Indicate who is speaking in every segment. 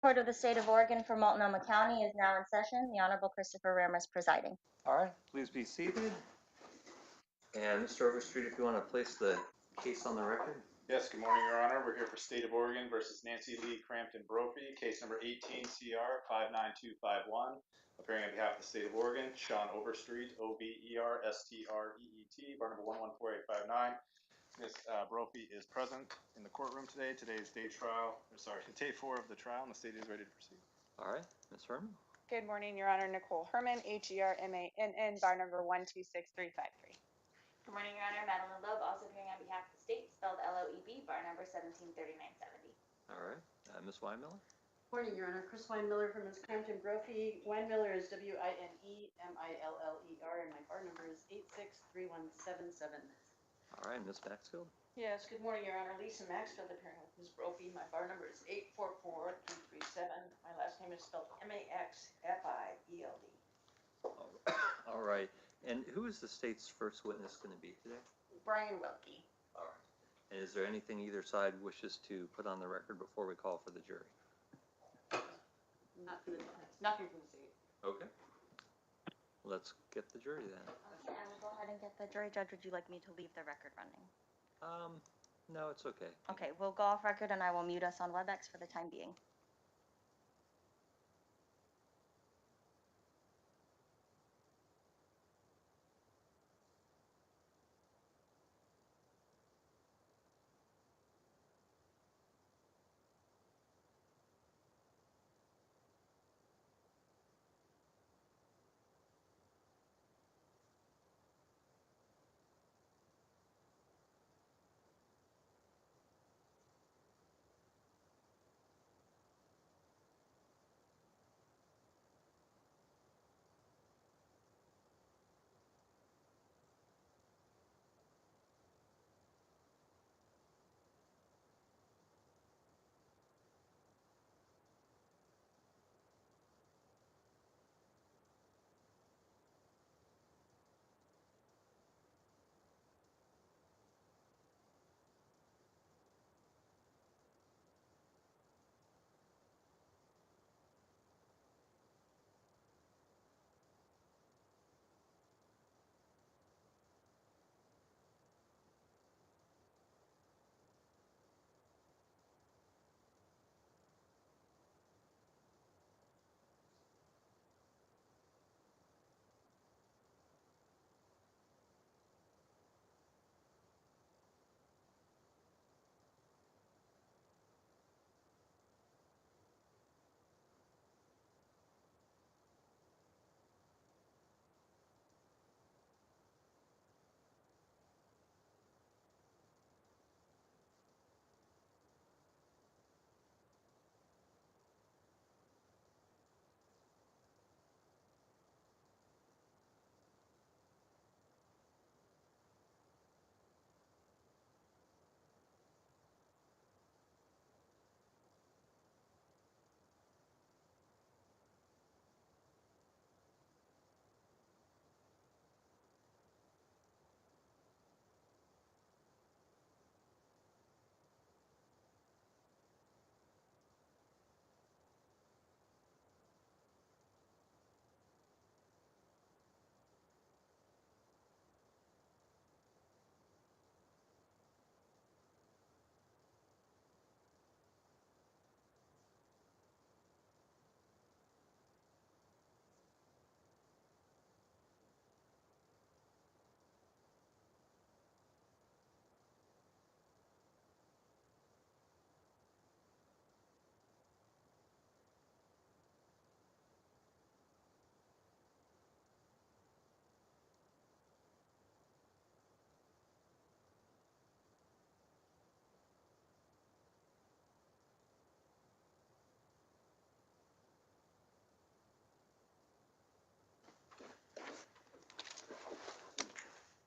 Speaker 1: Court of the State of Oregon for Multnomah County is now in session. The Honorable Christopher Ramirez presiding.
Speaker 2: All right, please be seated. And Mr. Overstreet, if you want to place the case on the record.
Speaker 3: Yes, good morning, Your Honor. We're here for State of Oregon versus Nancy Brophy, case number 18 CR 59251. Appearing on behalf of the State of Oregon, Sean Overstreet, Overstreet, bar number 1148559. Ms. Brophy is present in the courtroom today. Today's day 4 of the trial, and the state is ready to proceed.
Speaker 2: All right, Ms. Herman.
Speaker 4: Good morning, Your Honor. Nicole Herman, HERMANN, bar number 126353.
Speaker 1: Good morning, Your Honor. Madeline Loeb, also appearing on behalf of the state, spelled LOEB, bar number 173970.
Speaker 2: All right, Ms. Weinmiller.
Speaker 5: Morning, Your Honor. Chris Weinmiller from Ms. Crampton Brophy. Weinmiller is WINEMILLER, and my bar number is 863177.
Speaker 2: All right, Ms. Maxfield.
Speaker 6: Yes, good morning, Your Honor. Lisa Maxfield appearing with Ms. Brophy. My bar number is 844237. My last name is spelled MAXFIELD.
Speaker 2: All right, and who is the state's first witness going to be today?
Speaker 6: Brian Wilkie.
Speaker 2: All right, and is there anything either side wishes to put on the record before we call for the jury?
Speaker 6: Nothing from the state.
Speaker 2: Okay, let's get the jury then.
Speaker 1: Okay, I will go ahead and get the jury. Judge, would you like me to leave the record running?
Speaker 2: No, it's okay.
Speaker 1: Okay, we'll go off record and I will mute us on WebEx for the time being.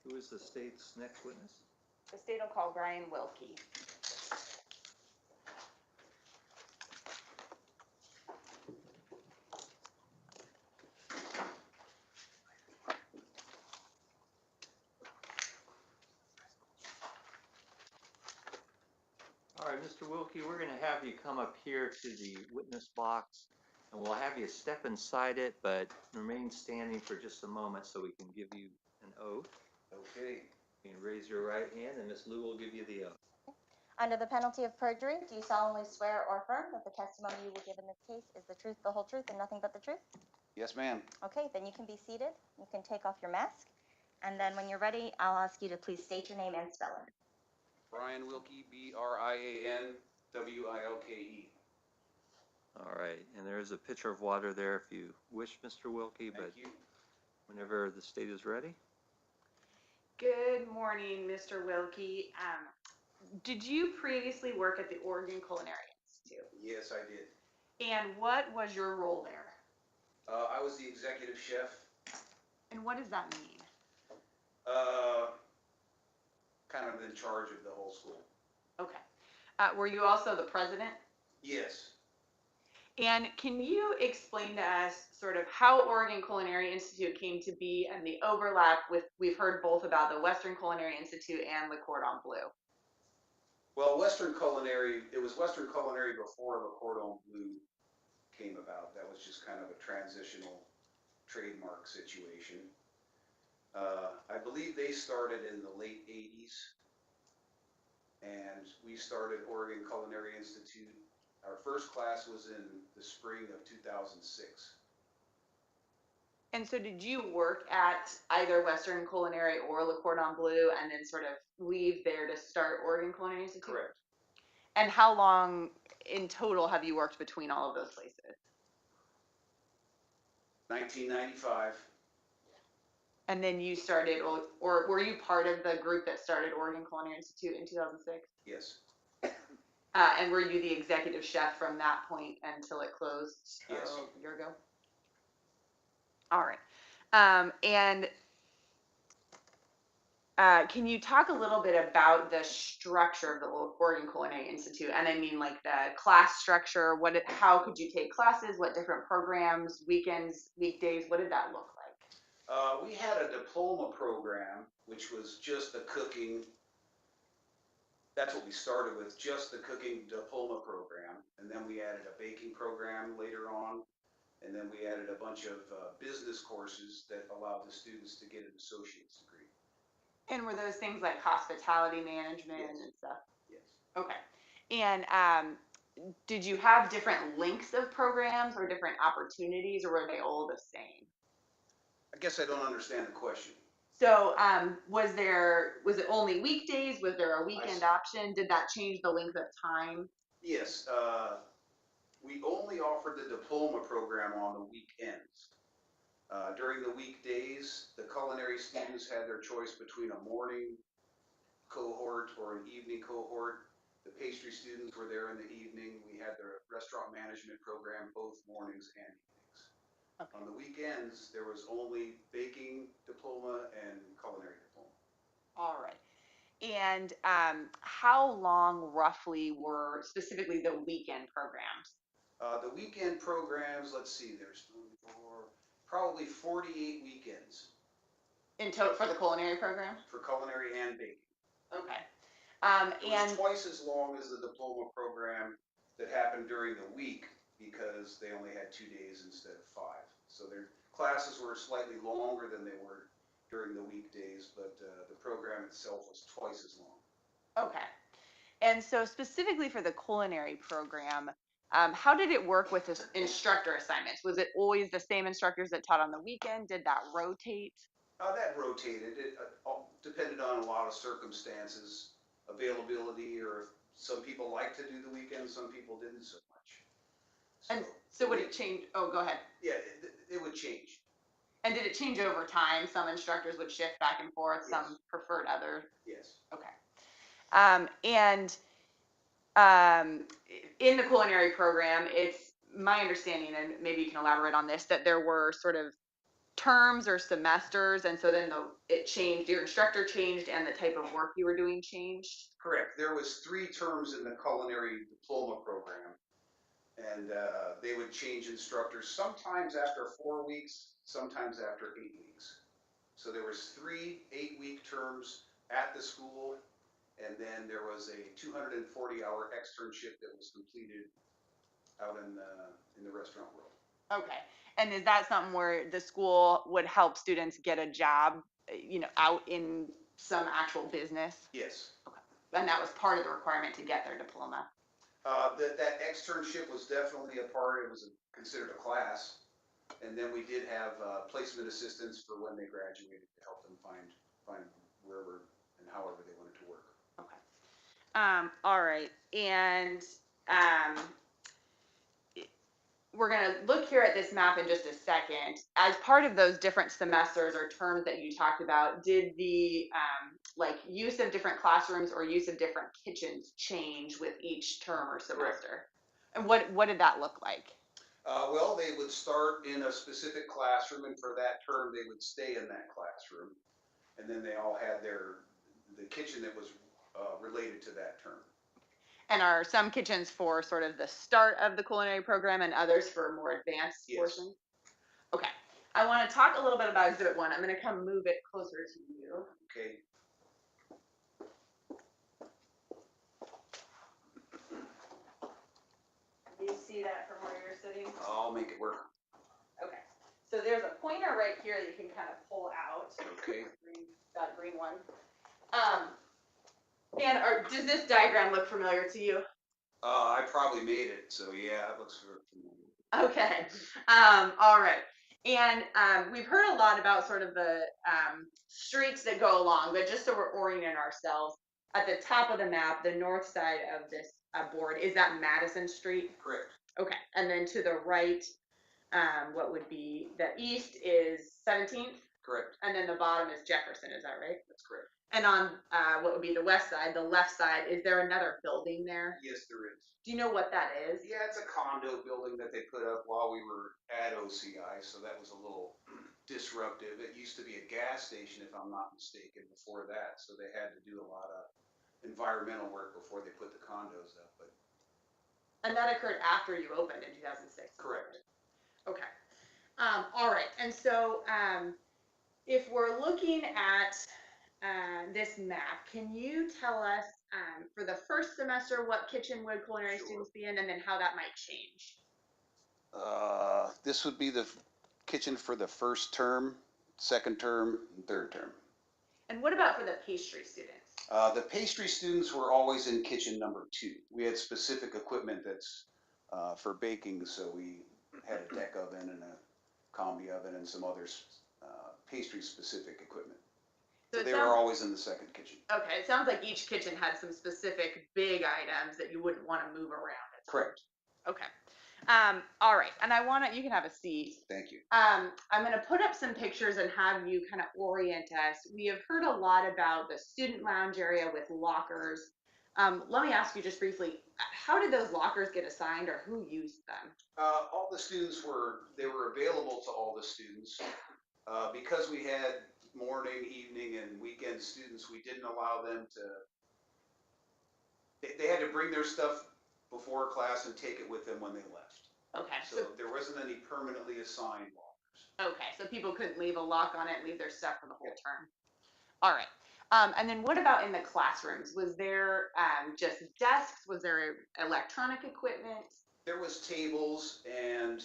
Speaker 2: Who is the state's next witness?
Speaker 4: The state will call Brian Wilkie.
Speaker 2: All right, Mr. Wilkie, we're gonna have you come up here to the witness box, and we'll have you step inside it, but remain standing for just a moment so we can give you an oath.
Speaker 7: Okay.
Speaker 2: You can raise your right hand, and Ms. Lou will give you the oath.
Speaker 1: Under the penalty of perjury, do you solemnly swear or affirm that the testimony you will give in this case is the truth, the whole truth, and nothing but the truth?
Speaker 7: Yes, ma'am.
Speaker 1: Okay, then you can be seated. You can take off your mask. And then when you're ready, I'll ask you to please state your name and spelling.
Speaker 7: Brian Wilkie, BrianWilke.
Speaker 2: All right, and there is a pitcher of water there if you wish, Mr. Wilkie, but
Speaker 7: Thank you.
Speaker 2: whenever the state is ready.
Speaker 4: Good morning, Mr. Wilkie. Did you previously work at the Oregon Culinary Institute?
Speaker 7: Yes, I did.
Speaker 4: And what was your role there?
Speaker 7: I was the executive chef.
Speaker 4: And what does that mean?
Speaker 7: Kind of in charge of the whole school.
Speaker 4: Okay. Were you also the president?
Speaker 7: Yes.
Speaker 4: And can you explain to us sort of how Oregon Culinary Institute came to be and the overlap with, we've heard both about the Western Culinary Institute and Le Cordon Bleu.
Speaker 7: Well, Western Culinary, it was Western Culinary before Le Cordon Bleu came about. That was just kind of a transitional trademark situation. I believe they started in the late 80s, and we started Oregon Culinary Institute. Our first class was in the spring of 2006.
Speaker 4: And so did you work at either Western Culinary or Le Cordon Bleu and then sort of leave there to start Oregon Culinary Institute?
Speaker 7: Correct.
Speaker 4: And how long in total have you worked between all of those places?
Speaker 7: 1995.
Speaker 4: And then you started, or were you part of the group that started Oregon Culinary Institute in 2006?
Speaker 7: Yes.
Speaker 4: And were you the executive chef from that point until it closed
Speaker 7: Yes.
Speaker 4: a year ago? All right. Can you talk a little bit about the structure of the Oregon Culinary Institute? And I mean like the class structure, how could you take classes, what different programs, weekends, weekdays, what did that look like?
Speaker 7: We had a diploma program, which was just the cooking. That's what we started with, just the cooking diploma program. And then we added a baking program later on. And then we added a bunch of business courses that allowed the students to get an associate's degree.
Speaker 4: And were those things like hospitality management
Speaker 7: Yes.
Speaker 4: and stuff?
Speaker 7: Yes.
Speaker 4: Okay. And did you have different lengths of programs or different opportunities, or were they all the same?
Speaker 7: I guess I don't understand the question.
Speaker 4: So was it only weekdays? Was there a weekend option? Did that change the length of time?
Speaker 7: Yes. We only offered the diploma program on the weekends. During the weekdays, the culinary students had their choice between a morning cohort or an evening cohort. The pastry students were there in the evening. We had the restaurant management program both mornings and evenings. Okay. On the weekends, there was only baking diploma and culinary diploma.
Speaker 4: All right. And how long roughly were specifically the weekend programs?
Speaker 7: The weekend programs, let's see, there's probably 48 weekends.
Speaker 4: In total for the culinary program?
Speaker 7: For culinary and baking.
Speaker 4: Okay.
Speaker 7: It was twice as long as the diploma program that happened during the week because they only had 2 days instead of 5. So their classes were slightly longer than they were during the weekdays, but the program itself was twice as long.
Speaker 4: Okay. And so specifically for the culinary program, how did it work with the instructor assignments? Was it always the same instructors that taught on the weekend? Did that rotate?
Speaker 7: That rotated. It depended on a lot of circumstances, availability, or some people liked to do the weekend, some people didn't so much.
Speaker 4: And so would it change? Oh, go ahead.
Speaker 7: Yeah, it would change.
Speaker 4: And did it change over time? Some instructors would shift back and forth,
Speaker 7: Yes.
Speaker 4: some preferred other?
Speaker 7: Yes.
Speaker 4: Okay. In the culinary program, it's my understanding, and maybe you can elaborate on this, that there were sort of terms or semesters, and so then it changed, your instructor changed, and the type of work you were doing changed?
Speaker 7: Correct. There was 3 terms in the culinary diploma program, and they would change instructors sometimes after 4 weeks, sometimes after 8 weeks. So there was 3 8-week terms at the school, And then there was a 240-hour externship that was completed out in the restaurant world.
Speaker 4: Okay. And is that something where the school would help students get a job, out in some actual business?
Speaker 7: Yes.
Speaker 4: And that was part of the requirement to get their diploma?
Speaker 7: That externship was definitely a part. It was considered a class. And then we did have placement assistance for when they graduated to help them find wherever and however they wanted to work.
Speaker 4: Okay. All right. And we're going to look here at this map in just a second. As part of those different semesters or terms that you talked about, did the use of different classrooms or use of different kitchens change with each term or semester? And what did that look like?
Speaker 7: Well, they would start in a specific classroom, and for that term, they would stay in that classroom. And then they all had the kitchen that was related to that term.
Speaker 4: And are some kitchens for sort of the start of the culinary program and others for more advanced portions? Okay. I want to talk a little bit about Exhibit 1. I'm going to come move it closer to you.
Speaker 7: Okay.
Speaker 4: Do you see that from where you're sitting?
Speaker 7: I'll make it work.
Speaker 4: Okay. So there's a pointer right here that you can kind of pull out.
Speaker 7: Okay.
Speaker 4: That green one. And does this diagram look familiar to you?
Speaker 7: I probably made it, so yeah, it looks familiar.
Speaker 4: Okay. All right. And we've heard a lot about sort of the streets that go along, but just so we're orienting ourselves, at the top of the map, the north side of this board, is that Madison Street?
Speaker 7: Correct.
Speaker 4: Okay. And then to the right, what would be the east is 17th?
Speaker 7: Correct.
Speaker 4: And then the bottom is Jefferson, is that right?
Speaker 7: That's correct.
Speaker 4: And on what would be the west side, the left side, is there another building there?
Speaker 7: Yes, there is.
Speaker 4: Do you know what that is?
Speaker 7: Yeah, it's a condo building that they put up while we were at OCI, so that was a little disruptive. It used to be a gas station, if I'm not mistaken, before that, so they had to do a lot of environmental work before they put the condos up. But
Speaker 4: And that occurred after you opened in 2006?
Speaker 7: correct.
Speaker 4: Okay. All right. And so if we're looking at this map, can you tell us for the first semester what kitchen would culinary students be in, and then how that might change?
Speaker 7: This would be the kitchen for the first term, second term, and third term.
Speaker 4: And what about for the pastry students?
Speaker 7: The pastry students were always in kitchen number 2. We had specific equipment that's for baking, so we had a deck oven and a combi oven and some other pastry specific equipment. So they were always in the second kitchen.
Speaker 4: Okay, it sounds like each kitchen had some specific big items that you wouldn't want to move around.
Speaker 7: Correct.
Speaker 4: Okay. All right, and you can have a seat.
Speaker 7: Thank you.
Speaker 4: I'm going to put up some pictures and have you kind of orient us. We have heard a lot about the student lounge area with lockers. Let me ask you just briefly, how did those lockers get assigned, or who used them?
Speaker 7: All the students were available to all the students. Because we had morning, evening, and weekend students, we didn't allow them to, they had to bring their stuff before class and take it with them when they left.
Speaker 4: Okay.
Speaker 7: So there wasn't any permanently assigned lockers.
Speaker 4: Okay, so people couldn't leave a lock on it and leave their stuff for the whole term. All right. And then what about in the classrooms? Was there just desks? Was there electronic equipment?
Speaker 7: There was tables, and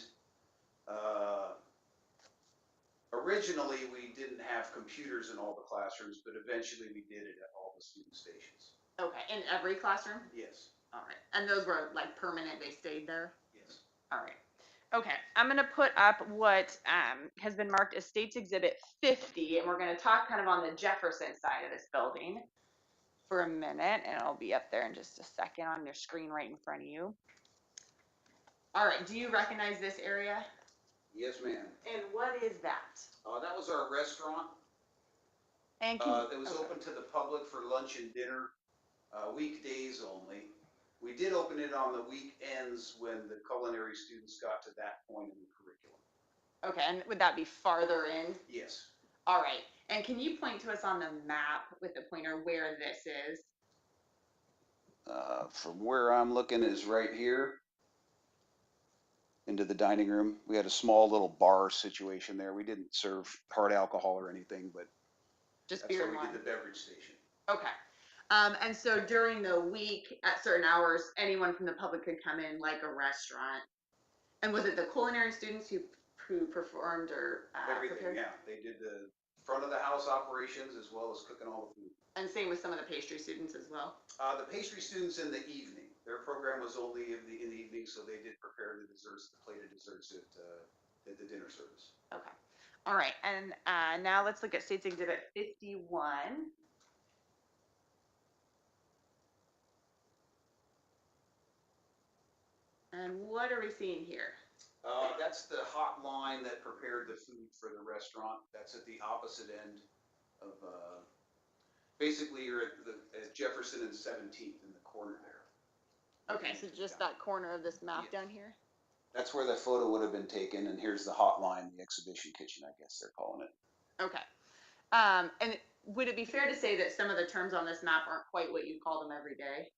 Speaker 7: originally we didn't have computers in all the classrooms, but eventually we did it at all the student stations.
Speaker 4: Okay, in every classroom?
Speaker 7: Yes.
Speaker 4: All right. And those were like permanent, they stayed there?
Speaker 7: Yes.
Speaker 4: All right. Okay, I'm going to put up what has been marked as States Exhibit 50, and we're going to talk kind of on the Jefferson side of this building for a minute, and it'll be up there in just a second on your screen right in front of you. All right, do you recognize this area?
Speaker 7: Yes, ma'am.
Speaker 4: And what is that?
Speaker 7: That was our restaurant.
Speaker 4: And
Speaker 7: It was open to the public for lunch and dinner, weekdays only. We did open it on the weekends when the culinary students got to that point in the curriculum.
Speaker 4: Okay, and would that be farther in?
Speaker 7: Yes.
Speaker 4: All right, and can you point to us on the map with the pointer where this is?
Speaker 7: From where I'm looking is right here into the dining room. We had a small little bar situation there. We didn't serve hard alcohol or anything, but
Speaker 4: Just
Speaker 7: that's
Speaker 4: beer
Speaker 7: where
Speaker 4: and
Speaker 7: we
Speaker 4: wine?
Speaker 7: did the beverage station.
Speaker 4: Okay. And so during the week at certain hours, anyone from the public could come in like a restaurant. And was it the culinary students who performed or
Speaker 7: Everything,
Speaker 4: prepared?
Speaker 7: yeah. They did the front of the house operations as well as cooking all the food.
Speaker 4: And same with some of the pastry students as well.
Speaker 7: The pastry students in the evening. Their program was only in the evening, so they did prepare the desserts, the plated desserts at the dinner service.
Speaker 4: Okay. All right. And now let's look at States Exhibit 51. And what are we seeing here?
Speaker 7: That's the hot line that prepared the food for the restaurant. That's at the opposite end of, basically you're at Jefferson and 17th in the corner there.
Speaker 4: Okay, so just that corner of this map down here?
Speaker 7: That's where the photo would have been taken, and here's the hot line, the exhibition kitchen, I guess they're calling it.
Speaker 4: Okay. And would it be fair to say that some of the terms on this map aren't quite what you call them every day?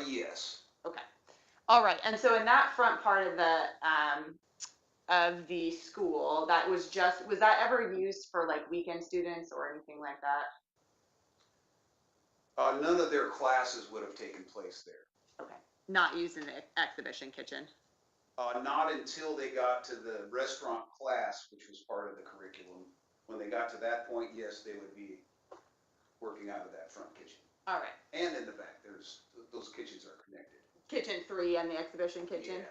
Speaker 7: Yes.
Speaker 4: Okay. All right. And so in that front part of the school, that was that ever used for like weekend students or anything like that?
Speaker 7: None of their classes would have taken place there.
Speaker 4: Okay. Not used in the exhibition kitchen?
Speaker 7: Not until they got to the restaurant class, which was part of the curriculum. When they got to that point, yes, they would be working out of that front kitchen.
Speaker 4: All right.
Speaker 7: And in the back, those kitchens are connected.
Speaker 4: Kitchen 3 and the exhibition kitchen?
Speaker 7: Yeah.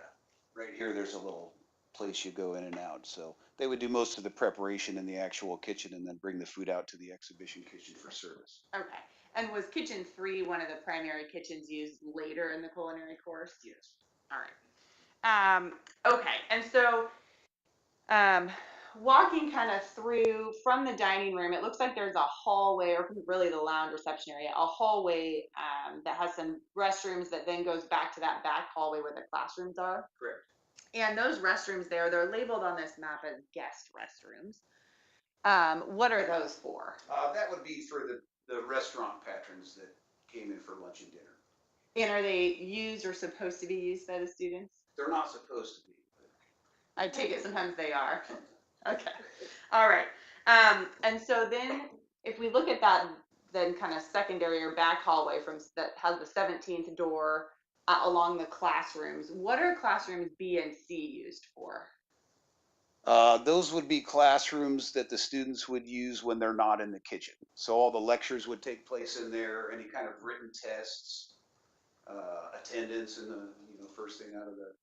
Speaker 7: Right here, there's a little place you go in and out. So they would do most of the preparation in the actual kitchen and then bring the food out to the exhibition kitchen for service.
Speaker 4: Okay. And was kitchen 3 one of the primary kitchens used later in the culinary course?
Speaker 7: Yes.
Speaker 4: All right. Okay. And so, walking kind of through from the dining room, it looks like there's a hallway, or really the lounge reception area, a hallway that has some restrooms that then goes back to that back hallway where the classrooms are.
Speaker 7: Correct.
Speaker 4: And those restrooms there, they're labeled on this map as guest restrooms. What are those for?
Speaker 7: That would be for the restaurant patrons that came in for lunch and dinner.
Speaker 4: And are they used or supposed to be used by the students?
Speaker 7: They're not supposed to be.
Speaker 4: I take it sometimes they are. Okay. All right. And so then if we look at that then kind of secondary or back hallway that has the 17th door along the classrooms, what are classrooms B and C used for?
Speaker 7: Those would be classrooms that the students would use when they're not in the kitchen. So all the lectures would take place in there, any kind of written tests, attendance in the first thing out of the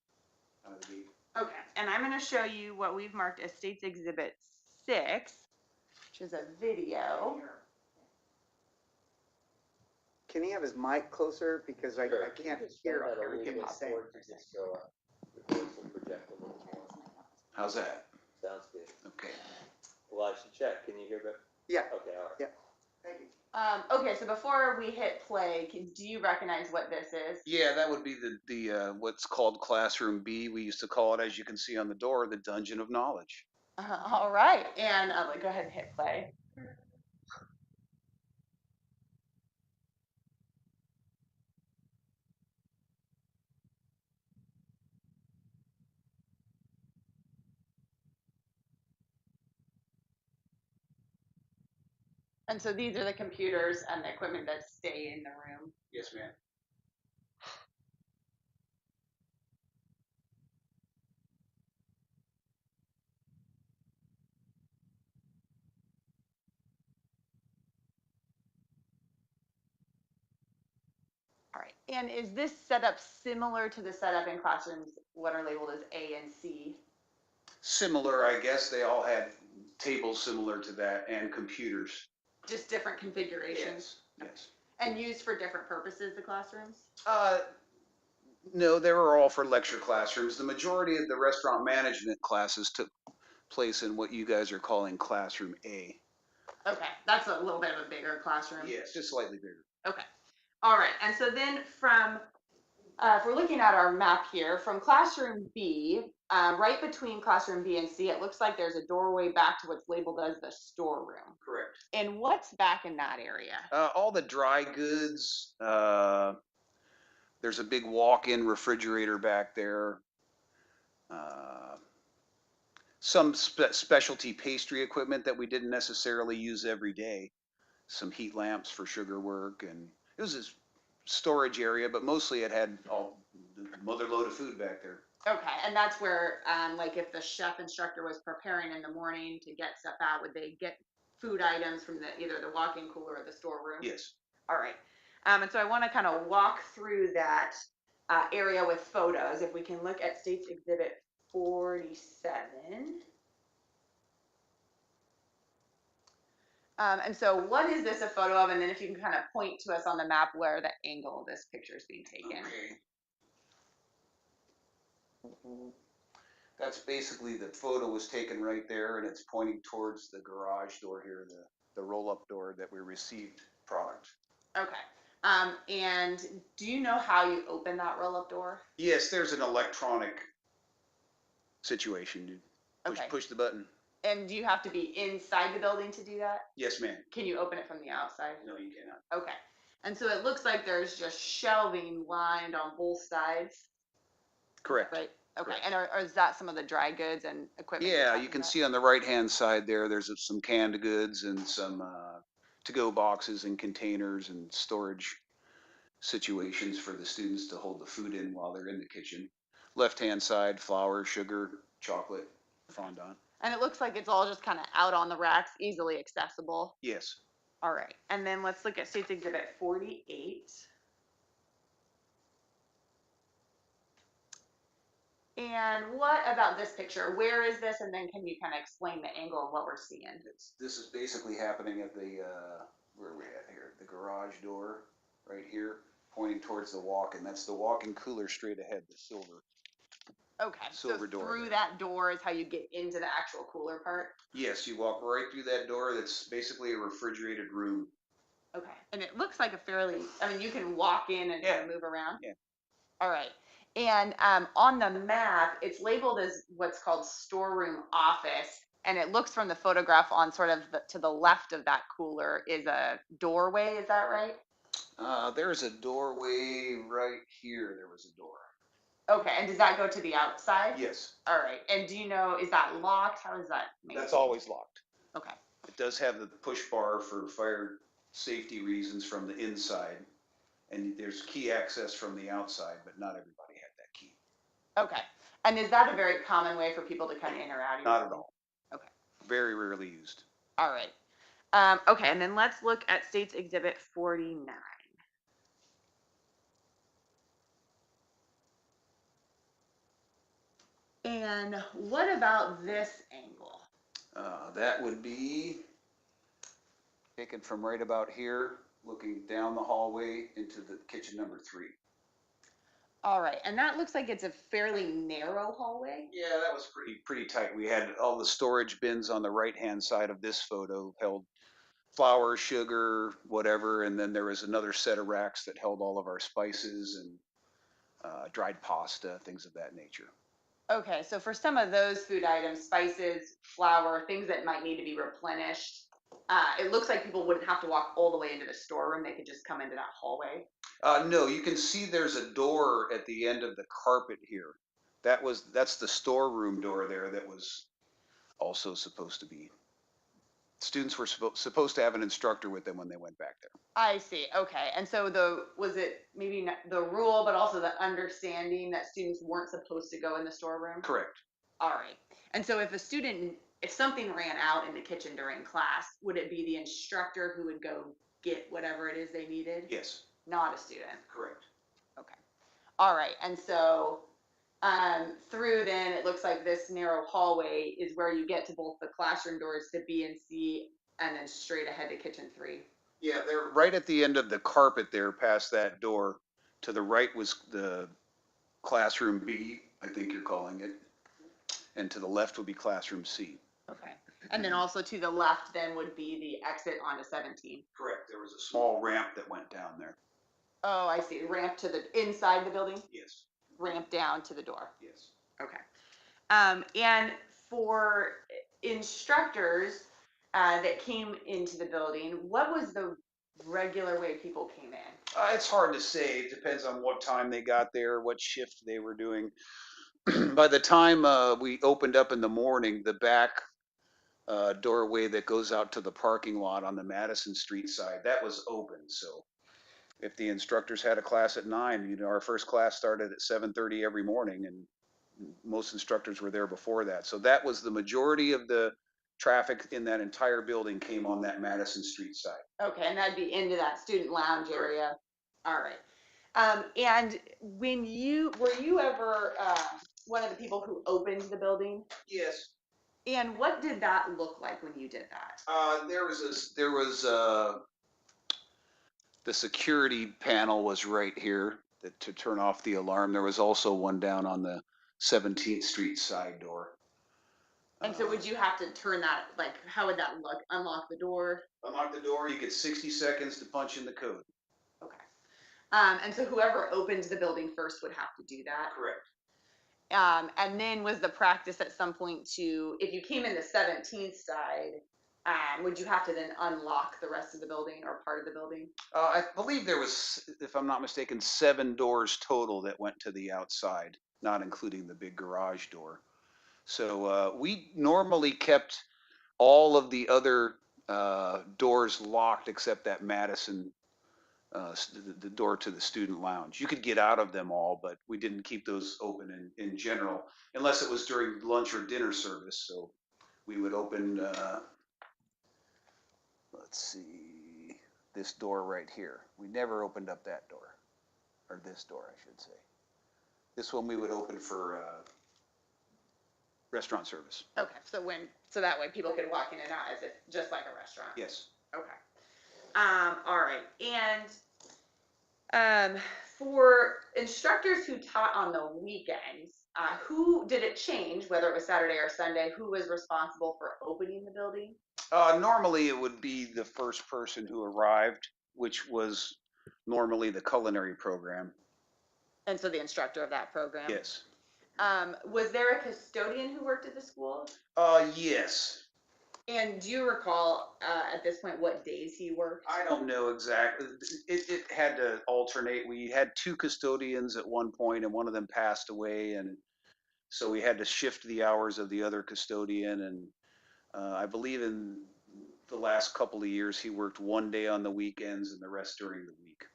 Speaker 7: gate.
Speaker 4: Okay, and I'm going to show you what we've marked as States Exhibit 6, which is a video.
Speaker 8: Can he have his mic closer, because I can't hear everything he's saying.
Speaker 7: How's that?
Speaker 9: Sounds good.
Speaker 7: Okay.
Speaker 9: Well, I should check. Can you hear me?
Speaker 8: Yeah.
Speaker 9: Okay, all right.
Speaker 8: Yeah. Thank you.
Speaker 4: Okay, so before we hit play, do you recognize what this is?
Speaker 7: Yeah, that would be the what's called Classroom B. We used to call it, as you can see on the door, the Dungeon of Knowledge.
Speaker 4: All right, and go ahead and hit play. And so these are the computers and the equipment that stay in the room.
Speaker 7: Yes, ma'am.
Speaker 4: All right, and is this setup similar to the setup in classrooms, what are labeled as A and C?
Speaker 7: Similar, I guess. They all had tables similar to that and computers.
Speaker 4: Just different configurations?
Speaker 7: Yes.
Speaker 4: And used for different purposes, the classrooms?
Speaker 7: No, they were all for lecture classrooms. The majority of the restaurant management classes took place in what you guys are calling Classroom A.
Speaker 4: Okay, that's a little bit of a bigger classroom.
Speaker 7: Yes, just slightly bigger.
Speaker 4: Okay. All right, and so then if we're looking at our map here, from Classroom B, right between Classroom B and C, it looks like there's a doorway back to what's labeled as the storeroom.
Speaker 7: Correct.
Speaker 4: And what's back in that area?
Speaker 7: All the dry goods. There's a big walk-in refrigerator back there. Some specialty pastry equipment that we didn't necessarily use every day. some heat lamps for sugar work, and it was this storage area, but mostly it had all the mother load of food back there.
Speaker 4: Okay, and that's where, like if the chef instructor was preparing in the morning to get stuff out, would they get food items from either the walk-in cooler or the storeroom?
Speaker 7: Yes.
Speaker 4: All right. And so I want to kind of walk through that area with photos. If we can look at States Exhibit 47. And so what is this a photo of? And then if you can kind of point to us on the map where the angle this picture is being taken.
Speaker 7: Okay. That's basically, the photo was taken right there, and it's pointing towards the garage door here, the roll-up door that we received product.
Speaker 4: Okay. And do you know how you open that roll-up door?
Speaker 7: Yes, there's an electronic situation. You
Speaker 4: Okay.
Speaker 7: push the button.
Speaker 4: And do you have to be inside the building to do that?
Speaker 7: Yes, ma'am.
Speaker 4: Can you open it from the outside?
Speaker 7: No, you cannot.
Speaker 4: Okay. And so it looks like there's just shelving lined on both sides.
Speaker 7: Correct.
Speaker 4: Right. Okay.
Speaker 7: Correct.
Speaker 4: And or is that some of the dry goods and equipment?
Speaker 7: Yeah, you can see on the right-hand side there, there's some canned goods and some to-go boxes and containers and storage situations for the students to hold the food in while they're in the kitchen. Left-hand side, flour, sugar, chocolate, fondant.
Speaker 4: And it looks like it's all just kind of out on the racks, easily accessible.
Speaker 7: Yes.
Speaker 4: All right. And then let's look at States Exhibit 48. And what about this picture? Where is this? And then can you kind of explain the angle of what we're seeing?
Speaker 7: This is basically happening at the, where are we at here? The garage door, right here, pointing towards the walk-in. That's the walk-in cooler straight ahead, the silver.
Speaker 4: Okay,
Speaker 7: Silver
Speaker 4: so
Speaker 7: door
Speaker 4: through
Speaker 7: there.
Speaker 4: that door is how you get into the actual cooler part?
Speaker 7: Yes, you walk right through that door. That's basically a refrigerated room.
Speaker 4: Okay, and it looks like a fairly, I mean, you can walk in and kind of move around?
Speaker 7: Yeah.
Speaker 4: All right. And on the map, it's labeled as what's called storeroom office. And it looks from the photograph on sort of to the left of that cooler is a doorway. Is that right?
Speaker 7: There's a doorway right here. There was a door.
Speaker 4: Okay. And does that go to the outside?
Speaker 7: Yes.
Speaker 4: All right. And do you know, is that locked? How is that made?
Speaker 7: That's always locked.
Speaker 4: Okay.
Speaker 7: It does have the push bar for fire safety reasons from the inside. And there's key access from the outside, but not everybody had that key.
Speaker 4: Okay. And is that a very common way for people to come in or out of your
Speaker 7: Not at
Speaker 4: building?
Speaker 7: all.
Speaker 4: Okay.
Speaker 7: Very rarely used.
Speaker 4: All right. Okay, and then let's look at States Exhibit 49. And what about this angle?
Speaker 7: That would be taken from right about here, looking down the hallway into the kitchen number 3.
Speaker 4: All right, and that looks like it's a fairly narrow hallway?
Speaker 7: Yeah, that was pretty tight. We had all the storage bins on the right-hand side of this photo held flour, sugar, whatever, and then there was another set of racks that held all of our spices and dried pasta, things of that nature.
Speaker 4: Okay, so for some of those food items, spices, flour, things that might need to be replenished, it looks like people wouldn't have to walk all the way into the storeroom. They could just come into that hallway.
Speaker 7: No, you can see there's a door at the end of the carpet here. That's the storeroom door there that was also supposed to be. Students were supposed to have an instructor with them when they went back there.
Speaker 4: I see. Okay. And so was it maybe not the rule, but also the understanding that students weren't supposed to go in the storeroom?
Speaker 7: Correct.
Speaker 4: All right. And so if something ran out in the kitchen during class, would it be the instructor who would go get whatever it is they needed?
Speaker 7: Yes.
Speaker 4: Not a student.
Speaker 7: Correct.
Speaker 4: Okay. All right. And so through then it looks like this narrow hallway is where you get to both the classroom doors to B and C and then straight ahead to kitchen 3.
Speaker 7: Yeah, they're right at the end of the carpet there, past that door. To the right was the classroom B, I think you're calling it. And to the left would be classroom C.
Speaker 4: Okay. And then also to the left then would be the exit onto 17.
Speaker 7: Correct. There was a small ramp that went down there.
Speaker 4: Oh, I see. Ramp to the inside the building?
Speaker 7: Yes.
Speaker 4: Ramp down to the door.
Speaker 7: Yes.
Speaker 4: Okay. And for instructors that came into the building, what was the regular way people came in?
Speaker 7: It's hard to say. It depends on what time they got there, what shift they were doing. By the time we opened up in the morning, the back doorway that goes out to the parking lot on the Madison Street side. That was open, so if the instructors had a class at 9, our first class started at 7:30 every morning, and most instructors were there before that. So that was the majority of the traffic in that entire building came on that Madison Street side.
Speaker 4: Okay, and that'd be into that student lounge area. All right. And were you ever one of the people who opened the building?
Speaker 7: Yes.
Speaker 4: And what did that look like when you did that?
Speaker 7: There was the security panel was right here to turn off the alarm. There was also one down on the 17th Street side door.
Speaker 4: And so would you have to turn that, like, how would that look? Unlock the door?
Speaker 7: Unlock the door, you get 60 seconds to punch in the code.
Speaker 4: Okay. And so whoever opened the building first would have to do that?
Speaker 7: Correct.
Speaker 4: And then was the practice at some point to, if you came in the 17th side, would you have to then unlock the rest of the building or part of the building?
Speaker 7: I believe there was, if I'm not mistaken, 7 doors total that went to the outside, not including the big garage door. So we normally kept all of the other doors locked except that Madison, the door to the student lounge. You could get out of them all, but we didn't keep those open in general, unless it was during lunch or dinner service. So we would open, let's see, this door right here. We never opened up that door, or this door, I should say. This one we would open for restaurant service.
Speaker 4: Okay, so that way people could walk in and out as if, just like a restaurant?
Speaker 7: Yes.
Speaker 4: Okay. All right, and for instructors who taught on the weekends, who did it change, whether it was Saturday or Sunday, who was responsible for opening the building?
Speaker 7: Normally it would be the first person who arrived, which was normally the culinary program.
Speaker 4: And so the instructor of that program?
Speaker 7: Yes.
Speaker 4: Was there a custodian who worked at the school?
Speaker 7: Yes.
Speaker 4: And do you recall at this point what days he worked?
Speaker 7: I don't know exactly. It had to alternate. We had 2 custodians at one point, and one of them passed away, and so we had to shift the hours of the other custodian. And I believe in the last couple of years, he worked one day on the weekends and the rest during the week.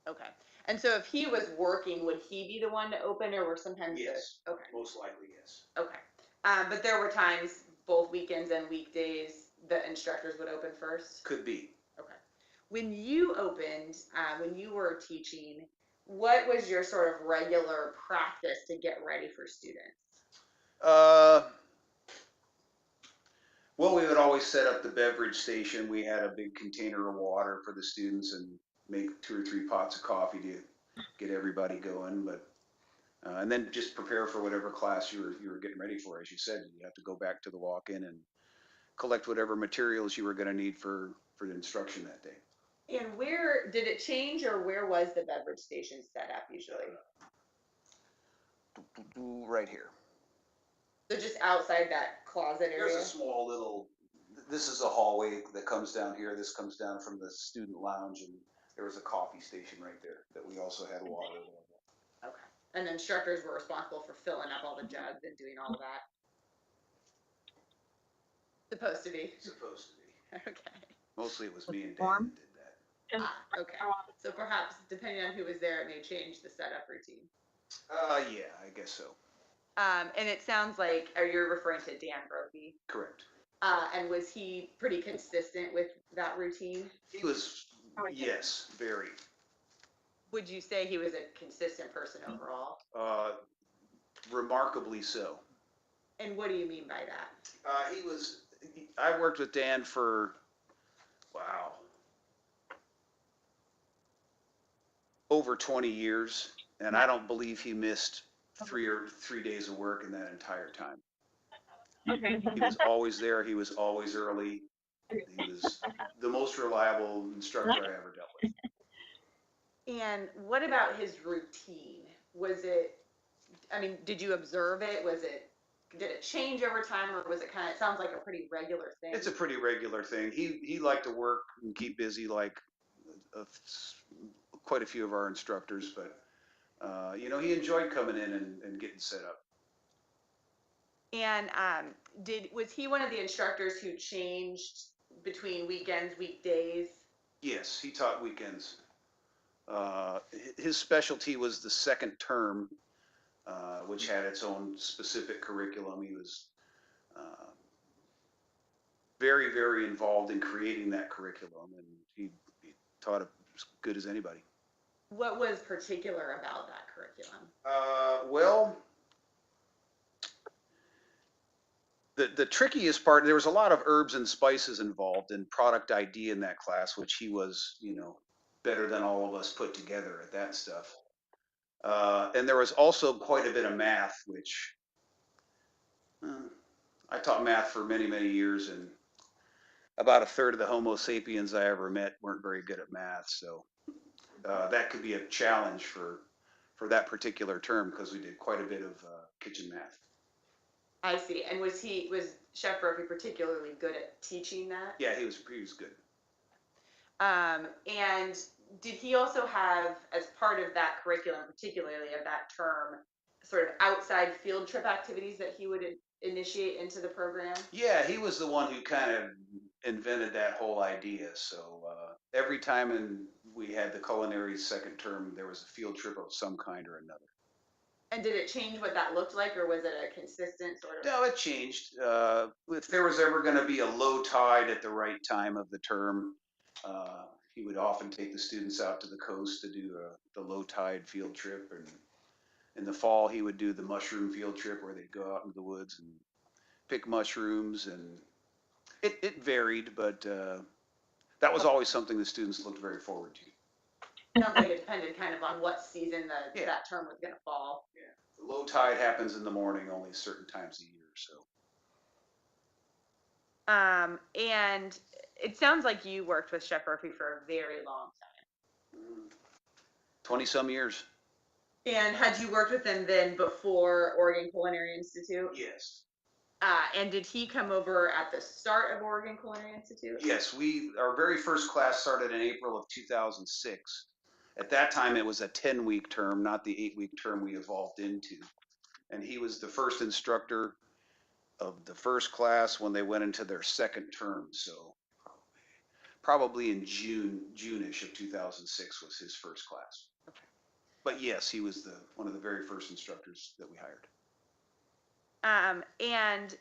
Speaker 4: Okay. And so if he was working, would he be the one to open, or were sometimes?
Speaker 7: Yes.
Speaker 4: Okay.
Speaker 7: Most likely, yes.
Speaker 4: Okay. But there were times, both weekends and weekdays, the instructors would open first?
Speaker 7: Could be.
Speaker 4: Okay. When you opened, when you were teaching, what was your sort of regular practice to get ready for students?
Speaker 7: Well, we would always set up the beverage station. We had a big container of water for the students and make 2 or 3 pots of coffee to get everybody going. But and then just prepare for whatever class you were getting ready for. As you said, you have to go back to the walk-in and collect whatever materials you were going to need for the instruction that day.
Speaker 4: And where did it change, or where was the beverage station set up usually?
Speaker 7: Right here.
Speaker 4: So just outside that closet area?
Speaker 7: There's a small little, this is a hallway that comes down here. This comes down from the student lounge, and there was a coffee station right there that we also had water available.
Speaker 4: Okay. And the instructors were responsible for filling up all the jugs and doing all of that? Supposed to be.
Speaker 7: Supposed to be.
Speaker 4: Okay.
Speaker 7: Mostly it was me and Dan that did that.
Speaker 4: Okay. So perhaps, depending on who was there, it may change the setup routine.
Speaker 7: Yeah, I guess so.
Speaker 4: And it sounds like, you're referring to Dan Brophy?
Speaker 7: Correct.
Speaker 4: And was he pretty consistent with that routine?
Speaker 7: He was, yes, very.
Speaker 4: Would you say he was a consistent person overall?
Speaker 7: Remarkably so.
Speaker 4: And what do you mean by that?
Speaker 7: I worked with Dan for, wow, over 20 years, and I don't believe he missed 3 days of work in that entire time.
Speaker 5: Okay.
Speaker 7: He was always there. He was always early. He was the most reliable instructor I ever dealt with.
Speaker 4: And what about his routine? Was it, I mean, did you observe it? Did it change over time, or was it kind of, it sounds like a pretty regular thing?
Speaker 7: It's a pretty regular thing. He liked to work and keep busy like quite a few of our instructors, but he enjoyed coming in and getting set up.
Speaker 4: And was he one of the instructors who changed between weekends, weekdays?
Speaker 7: Yes, he taught weekends. His specialty was the second term, which had its own specific curriculum. He was very, very involved in creating that curriculum, and he taught it as good as anybody.
Speaker 4: What was particular about that curriculum?
Speaker 7: Well, the trickiest part, there was a lot of herbs and spices involved in product ID in that class, which he was, better than all of us put together at that stuff. And there was also quite a bit of math, which I taught math for many, many years, and about a third of the Homo sapiens I ever met weren't very good at math. So that could be a challenge for that particular term, because we did quite a bit of kitchen math.
Speaker 4: I see. And was Chef Brophy particularly good at teaching that?
Speaker 7: Yeah, he was good.
Speaker 4: And did he also have, as part of that curriculum, particularly of that term, sort of outside field trip activities that he would initiate into the program?
Speaker 7: Yeah, he was the one who kind of invented that whole idea. So every time we had the culinary second term, there was a field trip of some kind or another.
Speaker 4: And did it change what that looked like, or was it a consistent sort of?
Speaker 7: No, it changed. If there was ever going to be a low tide at the right time of the term, he would often take the students out to the coast to do the low tide field trip. And in the fall, he would do the mushroom field trip, where they'd go out into the woods and pick mushrooms. And it varied, but that was always something the students looked very forward to.
Speaker 4: Sounds like it depended kind of on what season that term was going to fall.
Speaker 7: Yeah, the low tide happens in the morning only certain times a year. So.
Speaker 4: And it sounds like you worked with Chef Brophy for a very long time.
Speaker 7: 20-some years.
Speaker 4: And had you worked with him then before Oregon Culinary Institute?
Speaker 7: Yes.
Speaker 4: And did he come over at the start of Oregon Culinary Institute?
Speaker 7: Yes, our very first class started in April of 2006. At that time, it was a 10-week term, not the 8-week term we evolved into. And he was the first instructor of the first class when they went into their second term. So probably in June-ish of 2006 was his first class. Okay. But yes, he was one of the very first instructors that we hired.
Speaker 4: And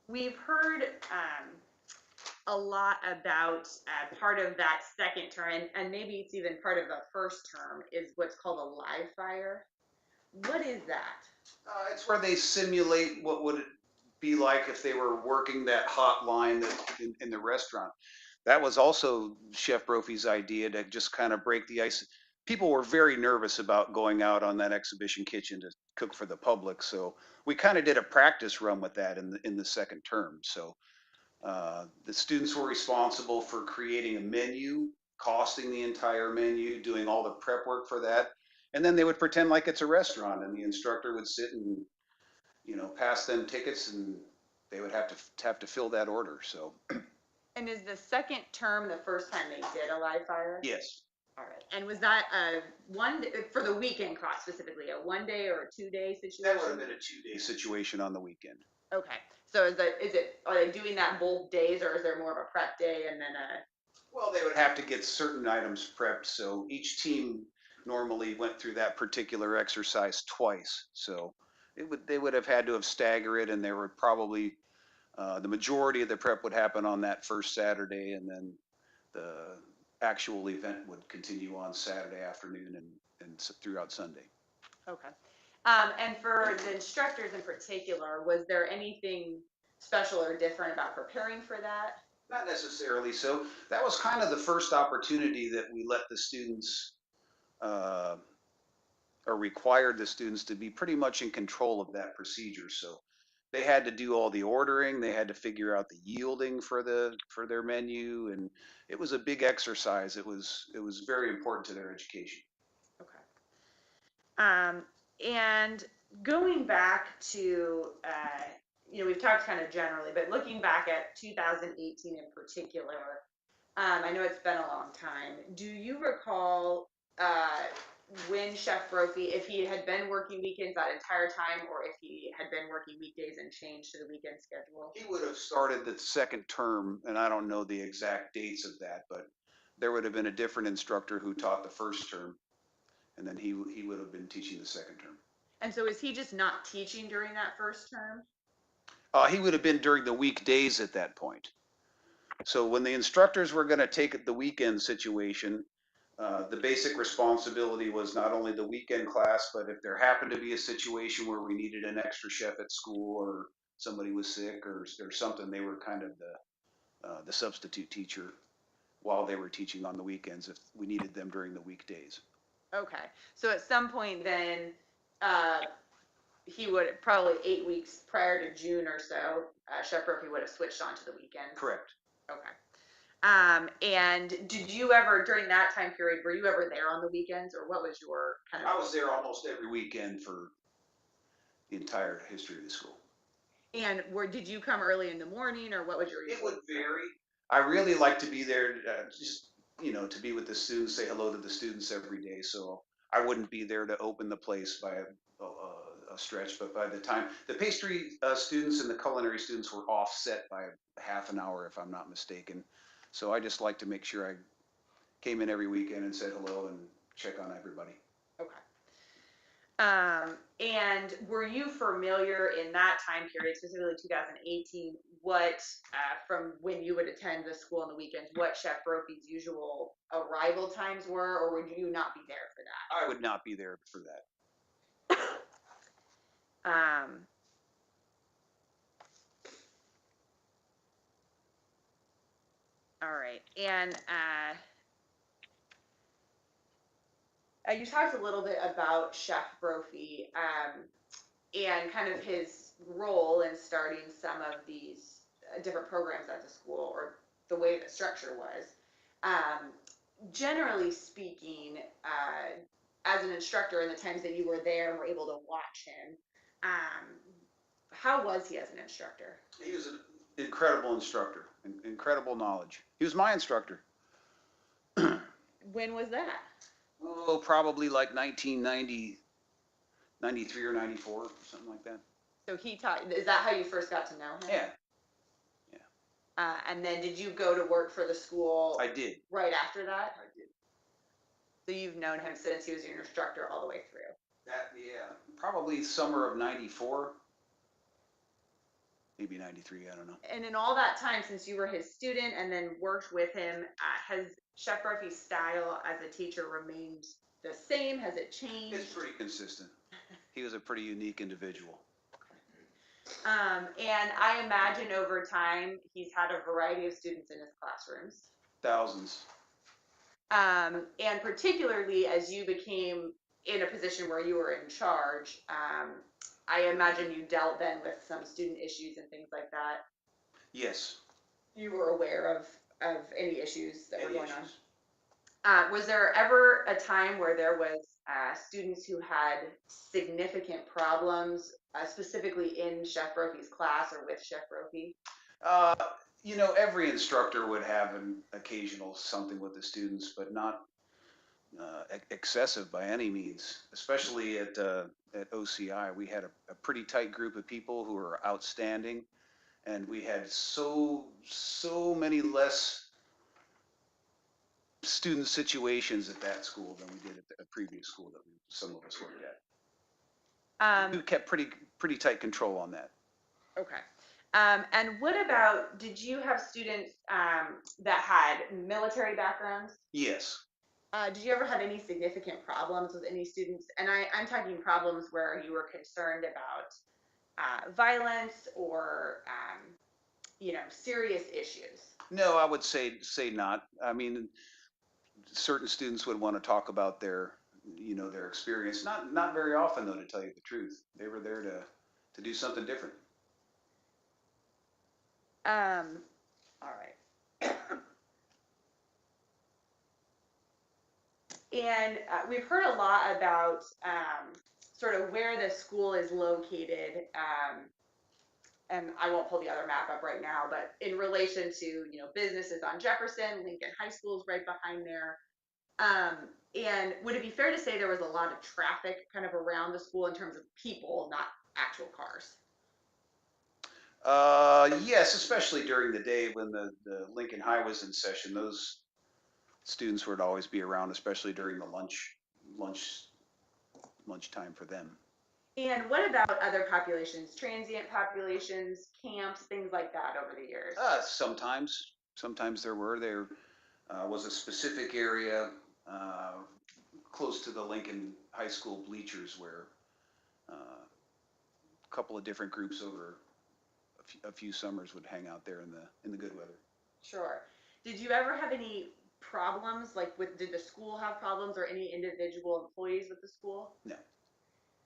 Speaker 4: we've heard a lot about part of that second term, and maybe it's even part of the first term, is what's called a live fire. What is that?
Speaker 7: It's where they simulate what would it be like if they were working that hot line in the restaurant. That was also Chef Brophy's idea, to just kind of break the ice. People were very nervous about going out on that exhibition kitchen to cook for the public, so we kind of did a practice run with that in the second term. So the students were responsible for creating a menu, costing the entire menu, doing all the prep work for that, and then they would pretend like it's a restaurant, and the instructor would sit and pass them tickets, and they would have to fill that order. So.
Speaker 4: And is the second term the first time they did a live fire?
Speaker 7: Yes.
Speaker 4: All right. And was that for the weekend class specifically, a 1 day or a 2 day situation?
Speaker 7: That would have been a 2-day situation on the weekend.
Speaker 4: Okay. So are they doing that both days, or is there more of a prep day and then a?
Speaker 7: Well, they would have to get certain items prepped. So each team normally went through that particular exercise twice. So they would have had to have staggered it, and there would probably the majority of the prep would happen on that first Saturday, and then the actual event would continue on Saturday afternoon and throughout Sunday.
Speaker 4: Okay. And for the instructors in particular, was there anything special or different about preparing for that?
Speaker 7: Not necessarily. So that was kind of the first opportunity that we let the students or required the students to be pretty much in control of that procedure. So they had to do all the ordering, they had to figure out the yielding for their menu, and it was a big exercise. It was very important to their education.
Speaker 4: Okay. And going back to we've talked kind of generally, but looking back at 2018 in particular, I know it's been a long time. Do you recall when Chef Brophy, if he had been working weekends that entire time, or if he had been working weekdays and changed to the weekend schedule?
Speaker 7: He would have started the second term, and I don't know the exact dates of that, but there would have been a different instructor who taught the first term, and then he would have been teaching the second term.
Speaker 4: And so is he just not teaching during that first term?
Speaker 7: He would have been during the weekdays at that point. So when the instructors were going to take the weekend situation, the basic responsibility was not only the weekend class, but if there happened to be a situation where we needed an extra chef at school, or somebody was sick or something, they were kind of the substitute teacher while they were teaching on the weekends if we needed them during the weekdays.
Speaker 4: Okay, so at some point then, he would, probably 8 weeks prior to June or so, Chef Brophy would have switched on to the weekends?
Speaker 7: Correct.
Speaker 4: Okay. And did you ever, during that time period, were you ever there on the weekends, or what was your kind of?
Speaker 7: I was there almost every weekend for the entire history of the school.
Speaker 4: And did you come early in the morning, or what was your?
Speaker 7: It would vary. I really like to be there, just, to be with the students, say hello to the students every day. So I wouldn't be there to open the place by a stretch, but by the time the pastry students and the culinary students were offset by half an hour, if I'm not mistaken. So I just like to make sure I came in every weekend and said hello and check on everybody.
Speaker 4: Okay. And were you familiar in that time period, specifically 2018, what, from when you would attend the school on the weekends, what Chef Brophy's usual arrival times were, or would you not be there for that?
Speaker 7: I would not be there for that.
Speaker 4: All right, and you talked a little bit about Chef Brophy and kind of his role in starting some of these different programs at the school, or the way the structure was. Generally speaking, as an instructor, in the times that you were there and were able to watch him, how was he as an instructor?
Speaker 7: He was an incredible instructor, incredible knowledge. He was my instructor.
Speaker 4: When was that?
Speaker 7: Oh, probably like 1990, 93 or 94, something like that.
Speaker 4: So he taught, is that how you first got to know him?
Speaker 7: Yeah.
Speaker 4: And then did you go to work for the school?
Speaker 7: I did.
Speaker 4: Right after that?
Speaker 7: I did.
Speaker 4: So you've known him since he was your instructor all the way through?
Speaker 7: Yeah. Probably summer of 94. Maybe 93, I don't know.
Speaker 4: And in all that time, since you were his student and then worked with him, has Chef Brophy's style as a teacher remained the same? Has it changed?
Speaker 7: It's pretty consistent. He was a pretty unique individual.
Speaker 4: And I imagine over time, he's had a variety of students in his classrooms.
Speaker 7: Thousands.
Speaker 4: And particularly as you became in a position where you were in charge, I imagine you dealt then with some student issues and things like that.
Speaker 7: Yes.
Speaker 4: You were aware of any issues that were going
Speaker 7: issues.
Speaker 4: on. Was there ever a time where there was students who had significant problems, specifically in Chef Brophy's class or with Chef Brophy?
Speaker 7: Every instructor would have an occasional something with the students, but not excessive by any means. Especially at OCI, we had a pretty tight group of people who were outstanding, and we had so many less student situations at that school than we did at the previous school that some of us worked at. We kept pretty tight control on that.
Speaker 4: Okay. And what about, did you have students that had military backgrounds?
Speaker 7: Yes.
Speaker 4: Did you ever have any significant problems with any students? And I'm talking problems where you were concerned about violence or, serious issues.
Speaker 7: No, I would say not. I mean, certain students would want to talk about their experience. Not very often, though, to tell you the truth. They were there to do something different.
Speaker 4: All right. And we've heard a lot about sort of where the school is located, and I won't pull the other map up right now, but in relation to, businesses on Jefferson, Lincoln High School is right behind there. And would it be fair to say there was a lot of traffic kind of around the school in terms of people, not actual cars?
Speaker 7: Yes, especially during the day when the Lincoln High was in session, those students would always be around, especially during the lunchtime for them.
Speaker 4: And what about other populations, transient populations, camps, things like that over the years?
Speaker 7: Sometimes there was a specific area close to the Lincoln High School bleachers where a couple of different groups over a few summers would hang out there in the good weather.
Speaker 4: Sure. Did you ever have any problems, like did the school have problems or any individual employees with the school?
Speaker 7: No.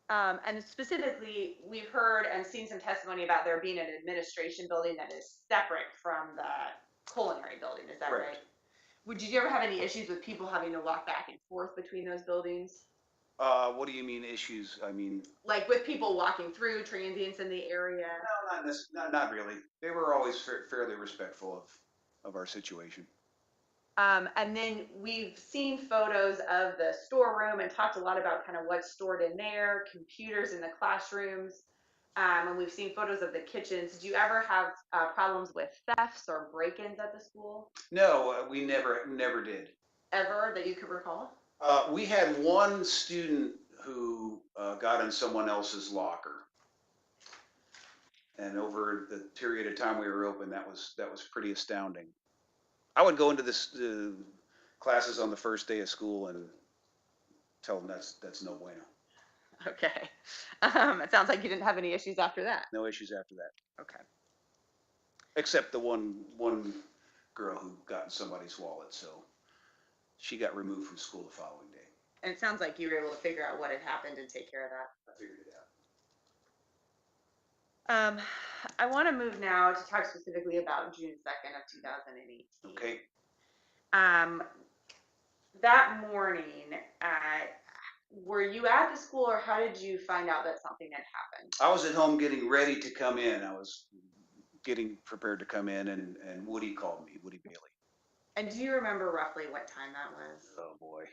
Speaker 4: And specifically, we've heard and seen some testimony about there being an administration building that is separate from the culinary building. Is that
Speaker 7: Correct.
Speaker 4: right? Did you ever have any issues with people having to walk back and forth between those buildings?
Speaker 7: What do you mean issues? I mean,
Speaker 4: Like with people walking through, transients in the area?
Speaker 7: no, not really. They were always fairly respectful of our situation.
Speaker 4: And then we've seen photos of the storeroom and talked a lot about kind of what's stored in there, computers in the classrooms, and we've seen photos of the kitchens. Did you ever have problems with thefts or break-ins at the school?
Speaker 7: No, we never did.
Speaker 4: Ever that you could recall?
Speaker 7: We had one student who got in someone else's locker, and over the period of time we were open, that was pretty astounding. I would go into this classes on the first day of school and tell them that's no bueno.
Speaker 4: Okay. It sounds like you didn't have any issues after that.
Speaker 7: No issues after that.
Speaker 4: Okay.
Speaker 7: Except the one girl who got in somebody's wallet, so she got removed from school the following day.
Speaker 4: And it sounds like you were able to figure out what had happened and take care of that.
Speaker 7: I figured it out.
Speaker 4: I want to move now to talk specifically about June 2nd of 2018.
Speaker 7: Okay.
Speaker 4: That morning, were you at the school or how did you find out that something had happened?
Speaker 7: I was at home getting ready to come in. I was getting prepared to come in, and Woody called me, Woody Bailey.
Speaker 4: And do you remember roughly what time that was?
Speaker 7: Oh, boy.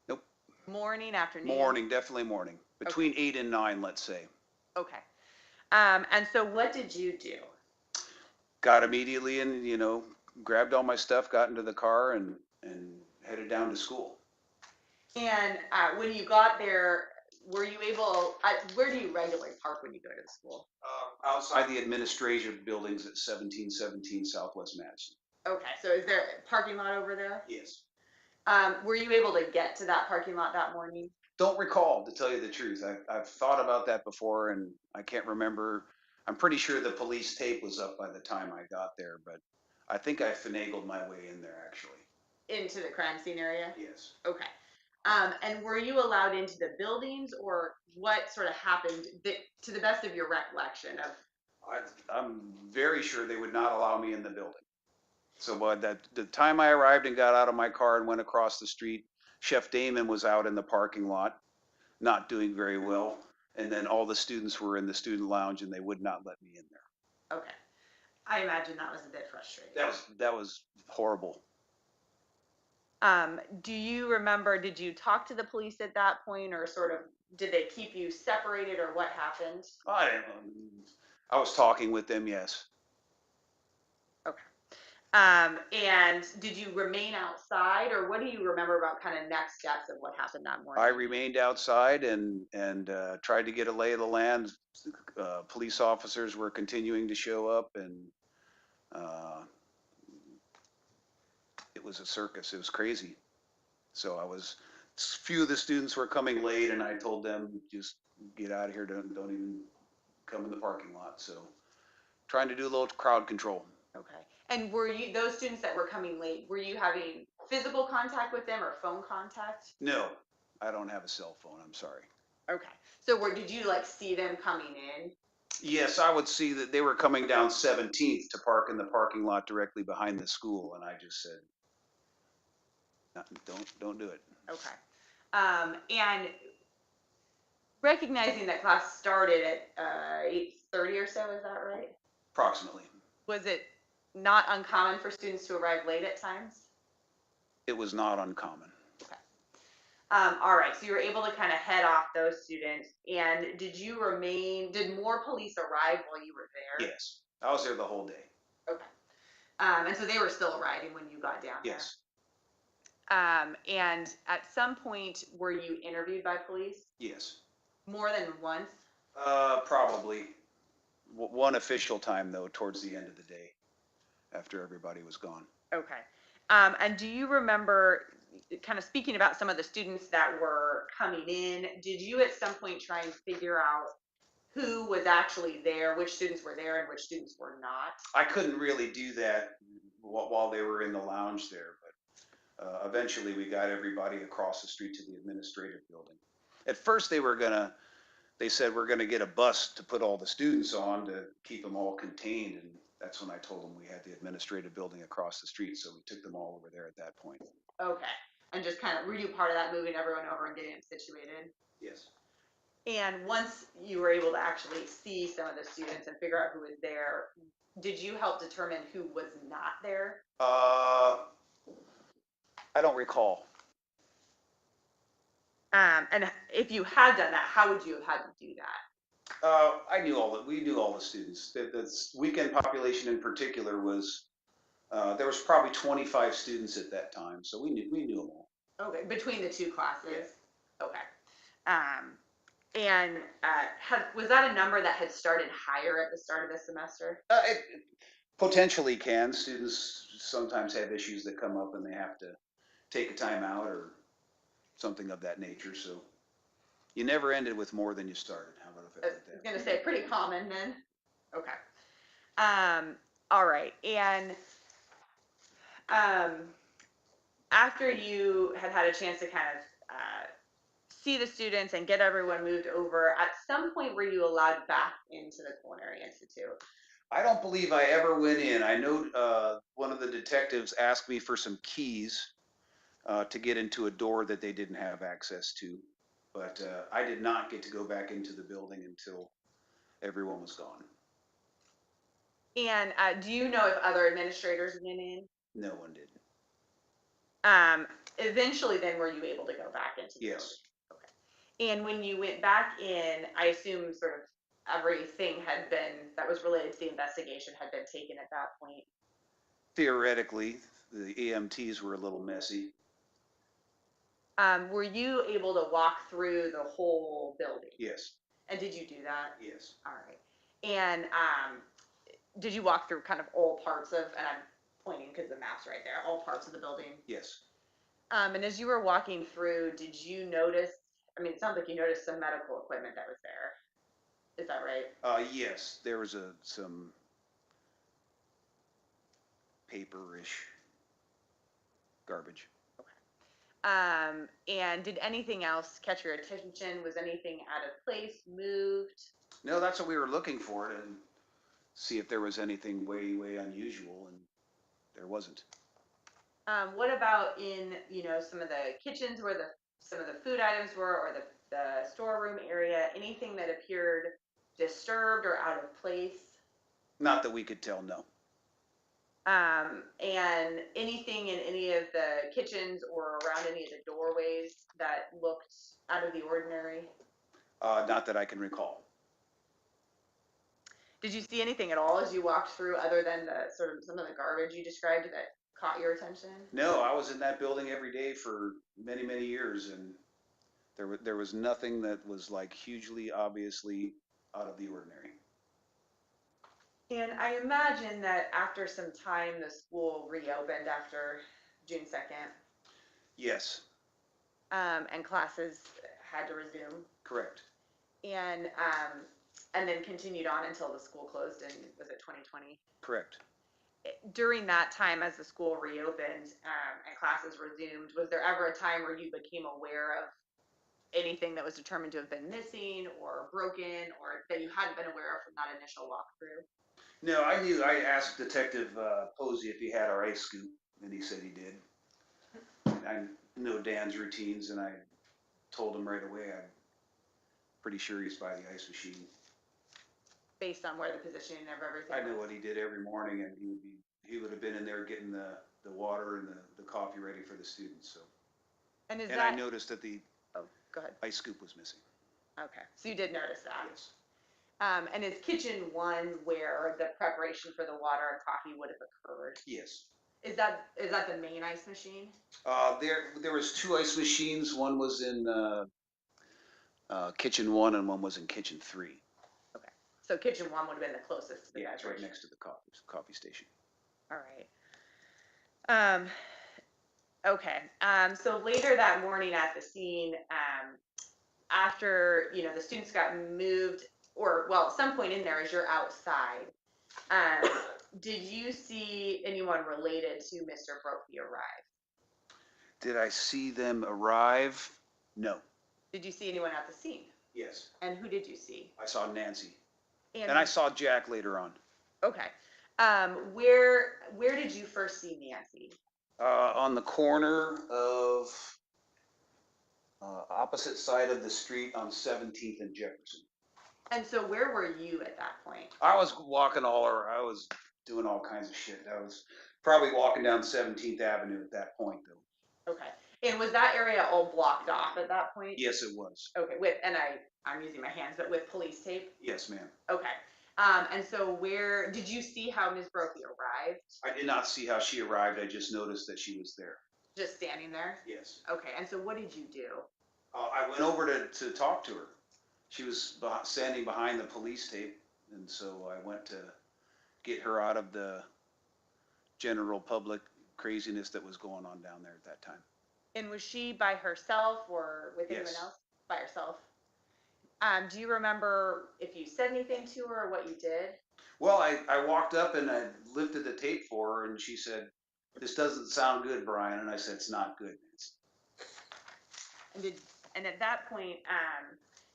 Speaker 7: Nope.
Speaker 4: Morning, afternoon?
Speaker 7: Morning, definitely morning. Between 8 and 9, let's say.
Speaker 4: Okay. And so what did you do?
Speaker 7: Got immediately and, grabbed all my stuff, got into the car, and headed down to school.
Speaker 4: And when you got there, were you able, where do you regularly park when you go to the school?
Speaker 7: Outside the administration buildings at 1717 Southwest Madison.
Speaker 4: Okay, so is there a parking lot over there?
Speaker 7: Yes.
Speaker 4: Were you able to get to that parking lot that morning?
Speaker 7: Don't recall, to tell you the truth. I've thought about that before, and I can't remember. I'm pretty sure the police tape was up by the time I got there, but I think I finagled my way in there, actually.
Speaker 4: Into the crime scene area?
Speaker 7: Yes.
Speaker 4: Okay. And were you allowed into the buildings, or what sort of happened to the best of your recollection of?
Speaker 7: I'm very sure they would not allow me in the building. So by the time I arrived and got out of my car and went across the street, Chef Damon was out in the parking lot, not doing very well. And then all the students were in the student lounge and they would not let me in there.
Speaker 4: Okay. I imagine that was a bit frustrating.
Speaker 7: That was horrible.
Speaker 4: Do you remember, did you talk to the police at that point, or sort of, did they keep you separated, or what happened?
Speaker 7: I was talking with them, yes.
Speaker 4: Okay. And did you remain outside, or what do you remember about kind of next steps of what happened that morning?
Speaker 7: I remained outside and tried to get a lay of the land. Police officers were continuing to show up, and it was a circus. It was crazy. So few of the students were coming late, and I told them, just get out of here. Don't even come in the parking lot. So trying to do a little crowd control.
Speaker 4: Okay. And were you, those students that were coming late, were you having physical contact with them or phone contact?
Speaker 7: No, I don't have a cell phone. I'm sorry.
Speaker 4: Okay. So did you see them coming in?
Speaker 7: Yes, I would see that they were coming down 17th to park in the parking lot directly behind the school, and I just said, don't do it.
Speaker 4: Okay. And recognizing that class started at 8:30 or so, is that right?
Speaker 7: Approximately.
Speaker 4: Was it not uncommon for students to arrive late at times?
Speaker 7: It was not uncommon.
Speaker 4: All right, so you were able to kind of head off those students, and did more police arrive while you were there?
Speaker 7: Yes, I was there the whole day.
Speaker 4: Okay. And so they were still arriving when you got down there?
Speaker 7: Yes,
Speaker 4: And at some point, were you interviewed by police?
Speaker 7: yes.
Speaker 4: More than once?
Speaker 7: Probably. One official time, though, towards the end of the day, after everybody was gone.
Speaker 4: Okay. And do you remember, kind of speaking about some of the students that were coming in, did you at some point try and figure out who was actually there, which students were there and which students were not?
Speaker 7: I couldn't really do that while they were in the lounge there, but eventually we got everybody across the street to the administrative building. At first they said we're gonna get a bus to put all the students on to keep them all contained, and that's when I told them we had the administrative building across the street, so we took them all over there at that point.
Speaker 4: Okay. And just kind of, were you part of that, moving everyone over and getting them situated?
Speaker 7: Yes.
Speaker 4: And once you were able to actually see some of the students and figure out who was there, did you help determine who was not there?
Speaker 7: I don't recall.
Speaker 4: And if you had done that, how would you have had to do that?
Speaker 7: We knew all the students. The weekend population in particular was, there was probably 25 students at that time, so we knew them all.
Speaker 4: Okay, between the two classes?
Speaker 7: Yeah.
Speaker 4: Okay. And was that a number that had started higher at the start of the semester?
Speaker 7: It potentially can. Students sometimes have issues that come up and they have to take a time out or something of that nature, so you never ended with more than you started. How about if I
Speaker 4: I
Speaker 7: put
Speaker 4: was
Speaker 7: that?
Speaker 4: gonna say, pretty common then. Okay. All right, and after you had had a chance to kind of see the students and get everyone moved over, at some point were you allowed back into the Culinary Institute?
Speaker 7: I don't believe I ever went in. I know one of the detectives asked me for some keys to get into a door that they didn't have access to, but I did not get to go back into the building until everyone was gone.
Speaker 4: And do you know if other administrators went in?
Speaker 7: No one did.
Speaker 4: Eventually then were you able to go back into the building?
Speaker 7: Yes.
Speaker 4: Okay. And when you went back in, I assume sort of everything that was related to the investigation had been taken at that point?
Speaker 7: Theoretically, the EMTs were a little messy.
Speaker 4: Were you able to walk through the whole building?
Speaker 7: Yes.
Speaker 4: And did you do that?
Speaker 7: Yes.
Speaker 4: All right. And did you walk through kind of all parts of, and I'm pointing because the map's right there, all parts of the building?
Speaker 7: Yes.
Speaker 4: And as you were walking through, did you notice, I mean, it sounds like you noticed some medical equipment that was there. Is that right?
Speaker 7: Yes, there was some paper-ish garbage.
Speaker 4: And did anything else catch your attention? Was anything out of place, moved?
Speaker 7: No, that's what we were looking for, and see if there was anything way, way unusual, and there wasn't.
Speaker 4: What about in, some of the kitchens where some of the food items were, or the storeroom area, anything that appeared disturbed or out of place?
Speaker 7: Not that we could tell, no.
Speaker 4: And anything in any of the kitchens or around any of the doorways that looked out of the ordinary?
Speaker 7: Not that I can recall.
Speaker 4: Did you see anything at all as you walked through other than the sort of some of the garbage you described that caught your attention?
Speaker 7: No, I was in that building every day for many, many years, and there was nothing that was like hugely, obviously out of the ordinary.
Speaker 4: And I imagine that after some time, the school reopened after June 2nd.
Speaker 7: Yes.
Speaker 4: And classes had to resume.
Speaker 7: Correct.
Speaker 4: And then continued on until the school closed in, was it 2020?
Speaker 7: Correct.
Speaker 4: During that time, as the school reopened and classes resumed, was there ever a time where you became aware of anything that was determined to have been missing or broken, or that you hadn't been aware of from that initial walkthrough?
Speaker 7: No, I asked Detective Posey if he had our ice scoop, and he said he did. And I know Dan's routines, and I told him right away I'm pretty sure he's by the ice machine.
Speaker 4: Based on where the positioning of everything
Speaker 7: I know
Speaker 4: was?
Speaker 7: what he did every morning, and he would have been in there getting the the water and the coffee ready for the students, so.
Speaker 4: And is
Speaker 7: And I
Speaker 4: that,
Speaker 7: noticed that the
Speaker 4: oh, go ahead.
Speaker 7: ice scoop was missing.
Speaker 4: Okay, so you did notice that.
Speaker 7: Yes.
Speaker 4: And is kitchen one where the preparation for the water and coffee would have occurred?
Speaker 7: Yes.
Speaker 4: Is that the main ice machine?
Speaker 7: There was 2 ice machines. One was in kitchen 1 and one was in kitchen 3.
Speaker 4: Okay, so kitchen one would have been the closest to the
Speaker 7: Yeah, it's right
Speaker 4: beverage.
Speaker 7: next to the coffee station.
Speaker 4: All right. Okay. So later that morning at the scene, after the students got moved, or well, at some point in there, as you're outside, did you see anyone related to Mr. Brophy arrive?
Speaker 7: Did I see them arrive? No.
Speaker 4: Did you see anyone at the scene?
Speaker 7: Yes.
Speaker 4: And who did you see?
Speaker 7: I saw Nancy. And I saw Jack later on.
Speaker 4: Okay. Where did you first see Nancy?
Speaker 7: On the corner of opposite side of the street on 17th and Jefferson.
Speaker 4: And so where were you at that point?
Speaker 7: I was walking I was doing all kinds of shit. I was probably walking down 17th Avenue at that point, though.
Speaker 4: Okay. And was that area all blocked off at that point?
Speaker 7: Yes, it was.
Speaker 4: Okay. I'm using my hands, but with police tape?
Speaker 7: Yes, ma'am.
Speaker 4: Okay. And so where did you see how Ms. Brophy arrived?
Speaker 7: I did not see how she arrived. I just noticed that she was there.
Speaker 4: Just standing there?
Speaker 7: Yes.
Speaker 4: Okay. And so what did you do?
Speaker 7: I went over to talk to her. She was standing behind the police tape, and so I went to get her out of the general public craziness that was going on down there at that time.
Speaker 4: And was she by herself or with anyone
Speaker 7: Yes.
Speaker 4: else? By herself. Do you remember if you said anything to her or what you did?
Speaker 7: Well, I walked up and I lifted the tape for her, and she said, "This doesn't sound good, Brian." And I said, "It's not good, Nancy."
Speaker 4: And at that point,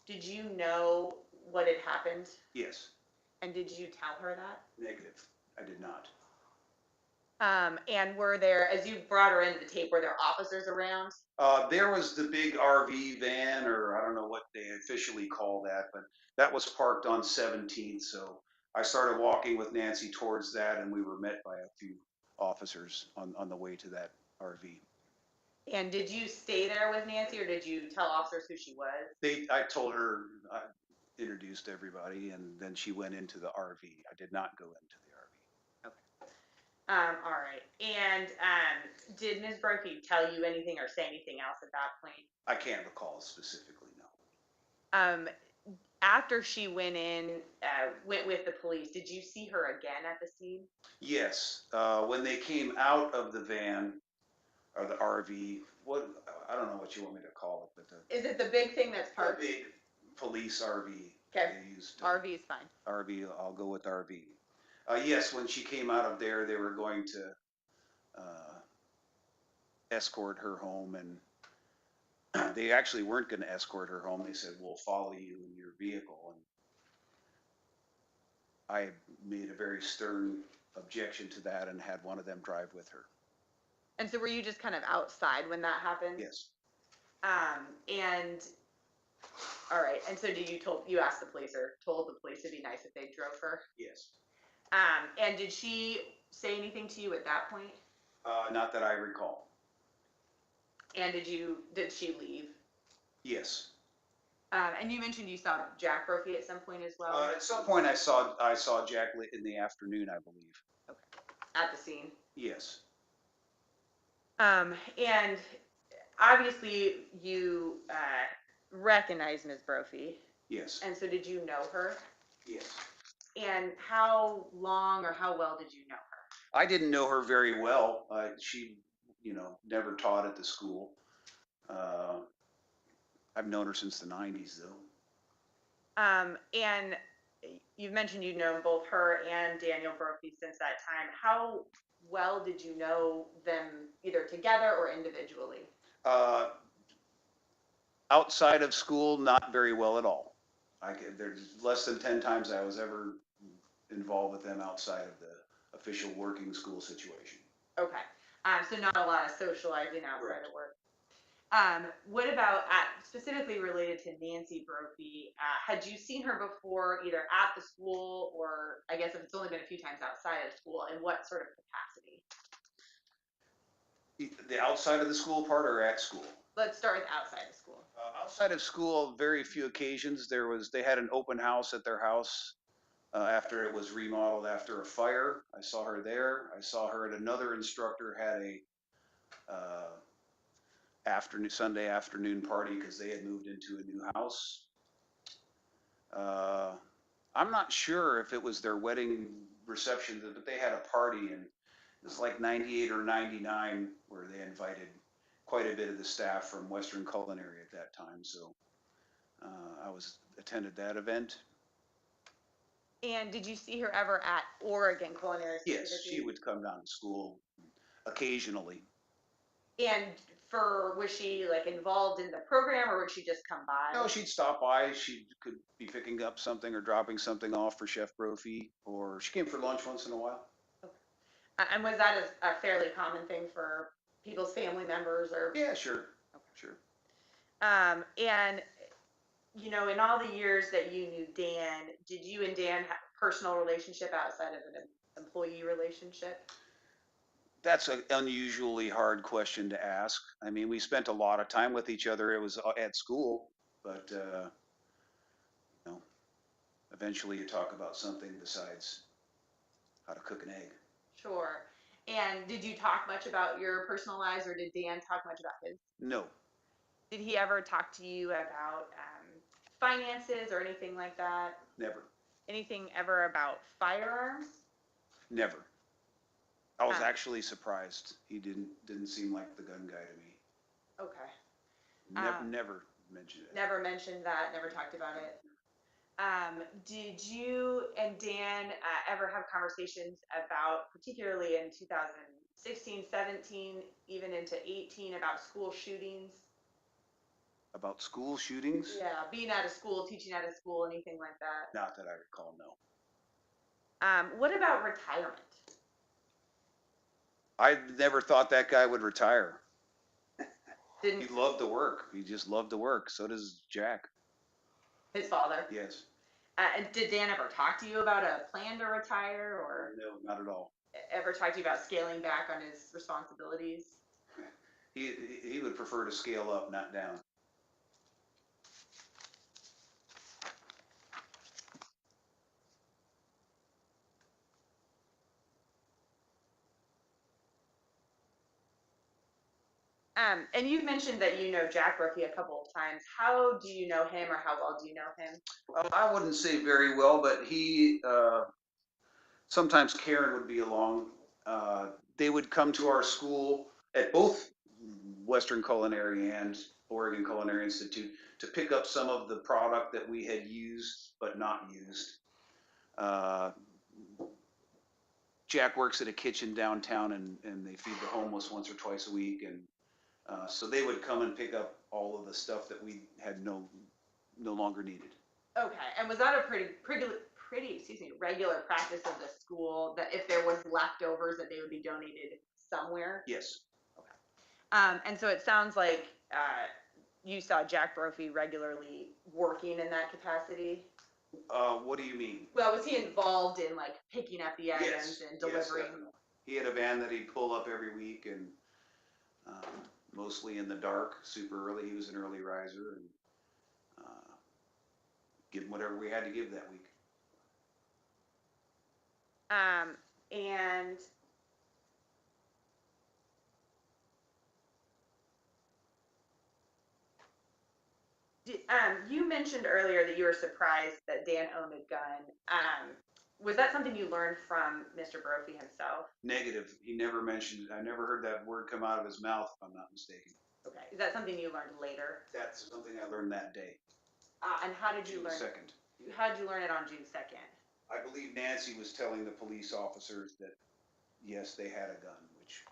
Speaker 4: did you know what had happened?
Speaker 7: Yes.
Speaker 4: And did you tell her that?
Speaker 7: Negative. I did not.
Speaker 4: And were there, as you brought her into the tape, were there officers around?
Speaker 7: There was the big RV van, or I don't know what they officially call that, but that was parked on 17th. So I started walking with Nancy towards that, and we were met by a few officers on the way to that RV.
Speaker 4: And did you stay there with Nancy, or did you tell officers who she was?
Speaker 7: I told her, I introduced everybody, and then she went into the RV. I did not go into the RV.
Speaker 4: All right. And did Ms. Brophy tell you anything or say anything else at that point?
Speaker 7: I can't recall specifically, no.
Speaker 4: After she went with the police, did you see her again at the scene?
Speaker 7: Yes. When they came out of the van, or the RV, I don't know what you want me to call it, but
Speaker 4: Is it the big thing that's
Speaker 7: the
Speaker 4: parked?
Speaker 7: big police RV.
Speaker 4: Okay.
Speaker 7: They used,
Speaker 4: RV is fine.
Speaker 7: RV, I'll go with RV. Yes, when she came out of there, they were going to escort her home, and they actually weren't going to escort her home. They said, "We'll follow you in your vehicle." And I made a very stern objection to that and had one of them drive with her.
Speaker 4: And so were you just kind of outside when that happened?
Speaker 7: Yes.
Speaker 4: And all right. And so you asked the police or told the police it'd be nice if they drove her?
Speaker 7: Yes.
Speaker 4: And did she say anything to you at that point?
Speaker 7: Not that I recall.
Speaker 4: And did she leave?
Speaker 7: Yes.
Speaker 4: And you mentioned you saw Jack Brophy at some point as well?
Speaker 7: At some point, I saw Jack in the afternoon, I believe.
Speaker 4: Okay. At the scene?
Speaker 7: Yes.
Speaker 4: And obviously you recognize Ms. Brophy.
Speaker 7: Yes.
Speaker 4: And so did you know her?
Speaker 7: Yes.
Speaker 4: And how long or how well did you know her?
Speaker 7: I didn't know her very well. She, never taught at the school. I've known her since the 90s, though.
Speaker 4: And you've mentioned you've known both her and Daniel Brophy since that time. How well did you know them either together or individually?
Speaker 7: Outside of school, not very well at all. There's less than 10 times I was ever involved with them outside of the official working school situation.
Speaker 4: Okay. So not a lot of socializing outside
Speaker 7: Correct.
Speaker 4: of work. What about specifically related to Nancy Brophy? Had you seen her before either at the school or I guess if it's only been a few times outside of school, in what sort of capacity?
Speaker 7: The outside of the school part or at school?
Speaker 4: Let's start with outside of school.
Speaker 7: Outside of school, very few occasions. They had an open house at their house after it was remodeled after a fire. I saw her there. I saw her at another instructor had a Sunday afternoon party because they had moved into a new house. I'm not sure if it was their wedding reception, but they had a party and it was like 98 or 99 where they invited quite a bit of the staff from Western Culinary at that time. So I attended that event.
Speaker 4: And did you see her ever at Oregon Culinary?
Speaker 7: Yes, she would come down to school occasionally.
Speaker 4: And was she like involved in the program, or would she just come by?
Speaker 7: No, she'd stop by. She could be picking up something or dropping something off for Chef Brophy, or she came for lunch once in a while.
Speaker 4: And was that a fairly common thing for people's family members, or?
Speaker 7: Yeah, sure. Okay. Sure.
Speaker 4: And you know, in all the years that you knew Dan, did you and Dan have a personal relationship outside of an employee relationship?
Speaker 7: That's an unusually hard question to ask. I mean, we spent a lot of time with each other. It was at school, but you know, eventually you talk about something besides how to cook an egg.
Speaker 4: Sure. And did you talk much about your personal lives, or did Dan talk much about his?
Speaker 7: No.
Speaker 4: Did he ever talk to you about finances or anything like that?
Speaker 7: Never.
Speaker 4: Anything ever about firearms?
Speaker 7: Never. I was actually surprised. He didn't seem like the gun guy to me.
Speaker 4: Okay.
Speaker 7: Never mentioned it.
Speaker 4: Never mentioned that, never talked about it. Did you and Dan ever have conversations about, particularly in 2016, 17, even into 18, about school shootings?
Speaker 7: About school shootings?
Speaker 4: Yeah, being out of school, teaching out of school, anything like that?
Speaker 7: Not that I recall, no.
Speaker 4: What about retirement?
Speaker 7: I never thought that guy would retire.
Speaker 4: Didn't
Speaker 7: He loved to work. He just loved to work. So does Jack.
Speaker 4: his father?
Speaker 7: Yes.
Speaker 4: And did Dan ever talk to you about a plan to retire, or
Speaker 7: No, not at all.
Speaker 4: ever talk to you about scaling back on his responsibilities?
Speaker 7: He would prefer to scale up, not down.
Speaker 4: And you mentioned that you know Jack Brophy a couple of times. How do you know him, or how well do you know him?
Speaker 7: I wouldn't say very well, but he, sometimes Karen would be along. They would come to our school at both Western Culinary and Oregon Culinary Institute to pick up some of the product that we had used but not used. Jack works at a kitchen downtown, and they feed the homeless once or twice a week, and so they would come and pick up all of the stuff that we had no longer needed.
Speaker 4: Okay, and was that a pretty regular practice of the school, that if there was leftovers that they would be donated somewhere?
Speaker 7: Yes.
Speaker 4: Okay. And so it sounds like you saw Jack Brophy regularly working in that capacity.
Speaker 7: What do you mean?
Speaker 4: Well, was he involved in like picking up the items
Speaker 7: Yes.
Speaker 4: and delivering?
Speaker 7: Yes, he had a van that he'd pull up every week, and mostly in the dark, super early. He was an early riser, and give him whatever we had to give that week.
Speaker 4: And you mentioned earlier that you were surprised that Dan owned a gun. Was that something you learned from Mr. Brophy himself?
Speaker 7: Negative. He never mentioned it. I never heard that word come out of his mouth, if I'm not mistaken.
Speaker 4: Okay. Is that something you learned later?
Speaker 7: That's something I learned that day.
Speaker 4: And how did you
Speaker 7: June
Speaker 4: learn?
Speaker 7: 2nd.
Speaker 4: How did you learn it on June 2nd?
Speaker 7: I believe Nancy was telling the police officers that, yes, they had a gun, which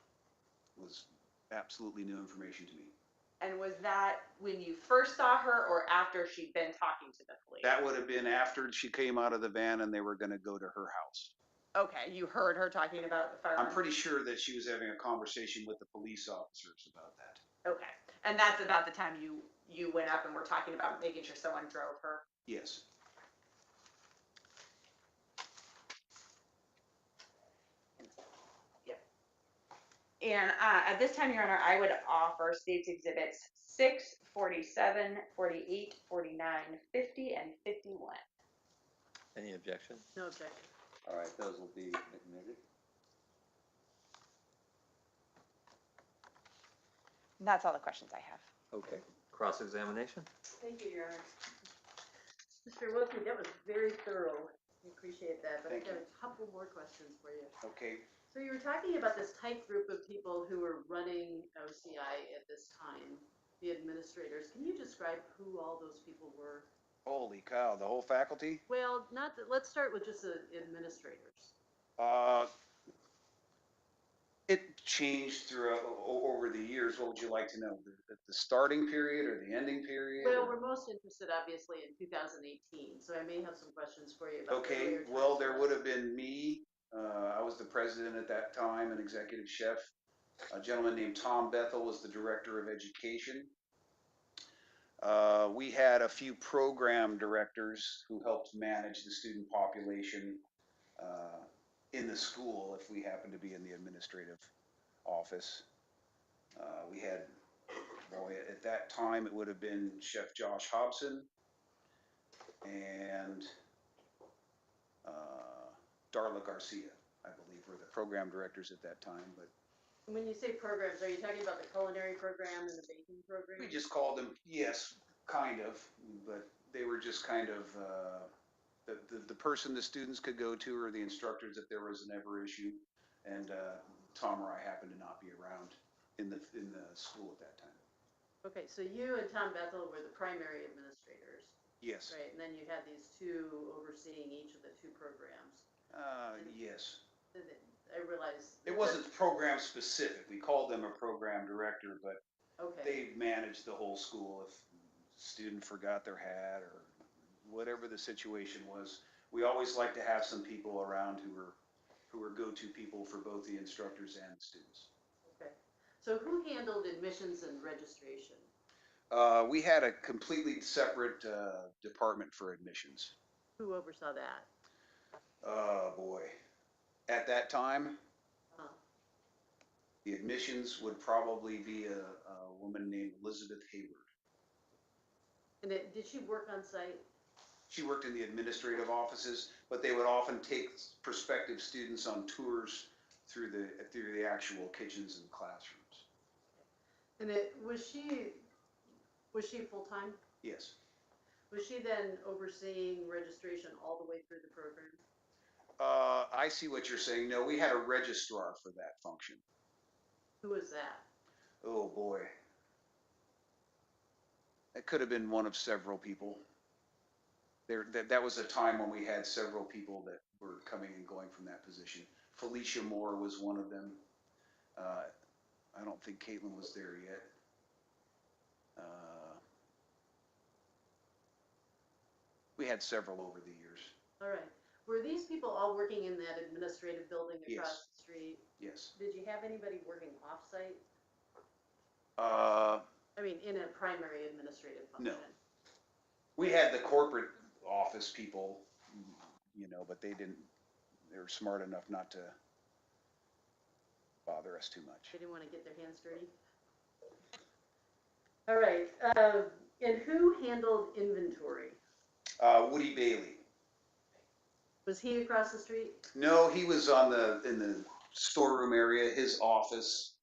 Speaker 7: was absolutely new information to me.
Speaker 4: And was that when you first saw her, or after she'd been talking to the police?
Speaker 7: That would have been after she came out of the van and they were going to go to her house.
Speaker 4: Okay, you heard her talking about the firearm?
Speaker 7: I'm pretty sure that she was having a conversation with the police officers about that.
Speaker 4: Okay, and that's about the time you went up and were talking about making sure someone drove her?
Speaker 7: Yes.
Speaker 4: And at this time, Your Honor, I would offer states exhibits 6, 47, 48, 49, 50, and 51.
Speaker 9: Any objection?
Speaker 5: No objection.
Speaker 9: All right, those will be admitted.
Speaker 4: And that's all the questions I have.
Speaker 2: Okay, cross-examination?
Speaker 5: Thank you, Your Honor. Mr. Wilkie, that was very thorough. I appreciate that, but I've
Speaker 7: Thank
Speaker 5: got a couple more questions for you.
Speaker 7: Okay,
Speaker 5: So you were talking about this tight group of people who were running OCI at this time, the administrators. Can you describe who all those people were?
Speaker 7: holy cow, the whole faculty?
Speaker 5: Well, not that, let's start with just the administrators.
Speaker 7: It changed throughout, over the years. What would you like to know? The starting period or the ending period?
Speaker 5: Well,
Speaker 7: or-
Speaker 5: we're most interested obviously in 2018, so I may have some questions for you about
Speaker 7: Okay,
Speaker 5: earlier
Speaker 7: well,
Speaker 5: times
Speaker 7: there
Speaker 5: for
Speaker 7: would
Speaker 5: us.
Speaker 7: have been me. I was the president at that time, an executive chef. A gentleman named Tom Bethel was the director of education. We had a few program directors who helped manage the student population in the school if we happened to be in the administrative office. We had, boy, at that time it would have been Chef Josh Hobson and Darla Garcia, I believe, were the program directors at that time. But
Speaker 5: When you say programs, are you talking about the culinary program and the baking program?
Speaker 7: we just called them, yes, kind of, but they were just kind of the person the students could go to or the instructors if there was an ever issue. And Tom or I happened to not be around in the school at that time.
Speaker 5: Okay, so you and Tom Bethel were the primary administrators,
Speaker 7: Yes.
Speaker 5: right? And then you had these two overseeing each of the two programs.
Speaker 7: Yes.
Speaker 5: I realize.
Speaker 7: It wasn't program specific. We called them a program director, but
Speaker 5: Okay,
Speaker 7: they managed the whole school. If a student forgot their hat or whatever the situation was, we always like to have some people around who were go-to people for both the instructors and the students.
Speaker 5: okay. So who handled admissions and registration?
Speaker 7: We had a completely separate department for admissions.
Speaker 5: Who oversaw that?
Speaker 7: Oh boy. At that time,
Speaker 5: Huh.
Speaker 7: the admissions would probably be a woman named Elizabeth Hayward.
Speaker 5: And did she work on site?
Speaker 7: She worked in the administrative offices, but they would often take prospective students on tours through the actual kitchens and classrooms.
Speaker 5: And was she full-time?
Speaker 7: Yes.
Speaker 5: Was she then overseeing registration all the way through the program?
Speaker 7: I see what you're saying. No, we had a registrar for that function.
Speaker 5: Who was that?
Speaker 7: Oh boy. It could have been one of several people. That was a time when we had several people that were coming and going from that position. Felicia Moore was one of them. I don't think Caitlin was there yet. We had several over the years.
Speaker 5: All right. Were these people all working in that administrative building
Speaker 7: Yes.
Speaker 5: across the street?
Speaker 7: Yes.
Speaker 5: Did you have anybody working off-site? I mean, in a primary administrative function?
Speaker 7: No. We had the corporate office people, but they were smart enough not to bother us too much.
Speaker 5: They didn't want to get their hands dirty? All right. And who handled inventory?
Speaker 7: Woody Bailey.
Speaker 5: Was he across the street?
Speaker 7: No, he was in the storeroom area. His office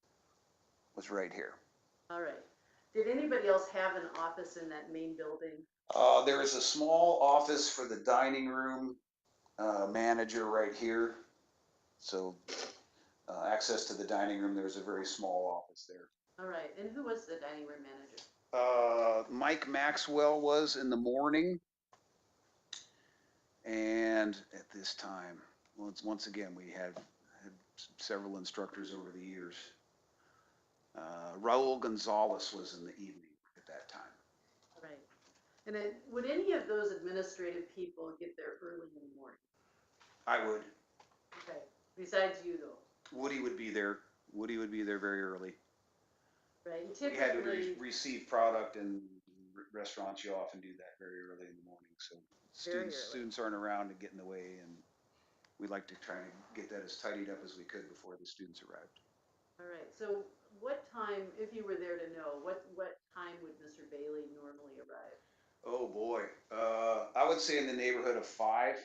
Speaker 7: was right here.
Speaker 5: All right. Did anybody else have an office in that main building?
Speaker 7: There is a small office for the dining room manager right here. So access to the dining room, there's a very small office there.
Speaker 5: All right. And who was the dining room manager?
Speaker 7: Mike Maxwell was in the morning. And at this time, once again, we had several instructors over the years. Raul Gonzalez was in the evening at that time.
Speaker 5: All right. And would any of those administrative people get there early in the morning?
Speaker 7: I would.
Speaker 5: Okay. Besides you, though?
Speaker 7: Woody would be there. Woody would be there very early.
Speaker 5: Right. And
Speaker 7: We had to
Speaker 5: typically,
Speaker 7: receive product, and restaurants, you often do that very early in the morning. So
Speaker 5: Very early.
Speaker 7: students aren't around to get in the way, and we like to try and get that as tidied up as we could before the students arrived.
Speaker 5: All right, so what time, if you were there to know, what time would Mr. Bailey normally arrive?
Speaker 7: Oh, boy. I would say in the neighborhood of 5.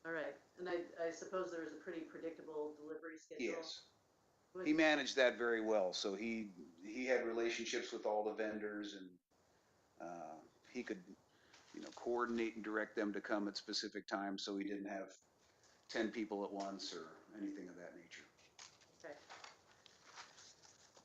Speaker 5: All right, and I suppose there was a pretty predictable delivery schedule?
Speaker 7: Yes.
Speaker 5: What-
Speaker 7: He managed that very well. So he had relationships with all the vendors, and he could, coordinate and direct them to come at specific times, so he didn't have 10 people at once or anything of that nature.
Speaker 5: Okay.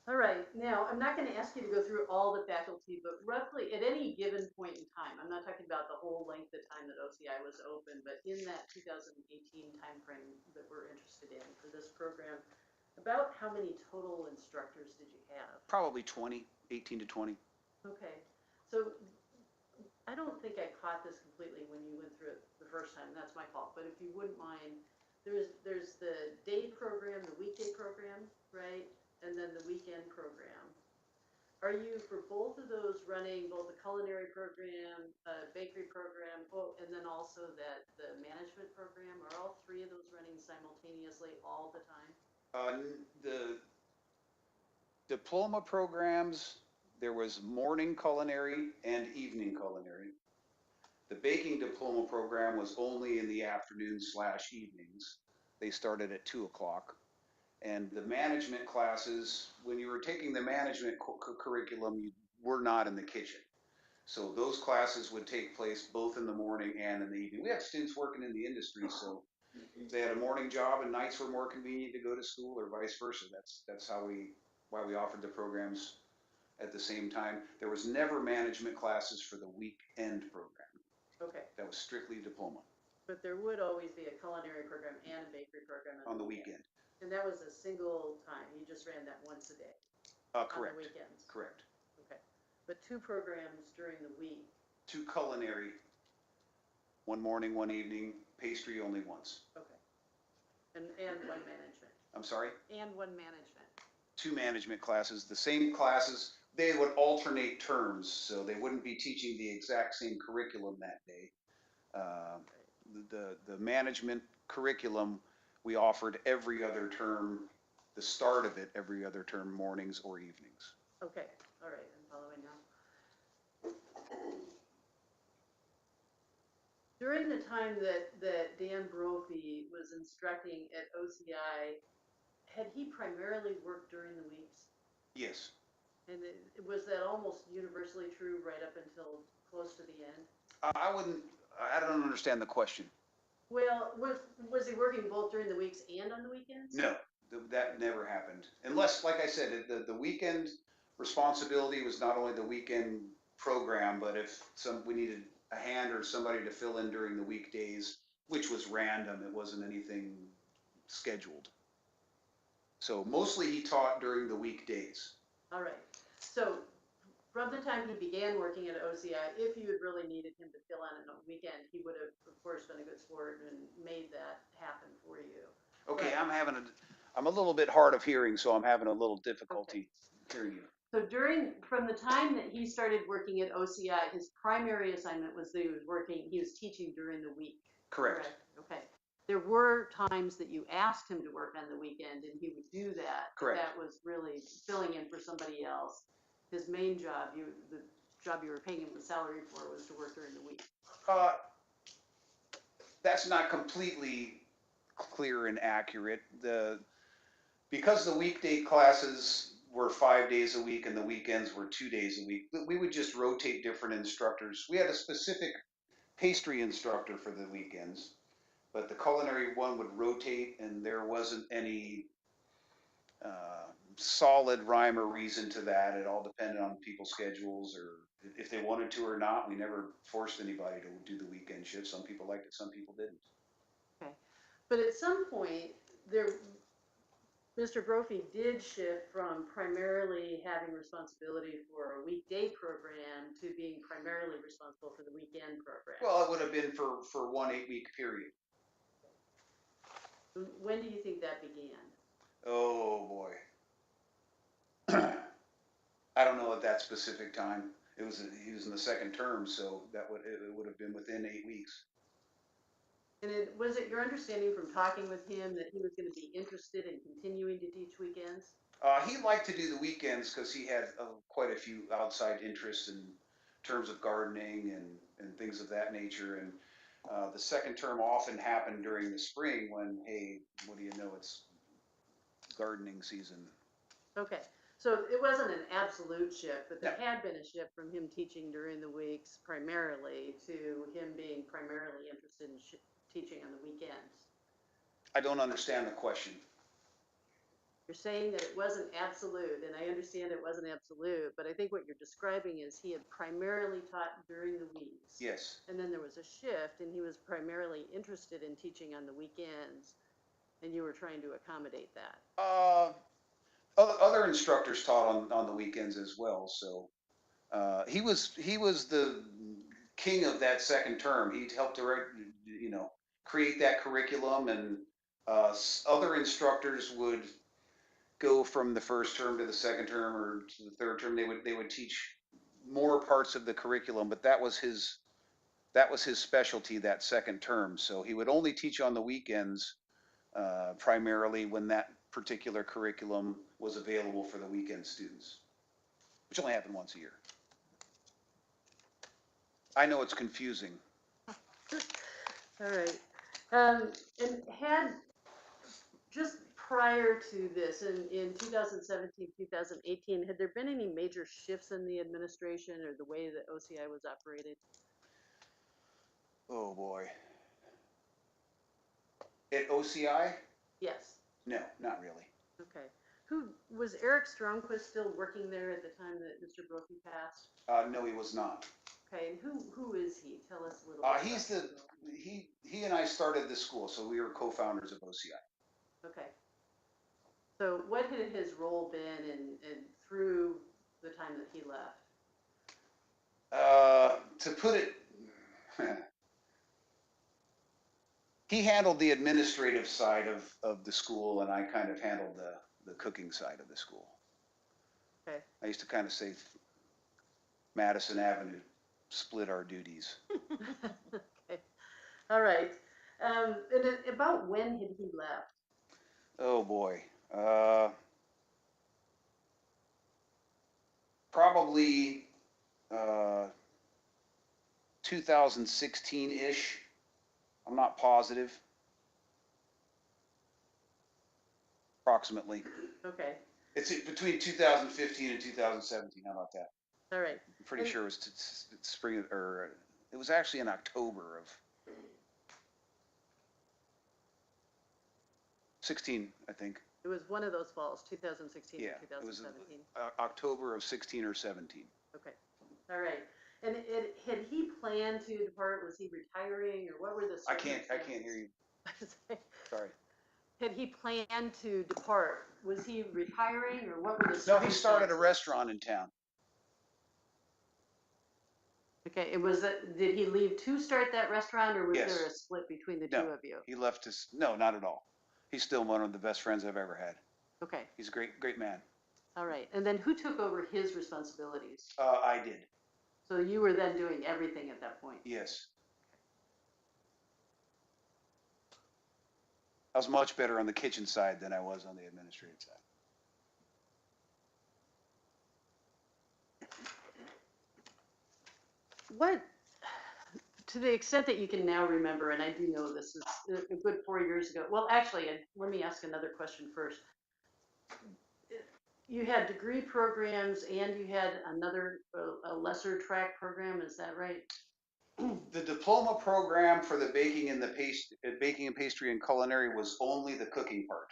Speaker 5: All right, now, I'm not gonna ask you to go through all the faculty, but roughly at any given point in time, I'm not talking about the whole length of time that OCI was open, but in that 2018 timeframe that we're interested in for this program, about how many total instructors did you have?
Speaker 7: Probably 20, 18 to 20.
Speaker 5: Okay, so I don't think I caught this completely when you went through it the first time, that's my fault, but if you wouldn't mind, there's the day program, the weekday program, right? And then the weekend program. Are you, for both of those, running both the culinary program, bakery program, and then also the management program? Are all three of those running simultaneously all the time?
Speaker 7: The diploma programs, there was morning culinary and evening culinary. The baking diploma program was only in the afternoon/evenings. They started at 2 o'clock. And the management classes, when you were taking the management curriculum, you were not in the kitchen. So those classes would take place both in the morning and in the evening. We have students working in the industry, so if they had a morning job and nights were more convenient to go to school, or vice versa. That's why we offered the programs at the same time. There was never management classes for the weekend program.
Speaker 5: Okay,
Speaker 7: That was strictly diploma
Speaker 5: but there would always be a culinary program and a bakery program
Speaker 7: on the weekend.
Speaker 5: And that was a single time, you just ran that once a day? On
Speaker 7: Correct.
Speaker 5: the weekends?
Speaker 7: Correct.
Speaker 5: Okay, but 2 programs during the week?
Speaker 7: 2 culinary, 1 morning, 1 evening, pastry only once.
Speaker 5: Okay, and 1 management?
Speaker 7: I'm sorry?
Speaker 5: And 1 management?
Speaker 7: 2 management classes, the same classes. They would alternate terms, so they wouldn't be teaching the exact same curriculum that day. The management curriculum we offered every other term, the start of it every other term, mornings or evenings.
Speaker 5: Okay, all right, I'm following now. During the time that Dan Brophy was instructing at OCI, had he primarily worked during the weeks?
Speaker 7: Yes.
Speaker 5: And was that almost universally true right up until close to the end?
Speaker 7: I don't understand the question.
Speaker 5: Well, was he working both during the weeks and on the weekends?
Speaker 7: No, that never happened. Unless, like I said, the weekend responsibility was not only the weekend program, but if we needed a hand or somebody to fill in during the weekdays, which was random, it wasn't anything scheduled. So mostly he taught during the weekdays.
Speaker 5: All right, so from the time he began working at OCI, if you had really needed him to fill in on a weekend, he would have, of course, been a good sport and made that happen for you.
Speaker 7: Okay,
Speaker 5: But-
Speaker 7: I'm a little bit hard of hearing, so I'm having a little difficulty hearing you.
Speaker 5: So from the time that he started working at OCI, his primary assignment was that he was teaching during the week.
Speaker 7: Correct.
Speaker 5: Okay. There were times that you asked him to work on the weekend and he would do that.
Speaker 7: Correct.
Speaker 5: That was really filling in for somebody else. His main job, the job you were paying him the salary for, was to work during the week.
Speaker 7: That's not completely clear and accurate. Because the weekday classes were 5 days a week and the weekends were 2 days a week, we would just rotate different instructors. We had a specific pastry instructor for the weekends, but the culinary one would rotate, and there wasn't any solid rhyme or reason to that. It all depended on people's schedules, or if they wanted to or not. We never forced anybody to do the weekend shift. Some people liked it, some people didn't.
Speaker 5: Okay. But at some point, Mr. Brophy did shift from primarily having responsibility for a weekday program to being primarily responsible for the weekend program.
Speaker 7: Well, it would have been for 1 8-week period.
Speaker 5: When do you think that began?
Speaker 7: Oh boy. I don't know at that specific time. He was in the second term, so it would have been within 8 weeks.
Speaker 5: And was it your understanding from talking with him that he was gonna be interested in continuing to teach weekends?
Speaker 7: He liked to do the weekends because he had quite a few outside interests in terms of gardening and things of that nature. And the second term often happened during the spring when, hey, what do you know, it's gardening season.
Speaker 5: Okay, so it wasn't an absolute shift, but there
Speaker 7: No.
Speaker 5: had been a shift from him teaching during the weeks primarily to him being primarily interested in teaching on the weekends.
Speaker 7: I don't understand the question.
Speaker 5: You're saying that it wasn't absolute, and I understand it wasn't absolute, but I think what you're describing is he had primarily taught during the weeks.
Speaker 7: Yes.
Speaker 5: And then there was a shift, and he was primarily interested in teaching on the weekends, and you were trying to accommodate that.
Speaker 7: Other instructors taught on the weekends as well. So he was the king of that second term. He helped to create that curriculum, and other instructors would go from the first term to the second term or to the third term. They would teach more parts of the curriculum, but that was his specialty that second term. So he would only teach on the weekends primarily when that particular curriculum was available for the weekend students, which only happened once a year. I know it's confusing.
Speaker 5: All right. And just prior to this, in 2017, 2018, had there been any major shifts in the administration or the way that OCI was operated?
Speaker 7: Oh boy. At OCI?
Speaker 5: Yes.
Speaker 7: No, not really.
Speaker 5: Okay. Who was Eric Stromquist still working there at the time that Mr. Brophy passed?
Speaker 7: No, he was not.
Speaker 5: Okay, and who is he? Tell us a little bit.
Speaker 7: He and I started this school, so we were co-founders of OCI.
Speaker 5: Okay. So what had his role been in through the time that he left?
Speaker 7: To put it, he handled the administrative side of the school, and I kind of handled the cooking side of the school.
Speaker 5: Okay.
Speaker 7: I used to kind of say Madison Avenue split our duties.
Speaker 5: Okay. All right. And about when had he left?
Speaker 7: Oh boy. Probably 2016-ish. I'm not positive. Approximately.
Speaker 5: Okay.
Speaker 7: It's between 2015 and 2017. How about that?
Speaker 5: All right.
Speaker 7: I'm pretty sure it was spring, or it was actually in October of 16, I think.
Speaker 5: It was one of those falls, 2016
Speaker 7: Yeah,
Speaker 5: or
Speaker 7: it was
Speaker 5: 2017.
Speaker 7: October of 16 or 17.
Speaker 5: Okay. All right. And had he planned to depart? Was he retiring, or what were the
Speaker 7: I can't hear you. Sorry.
Speaker 5: Had he planned to depart? Was he retiring, or what were the
Speaker 7: No, he started a
Speaker 5: circumstances?
Speaker 7: restaurant in town.
Speaker 5: Okay, did he leave to start that restaurant, or was
Speaker 7: Yes.
Speaker 5: there a split between the
Speaker 7: No.
Speaker 5: two of you?
Speaker 7: He left us. No, not at all. He's still one of the best friends I've ever had.
Speaker 5: Okay,
Speaker 7: He's a great man.
Speaker 5: all right. And then who took over his responsibilities?
Speaker 7: I did.
Speaker 5: So you were then doing everything at that point?
Speaker 7: Yes. I was much better on the kitchen side than I was on the administrative side.
Speaker 5: What, to the extent that you can now remember, and I do know this is a good 4 years ago. Well, actually, let me ask another question first. You had degree programs and you had a lesser track program, is that right?
Speaker 7: The diploma program for the baking and pastry and culinary was only the cooking part.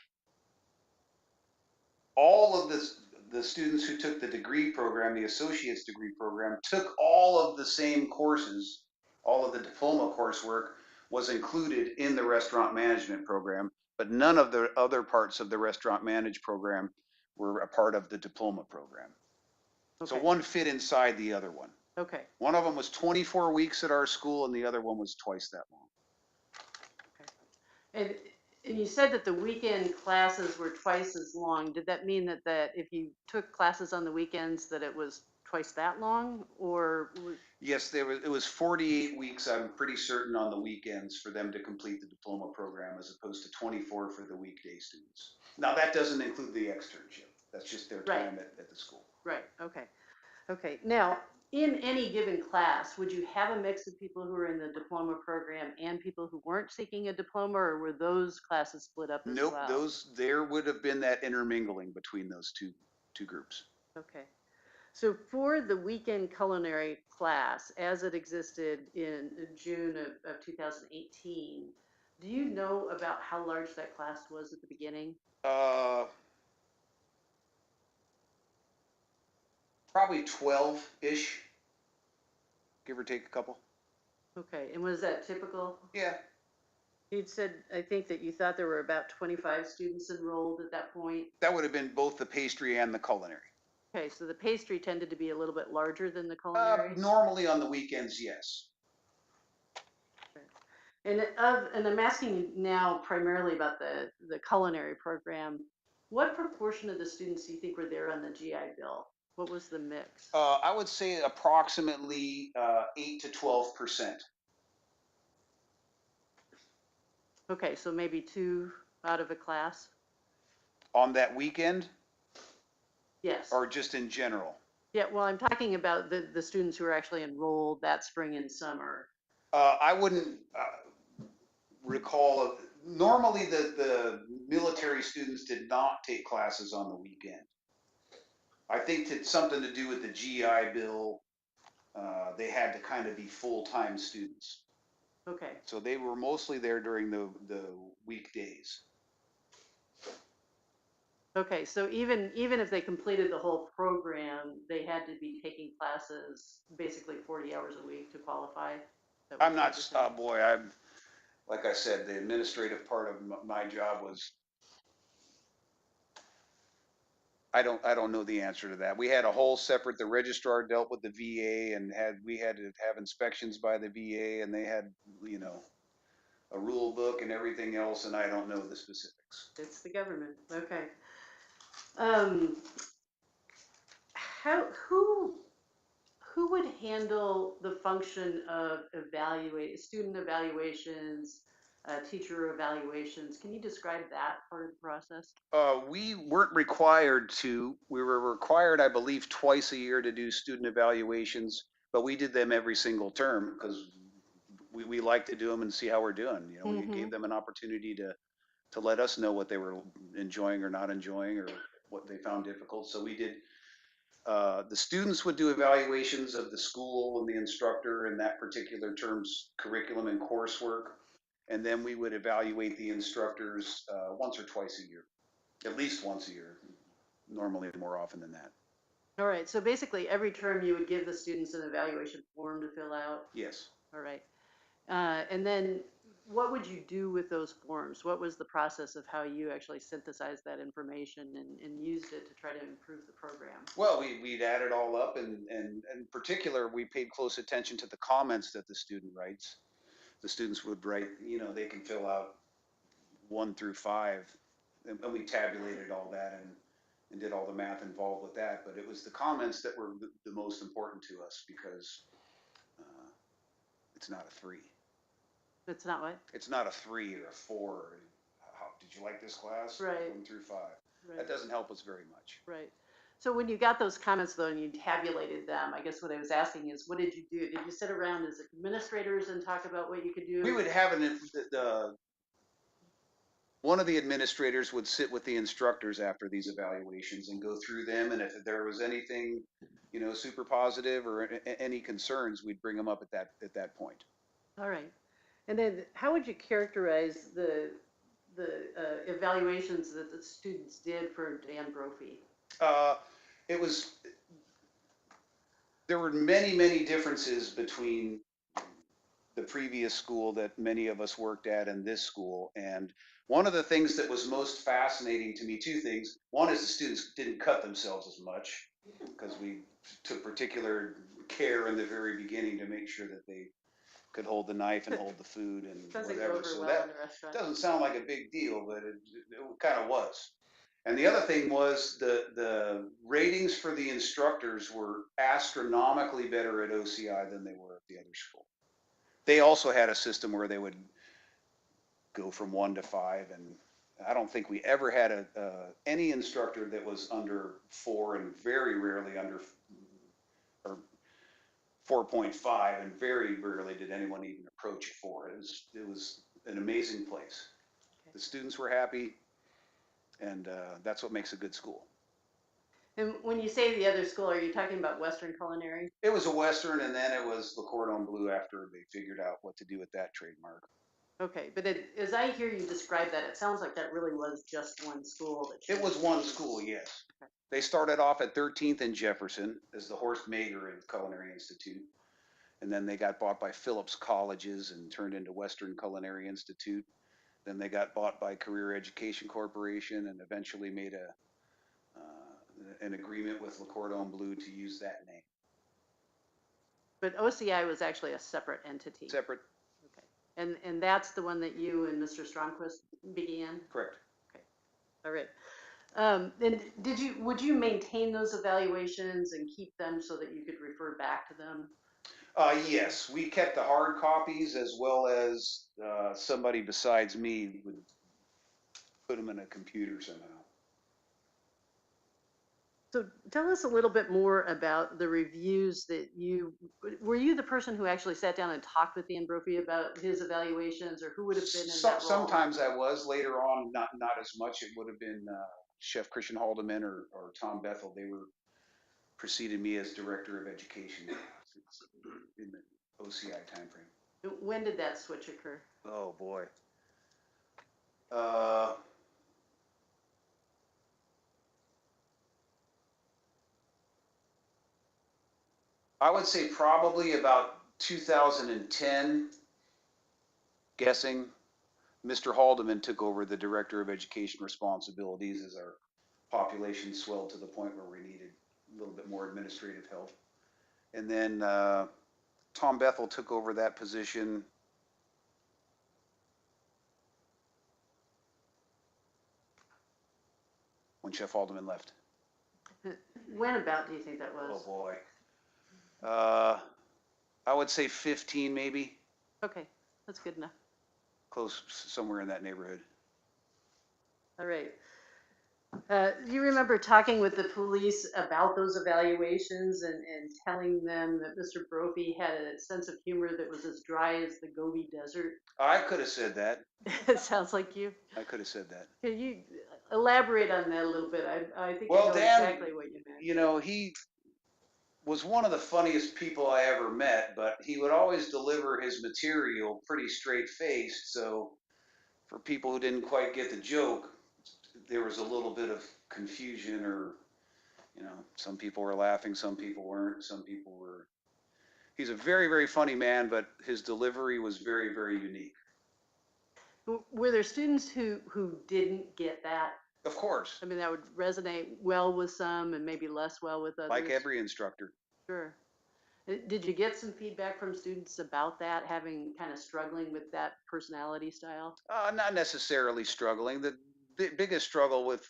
Speaker 7: All of the students who took the degree program, the associate's degree program, took all of the same courses. All of the diploma coursework was included in the restaurant management program, but none of the other parts of the restaurant management program were a part of the diploma program.
Speaker 5: Okay.
Speaker 7: So one fit inside the other one.
Speaker 5: Okay.
Speaker 7: One of them was 24 weeks at our school, and the other one was twice that long.
Speaker 5: And you said that the weekend classes were twice as long. Did that mean that if you took classes on the weekends, that it was twice that long, or?
Speaker 7: Yes, it was 48 weeks, I'm pretty certain, on the weekends for them to complete the diploma program as opposed to 24 for the weekday students. Now, that doesn't include the externship. That's just their
Speaker 5: Right.
Speaker 7: time at the school.
Speaker 5: Right, okay. Okay, now, in any given class, would you have a mix of people who are in the diploma program and people who weren't seeking a diploma, or were those classes split up as
Speaker 7: Nope,
Speaker 5: well?
Speaker 7: there would have been that intermingling between those two groups.
Speaker 5: Okay. So for the weekend culinary class, as it existed in June of 2018, do you know about how large that class was at the beginning?
Speaker 7: Probably 12-ish, give or take a couple.
Speaker 5: Okay, and was that typical?
Speaker 7: Yeah.
Speaker 5: You'd said, I think that you thought there were about 25 students enrolled at that point.
Speaker 7: That would have been both the pastry and the culinary.
Speaker 5: Okay, so the pastry tended to be a little bit larger than the culinary?
Speaker 7: Normally on the weekends, yes.
Speaker 5: And I'm asking you now primarily about the culinary program. What proportion of the students do you think were there on the GI Bill? What was the mix?
Speaker 7: I would say approximately 8 to 12%.
Speaker 5: Okay, so maybe 2 out of a class?
Speaker 7: On that weekend,
Speaker 5: Yes.
Speaker 7: or just in general?
Speaker 5: Yeah, well, I'm talking about the students who are actually enrolled that spring and summer.
Speaker 7: I wouldn't recall. Normally, the military students did not take classes on the weekend. I think it's something to do with the GI Bill. They had to kind of be full-time students.
Speaker 5: Okay,
Speaker 7: So they were mostly there during the weekdays.
Speaker 5: okay, so even if they completed the whole program, they had to be taking classes basically 40 hours a week to qualify? That
Speaker 7: I'm
Speaker 5: was
Speaker 7: not,
Speaker 5: what you're saying?
Speaker 7: boy, like I said, the administrative part of my job was, I don't know the answer to that. We had a whole separate, the registrar dealt with the VA and we had to have inspections by the VA, and they had, a rule book and everything else, and I don't know the specifics.
Speaker 5: It's the government, okay. Who would handle the function of student evaluations, teacher evaluations? Can you describe that part of the process?
Speaker 7: We weren't required to. We were required, I believe, twice a year to do student evaluations, but we did them every single term because we like to do them and see how we're doing. We gave them an opportunity to let us know what they were enjoying or not enjoying, or what they found difficult. So we did. The students would do evaluations of the school and the instructor in that particular term's curriculum and coursework, and then we would evaluate the instructors once or twice a year, at least once a year, normally more often than that.
Speaker 5: All right, so basically every term you would give the students an evaluation form to fill out?
Speaker 7: Yes.
Speaker 5: All right. And then what would you do with those forms? What was the process of how you actually synthesized that information and used it to try to improve the program?
Speaker 7: Well, we'd add it all up, and in particular, we paid close attention to the comments that the student writes. The students would write, they can fill out 1 through 5, and we tabulated all that and did all the math involved with that. But it was the comments that were the most important to us, because it's not a 3.
Speaker 5: It's not what?
Speaker 7: It's not a 3 or a 4. Did you like this class?
Speaker 5: Right.
Speaker 7: 1 through 5.
Speaker 5: Right.
Speaker 7: That doesn't help us very much.
Speaker 5: Right. So when you got those comments though and you tabulated them, I guess what I was asking is, what did you do? Did you sit around as administrators and talk about what you could do?
Speaker 7: We would have one of the administrators would sit with the instructors after these evaluations and go through them, and if there was anything, super positive or any concerns, we'd bring them up at that point.
Speaker 5: All right. And then how would you characterize the evaluations that the students did for Dan Brophy?
Speaker 7: There were many differences between the previous school that many of us worked at and this school. And one of the things that was most fascinating to me, 2 things. One is the students didn't cut themselves as much, because we took particular care in the very beginning to make sure that they could hold the knife and hold the food and
Speaker 5: Doesn't go
Speaker 7: whatever.
Speaker 5: over
Speaker 7: So
Speaker 5: well
Speaker 7: that
Speaker 5: in the restaurant.
Speaker 7: doesn't sound like a big deal, but it kind of was. And the other thing was the ratings for the instructors were astronomically better at OCI than they were at the other school. They also had a system where they would go from 1 to 5, and I don't think we ever had any instructor that was under 4, and very rarely under or 4.5, and very rarely did anyone even approach 4. It was an amazing place.
Speaker 5: Okay.
Speaker 7: The students were happy, and that's what makes a good school.
Speaker 5: And when you say the other school, are you talking about Western Culinary?
Speaker 7: It was a Western, and then it was Le Cordon Bleu after they figured out what to do with that trademark.
Speaker 5: Okay, but as I hear you describe that, it sounds like that really was just one school.
Speaker 7: It was one school, yes.
Speaker 5: Okay.
Speaker 7: They started off at 13th and Jefferson as the Horst Mager Culinary Institute. And then they got bought by Phillips Colleges and turned into Western Culinary Institute. Then they got bought by Career Education Corporation and eventually made an agreement with Le Cordon Bleu to use that name.
Speaker 5: But OCI was actually a separate entity.
Speaker 7: Separate.
Speaker 5: Okay. And that's the one that you and Mr. Stromquist began?
Speaker 7: Correct.
Speaker 5: Okay. All right. And would you maintain those evaluations and keep them so that you could refer back to them?
Speaker 7: Yes, we kept the hard copies, as well as somebody besides me would put them in a computer somehow.
Speaker 5: So tell us a little bit more about the reviews that were you the person who actually sat down and talked with Ian Brophy about his evaluations, or who would have been in that role?
Speaker 7: Sometimes I was. Later on, not as much. It would have been Chef Christian Haldeman or Tom Bethel. They preceded me as Director of Education in the OCI timeframe.
Speaker 5: When did that switch occur?
Speaker 7: Oh boy. I would say probably about 2010, guessing. Mr. Haldeman took over the Director of Education responsibilities as our population swelled to the point where we needed a little bit more administrative help. And then Tom Bethel took over that position when Chef Haldeman left.
Speaker 5: When about do you think that was?
Speaker 7: Oh boy. I would say 15 maybe.
Speaker 5: Okay, that's good enough.
Speaker 7: Close, somewhere in that neighborhood.
Speaker 5: All right. You remember talking with the police about those evaluations and telling them that Mr. Brophy had a sense of humor that was as dry as the Gobi Desert?
Speaker 7: I could have said that.
Speaker 5: It sounds like you.
Speaker 7: I could have said that.
Speaker 5: Can you elaborate on that a little bit? I think
Speaker 7: Well,
Speaker 5: I know
Speaker 7: Dan,
Speaker 5: exactly what you meant.
Speaker 7: You know, he was one of the funniest people I ever met, but he would always deliver his material pretty straight-faced. So for people who didn't quite get the joke, there was a little bit of confusion, or, you know, some people were laughing, some people weren't, some people were. He's a very, very funny man, but his delivery was very, very unique.
Speaker 5: Were there students who didn't get that?
Speaker 7: Of course.
Speaker 5: I mean, that would resonate well with some and maybe less well with others.
Speaker 7: Like every instructor.
Speaker 5: Sure. Did you get some feedback from students about that, having kind of struggling with that personality style?
Speaker 7: Not necessarily struggling. The biggest struggle with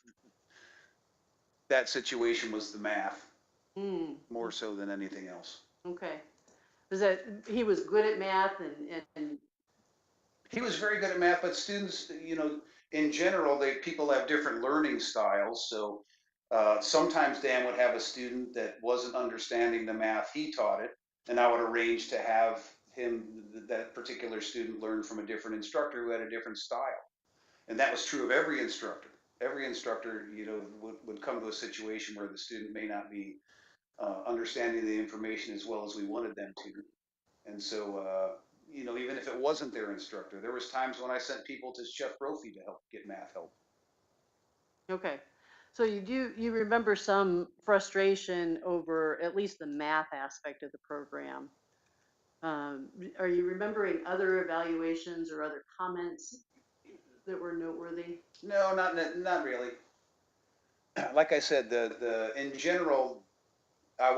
Speaker 7: that situation was the math, more so than anything else.
Speaker 5: Okay. Was that he was good at math and
Speaker 7: He was very good at math, but students, you know, in general, people have different learning styles. So sometimes Dan would have a student that wasn't understanding the math he taught it, and I would arrange to have that particular student learn from a different instructor who had a different style. And that was true of every instructor. Every instructor, you know, would come to a situation where the student may not be understanding the information as well as we wanted them to. And so, you know, even if it wasn't their instructor, there was times when I sent people to Chef Brophy to help get math help.
Speaker 5: okay. So you remember some frustration over at least the math aspect of the program. Are you remembering other evaluations or other comments that were noteworthy?
Speaker 7: No, not really. Like I said, in general, I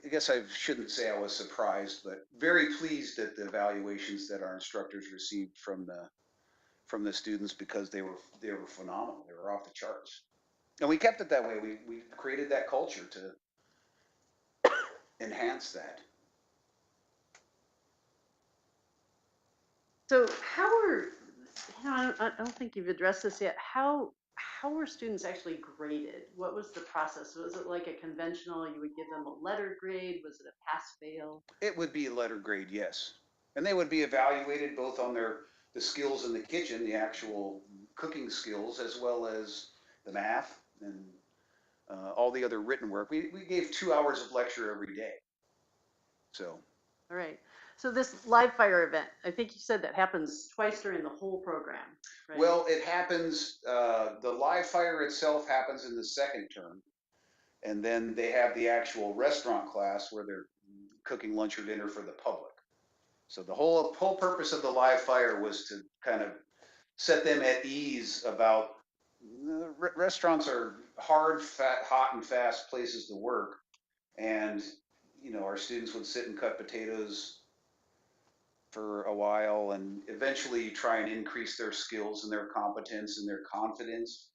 Speaker 7: guess I shouldn't say I was surprised, but very pleased at the evaluations that our instructors received from from the students because they were phenomenal. They were off the charts. And we kept it that way. We created that culture to enhance that.
Speaker 5: So how are, I don't think you've addressed this yet. How were students actually graded? What was the process? Was it like a conventional, you would give them a letter grade? Was it a pass fail?
Speaker 7: It would be a letter grade, yes. And they would be evaluated both on the skills in the kitchen, the actual cooking skills, as well as the math and all the other written work. We gave 2 hours of lecture every day. So.
Speaker 5: All right. So this live fire event, I think you said that happens twice during the whole program, right?
Speaker 7: Well, it happens, the live fire itself happens in the second term. And then they have the actual restaurant class where they're cooking lunch or dinner for the public. So the whole purpose of the live fire was to kind of set them at ease about restaurants are hard, hot and fast places to work. And, you know, our students would sit and cut potatoes for a while and eventually try and increase their skills and their competence and their confidence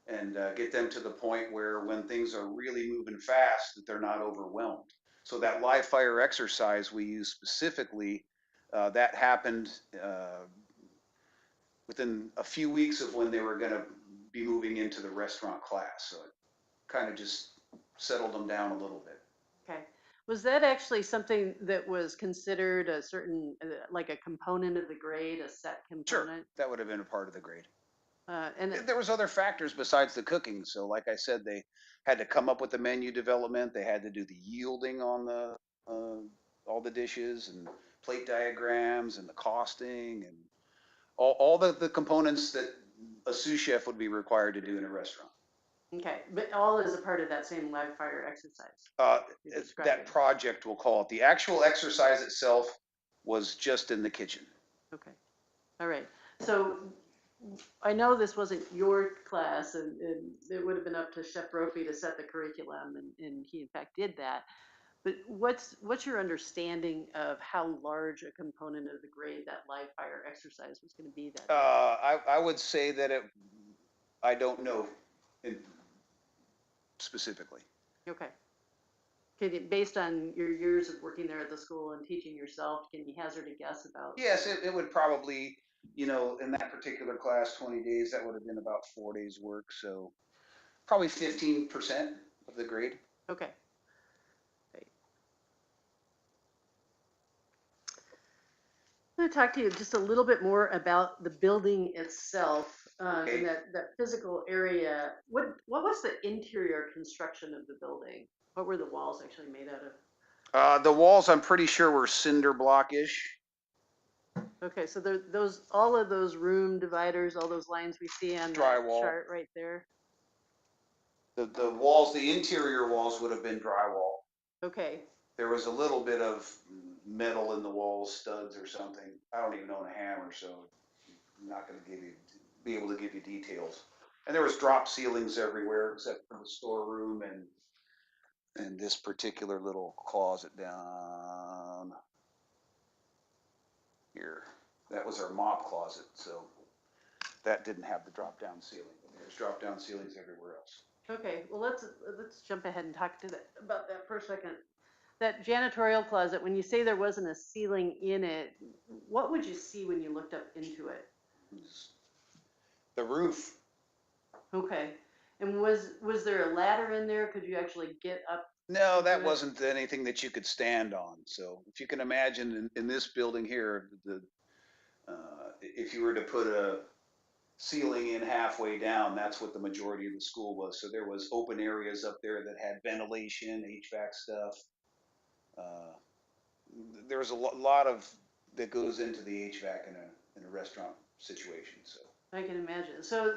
Speaker 7: and get them to the point where when things are really moving fast that they're not overwhelmed. So that live fire exercise we use specifically, that happened within a few weeks of when they were going to be moving into the restaurant class. So it kind of just settled them down a little bit.
Speaker 5: Okay. Was that actually something that was considered a certain, like a component of the grade, a set component?
Speaker 7: Sure, that would have been a part of the grade.
Speaker 5: And
Speaker 7: there was other factors besides the cooking. So like I said, they had to come up with the menu development. They had to do the yielding on the all the dishes and plate diagrams and the costing and all the components that a sous chef would be required to do in a restaurant.
Speaker 5: okay, but all is a part of that same live fire exercise.
Speaker 7: That project, we'll call it. The actual exercise itself was just in the kitchen.
Speaker 5: Okay. All right. So I know this wasn't your class, and it would have been up to Chef Brophy to set the curriculum, and he in fact did that. But what's your understanding of how large a component of the grade that live fire exercise was going to be that day?
Speaker 7: I would say that I don't know specifically.
Speaker 5: Okay. Based on your years of working there at the school and teaching yourself, can you hazard a guess about?
Speaker 7: Yes, it would probably, you know, in that particular class, 20 days, that would have been about 4 days work. So probably 15% of the grade.
Speaker 5: Okay. Great. I'm going to talk to you just a little bit more about the building itself.
Speaker 7: Okay.
Speaker 5: In that physical area. What was the interior construction of the building? What were the walls actually made out of?
Speaker 7: The walls, I'm pretty sure, were cinder block-ish.
Speaker 5: Okay, so all of those room dividers, all those lines we see on the chart right there.
Speaker 7: The walls, the interior walls would have been drywall.
Speaker 5: Okay.
Speaker 7: There was a little bit of metal in the walls, studs or something. I don't even own a hammer, so I'm not going to be able to give you details. And there was drop ceilings everywhere except for the storeroom and this particular little closet down here. That was our mop closet, so that didn't have the drop down ceiling. There's drop down ceilings everywhere else.
Speaker 5: Okay, well let's jump ahead and talk about that for a second. That janitorial closet, when you say there wasn't a ceiling in it, what would you see when you looked up into it?
Speaker 7: The roof.
Speaker 5: Okay. And was there a ladder in there? Could you actually get up?
Speaker 7: No, that wasn't anything that you could stand on. So if you can imagine in this building here, if you were to put a ceiling in halfway down, that's what the majority of the school was. So there was open areas up there that had ventilation, HVAC stuff. There's a lot of that goes into the HVAC in a restaurant situation. So
Speaker 5: I can imagine. So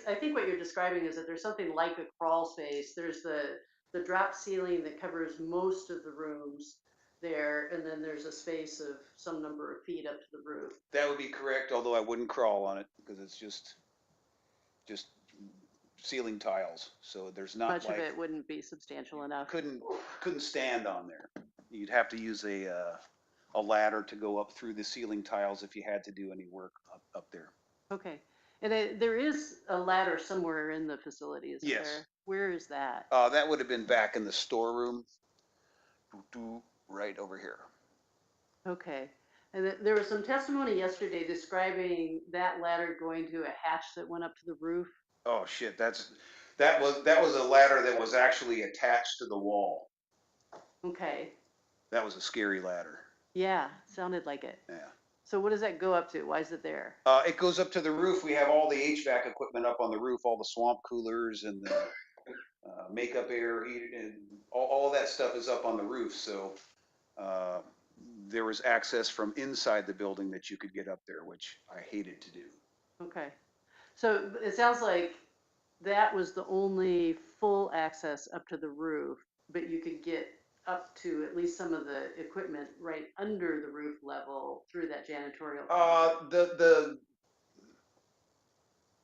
Speaker 5: I think what you're describing is that there's something like a crawl space. There's the drop ceiling that covers most of the rooms there, and then there's a space of some number of feet up to the roof.
Speaker 7: That would be correct, although I wouldn't crawl on it because it's just ceiling tiles. So there's not
Speaker 5: much of it wouldn't be substantial enough.
Speaker 7: Couldn't stand on there. You'd have to use a ladder to go up through the ceiling tiles if you had to do any work up there.
Speaker 5: Okay. And there is a ladder somewhere in the facility, isn't
Speaker 7: Yes.
Speaker 5: there? Where is that?
Speaker 7: That would have been back in the storeroom, right over here.
Speaker 5: Okay. And there was some testimony yesterday describing that ladder going to a hatch that went up to the roof.
Speaker 7: Oh shit, that was a ladder that was actually attached to the wall.
Speaker 5: Okay.
Speaker 7: That was a scary ladder.
Speaker 5: Yeah, sounded like it.
Speaker 7: Yeah.
Speaker 5: So what does that go up to? Why is it there?
Speaker 7: It goes up to the roof. We have all the HVAC equipment up on the roof, all the swamp coolers and the makeup air heat, and all that stuff is up on the roof. So there was access from inside the building that you could get up there, which I hated to do.
Speaker 5: Okay. So it sounds like that was the only full access up to the roof, but you could get up to at least some of the equipment right under the roof level through that janitorial.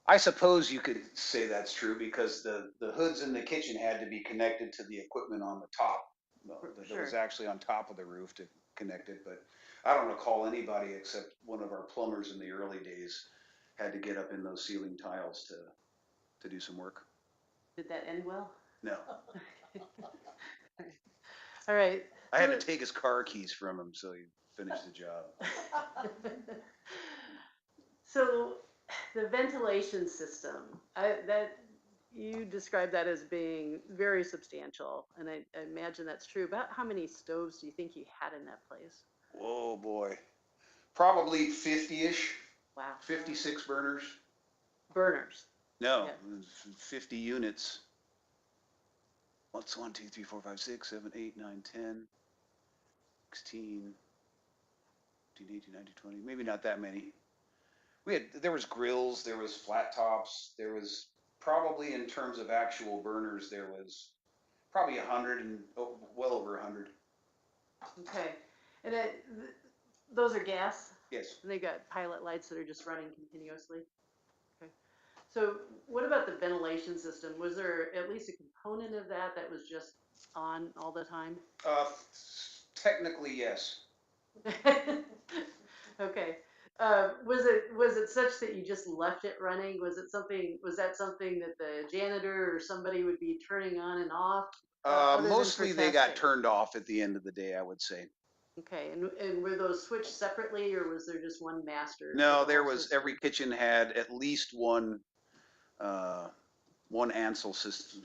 Speaker 7: I suppose you could say that's true because the hoods in the kitchen had to be connected to the equipment on the top. That was actually on top of the roof to connect it, but I don't recall anybody except one of our plumbers in the early days had to get up in those ceiling tiles to do some work.
Speaker 5: Did that end well?
Speaker 7: No.
Speaker 5: All right.
Speaker 7: I had to take his car keys from him so he finished the job.
Speaker 5: So the ventilation system, that you described that as being very substantial, and I imagine that's true. About how many stoves do you think you had in that place?
Speaker 7: Whoa, boy. Probably 50-ish.
Speaker 5: Wow.
Speaker 7: 56 burners.
Speaker 5: Burners.
Speaker 7: No,
Speaker 5: Yeah.
Speaker 7: 50 units. What's 1, 2, 3, 4, 5, 6, 7, 8, 9, 10, 16, 18, 19, 20, maybe not that many. There was grills, there was flat tops, there was probably in terms of actual burners, there was probably 100 and well over 100.
Speaker 5: Okay. And those are gas?
Speaker 7: Yes.
Speaker 5: And they got pilot lights that are just running continuously? Okay. So what about the ventilation system? Was there at least a component of that was just on all the time?
Speaker 7: Technically, yes.
Speaker 5: Okay. Was it such that you just left it running? Was that something that the janitor or somebody would be turning on and off?
Speaker 7: Mostly they got turned off at the end of the day, I would say.
Speaker 5: Okay, and were those switched separately, or was there just one master?
Speaker 7: No, there was, every kitchen had at least one ANSEL system,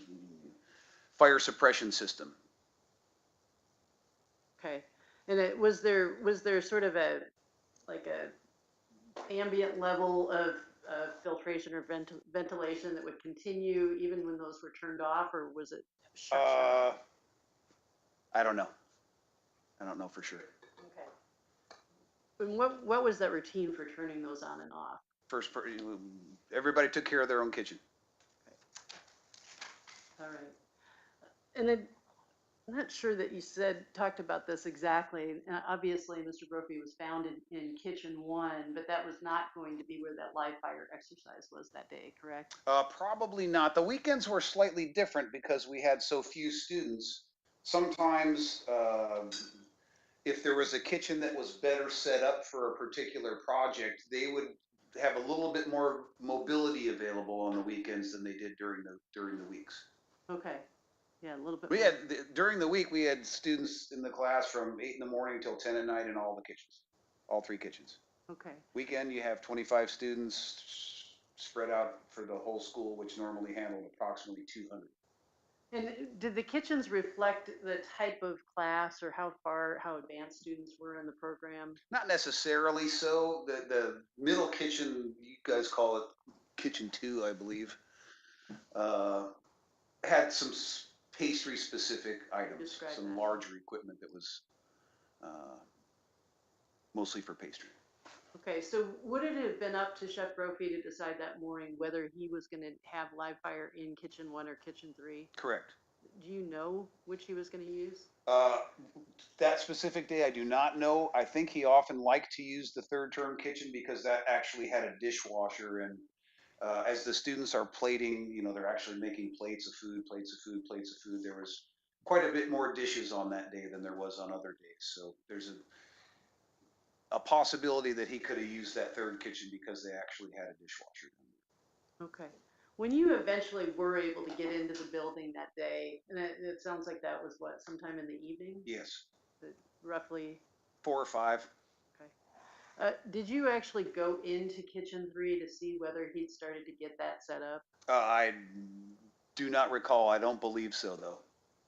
Speaker 7: fire suppression system.
Speaker 5: Okay, and was there sort of a ambient level of filtration or ventilation that would continue even when those were turned off, or was it shut?
Speaker 7: I don't know. I don't know for sure.
Speaker 5: Okay. And what was that routine for turning those on and off?
Speaker 7: Everybody took care of their own kitchen.
Speaker 5: All right. And then I'm not sure that you talked about this exactly. Obviously, Mr. Brophy was found in Kitchen 1, but that was not going to be where that live fire exercise was that day, correct?
Speaker 7: Probably not. The weekends were slightly different because we had so few students. Sometimes if there was a kitchen that was better set up for a particular project, they would have a little bit more mobility available on the weekends than they did during the weeks.
Speaker 5: Okay. Yeah, a little bit.
Speaker 7: During the week, we had students in the class from 8 in the morning till 10 at night in all the kitchens, all 3 kitchens.
Speaker 5: Okay.
Speaker 7: Weekend, you have 25 students spread out for the whole school, which normally handled approximately 200.
Speaker 5: And did the kitchens reflect the type of class or how advanced students were in the program?
Speaker 7: Not necessarily so. The middle kitchen, you guys call it Kitchen 2, I believe, had some pastry specific items, some larger equipment that was mostly for pastry.
Speaker 5: Okay, so would it have been up to Chef Brophy to decide that morning whether he was going to have live fire in Kitchen 1 or Kitchen 3?
Speaker 7: Correct.
Speaker 5: Do you know which he was going to use?
Speaker 7: That specific day, I do not know. I think he often liked to use the third term kitchen because that actually had a dishwasher, and as the students are plating, they're actually making plates of food. There was quite a bit more dishes on that day than there was on other days. So a possibility that he could have used that third kitchen because they actually had a dishwasher.
Speaker 5: Okay. When you eventually were able to get into the building that day, and it sounds like that was what, sometime in the evening?
Speaker 7: Yes,
Speaker 5: Roughly?
Speaker 7: 4 or 5.
Speaker 5: Did you actually go into Kitchen 3 to see whether he'd started to get that set up?
Speaker 7: I do not recall. I don't believe so, though.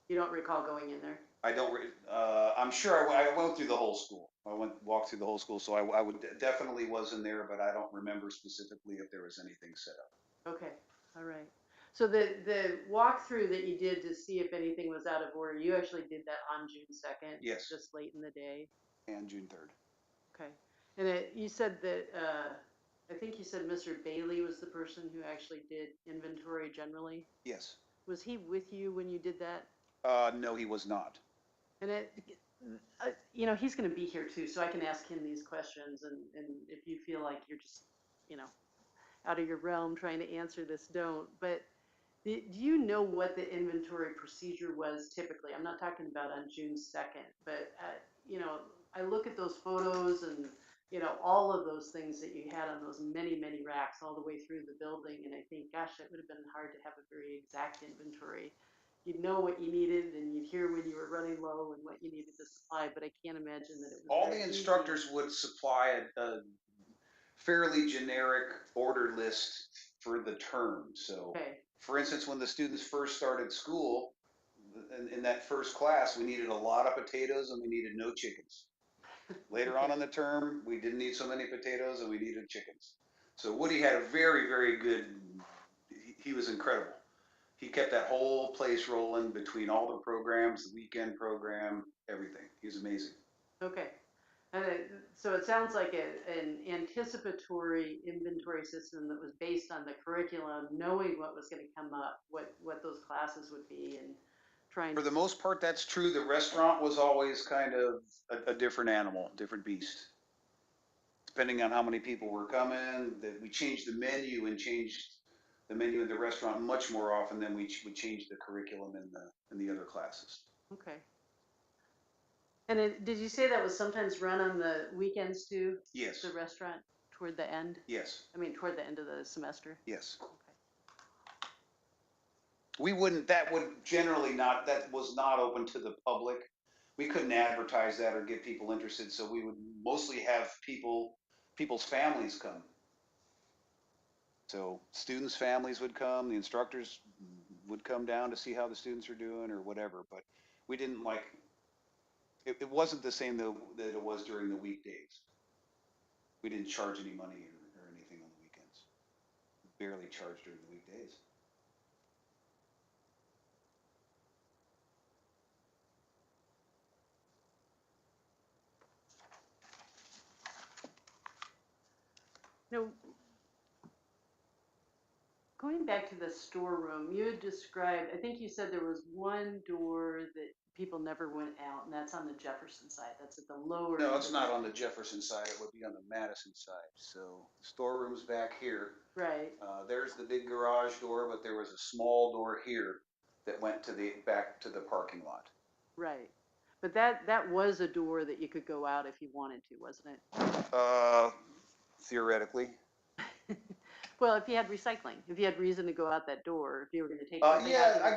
Speaker 5: You don't recall going in there?
Speaker 7: I don't. I'm sure I went through the whole school. Walked through the whole school, so I would definitely was in there, but I don't remember specifically if there was anything set up.
Speaker 5: Okay, all right. So the walkthrough that you did to see if anything was out of order, you actually did that on June 2nd?
Speaker 7: Yes.
Speaker 5: Just late in the day?
Speaker 7: And June 3rd.
Speaker 5: Okay. And you said that, I think you said Mr. Bailey was the person who actually did inventory generally?
Speaker 7: Yes.
Speaker 5: Was he with you when you did that?
Speaker 7: No, he was not.
Speaker 5: And he's going to be here too, so I can ask him these questions. And if you feel like you're just, out of your realm trying to answer this, don't. But do you know what the inventory procedure was typically? I'm not talking about on June 2nd, but I look at those photos and all of those things that you had on those many, many racks all the way through the building, and I think, gosh, it would have been hard to have a very exact inventory. You'd know what you needed, and you'd hear when you were running low and what you needed to supply, but I can't imagine that it was
Speaker 7: All
Speaker 5: very
Speaker 7: the
Speaker 5: easy.
Speaker 7: instructors would supply a fairly generic order list for the term. So,
Speaker 5: Okay.
Speaker 7: for instance, when the students first started school, in that first class, we needed a lot of potatoes and we needed no chickens. Later on in the term, we didn't need so many potatoes and we needed chickens. So Woody had a very, very good, he was incredible. He kept that whole place rolling between all the programs, the weekend program, everything. He was amazing.
Speaker 5: Okay. And so it sounds like an anticipatory inventory system that was based on the curriculum, knowing what was going to come up, what those classes would be, and trying.
Speaker 7: For the most part, that's true. The restaurant was always kind of a different animal, different beast. Depending on how many people were coming, that we changed the menu and changed the menu in the restaurant much more often than we changed the curriculum in the other classes.
Speaker 5: Okay. And did you say that was sometimes run on the weekends too?
Speaker 7: Yes.
Speaker 5: The restaurant toward the end?
Speaker 7: Yes.
Speaker 5: I mean, toward the end of the semester?
Speaker 7: Yes.
Speaker 5: Okay.
Speaker 7: That was not open to the public. We couldn't advertise that or get people interested, so we would mostly have people's families come. So students' families would come, the instructors would come down to see how the students are doing or whatever, but we didn't it wasn't the same though that it was during the weekdays. We didn't charge any money or anything on the weekends. Barely charged during the weekdays.
Speaker 5: No. Going back to the storeroom, you had described, I think you said there was one door that people never went out, and that's on the Jefferson side. That's at the lower.
Speaker 7: No, it's not on the Jefferson side. It would be on the Madison side. So the storeroom's back here.
Speaker 5: Right.
Speaker 7: There's the big garage door, but there was a small door here that went back to the parking lot.
Speaker 5: Right. But that was a door that you could go out if you wanted to, wasn't it?
Speaker 7: Theoretically.
Speaker 5: Well, if you had recycling, if you had reason to go out that door, if you were going to take.
Speaker 7: Yeah, I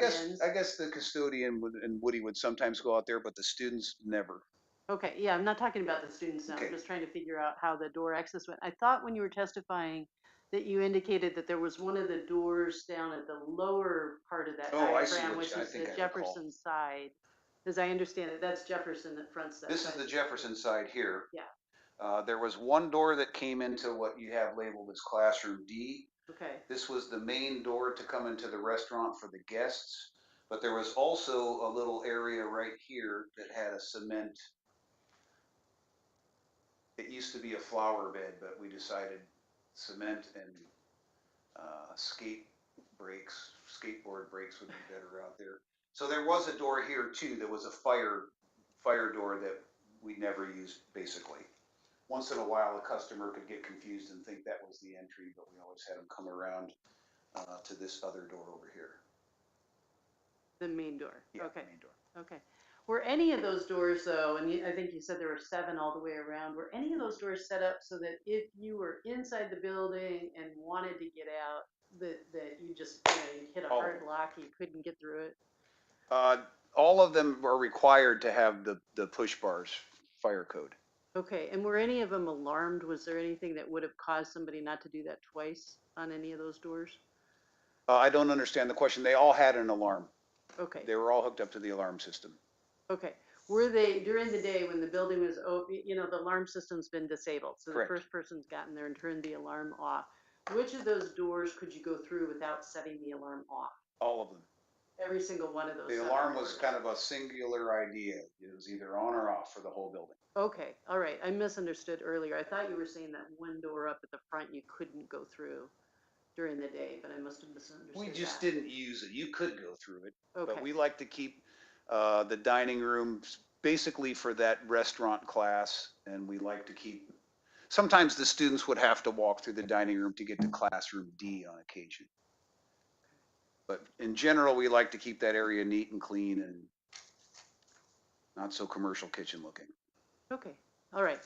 Speaker 7: guess the custodian and Woody would sometimes go out there, but the students never.
Speaker 5: Okay, yeah, I'm not talking about the students now.
Speaker 7: Okay.
Speaker 5: I'm just trying to figure out how the door access went. I thought when you were testifying that you indicated that there was one of the doors down at the lower part of that diagram, which is the Jefferson side. As I understand it, that's Jefferson that fronts that.
Speaker 7: This is the Jefferson side here.
Speaker 5: Yeah.
Speaker 7: There was one door that came into what you have labeled as classroom D.
Speaker 5: Okay.
Speaker 7: This was the main door to come into the restaurant for the guests, but there was also a little area right here that had a cement. It used to be a flower bed, but we decided cement and skateboard brakes would be better out there. So there was a door here too. There was a fire door that we never used basically. Once in a while, a customer could get confused and think that was the entry, but we always had them come around to this other door over here.
Speaker 5: The main door.
Speaker 7: Yeah,
Speaker 5: Okay.
Speaker 7: main door.
Speaker 5: Okay. Were any of those doors though, and I think you said there were 7 all the way around, were any of those doors set up so that if you were inside the building and wanted to get out, that you just, you hit a
Speaker 7: All of
Speaker 5: hard
Speaker 7: them.
Speaker 5: lock, you couldn't get through it?
Speaker 7: All of them are required to have the push bars, fire code.
Speaker 5: Okay, and were any of them alarmed? Was there anything that would have caused somebody not to do that twice on any of those doors?
Speaker 7: I don't understand the question. They all had an alarm.
Speaker 5: Okay,
Speaker 7: They were all hooked up to the alarm system.
Speaker 5: okay. Were they, during the day when the building was open, the alarm system's been disabled, so the
Speaker 7: Correct.
Speaker 5: first person's gotten there and turned the alarm off. Which of those doors could you go through without setting the alarm off?
Speaker 7: All of them.
Speaker 5: Every single one of those.
Speaker 7: The
Speaker 5: 7
Speaker 7: alarm was
Speaker 5: doors.
Speaker 7: kind of a singular idea. It was either on or off for the whole building.
Speaker 5: Okay, all right. I misunderstood earlier. I thought you were saying that one door up at the front you couldn't go through during the day, but I must have misunderstood
Speaker 7: We just
Speaker 5: that.
Speaker 7: didn't use it. You could go through it,
Speaker 5: Okay.
Speaker 7: but we like to keep the dining rooms basically for that restaurant class, and we like to keep. Sometimes the students would have to walk through the dining room to get to classroom D on occasion. But in general, we like to keep that area neat and clean and not so commercial kitchen looking.
Speaker 5: Okay, all right.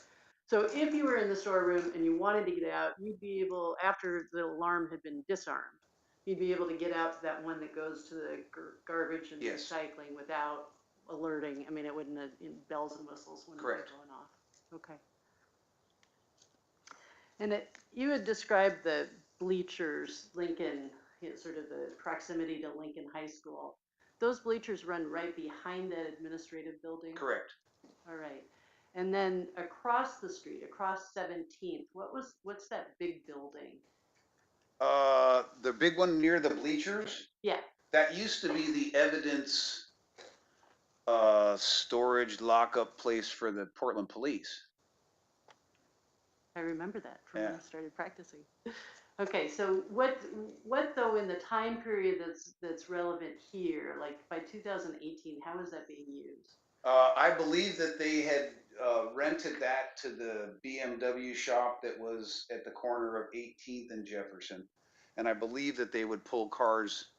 Speaker 5: So if you were in the storeroom and you wanted to get out, you'd be able, after the alarm had been disarmed, you'd be able to get out to that one that goes to the garbage and
Speaker 7: Yes.
Speaker 5: recycling without alerting. I mean, it wouldn't have bells and whistles when it was
Speaker 7: Correct.
Speaker 5: going off. Okay. And you had described the bleachers, Lincoln, sort of the proximity to Lincoln High School. Those bleachers run right behind that administrative building?
Speaker 7: Correct.
Speaker 5: All right. And then across the street, across 17th, what's that big building?
Speaker 7: The big one near the bleachers,
Speaker 5: Yeah.
Speaker 7: that used to be the evidence storage lockup place for the Portland police.
Speaker 5: I remember that from when
Speaker 7: Yeah.
Speaker 5: I started practicing. Okay, so what though in the time period that's relevant here, like by 2018, how is that being used?
Speaker 7: I believe that they had rented that to the BMW shop that was at the corner of 18th and Jefferson. And I believe that they would pull cars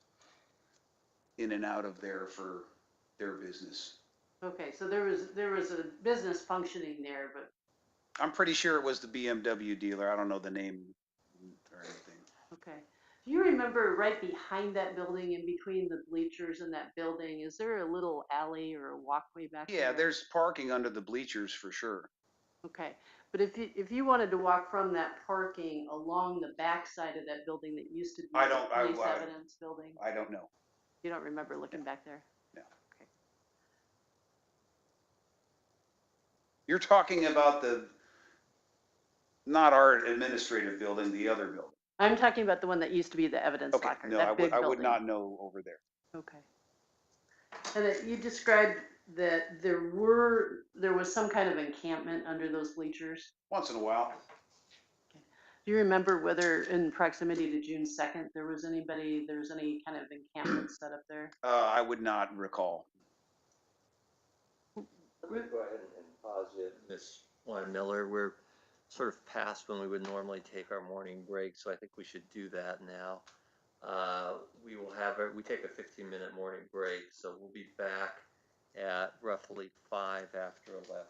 Speaker 7: in and out of there for their business.
Speaker 5: Okay, so there was a business functioning there, but
Speaker 7: I'm pretty sure it was the BMW dealer. I don't know the name or anything.
Speaker 5: okay. Do you remember right behind that building, in between the bleachers and that building, is there a little alley or a walkway back there?
Speaker 7: Yeah, there's parking under the bleachers for sure.
Speaker 5: Okay, but if you wanted to walk from that parking along the back side of that building that used to be
Speaker 7: I
Speaker 5: the
Speaker 7: don't-
Speaker 5: police evidence building,
Speaker 7: I don't know.
Speaker 5: you don't remember looking back there?
Speaker 7: No.
Speaker 5: Okay.
Speaker 7: You're talking about not our administrative building, the other building.
Speaker 5: I'm talking about the one that used to be the evidence
Speaker 7: Okay,
Speaker 5: locker,
Speaker 7: no,
Speaker 5: that big
Speaker 7: I would
Speaker 5: building.
Speaker 7: not know over there.
Speaker 5: Okay. And that you described that there was some kind of encampment under those bleachers.
Speaker 7: Once in a while.
Speaker 5: Do you remember whether in proximity to June 2nd, there was any kind of encampment set up there?
Speaker 7: I would not recall.
Speaker 9: Let me go ahead and pause you.
Speaker 2: Miss Juan Miller, we're sort of past when we would normally take our morning break, so I think we should do that now. We take a 15-minute morning break, so we'll be back at roughly 5 after 11.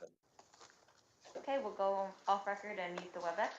Speaker 1: Okay, we'll go off record and mute the WebEx.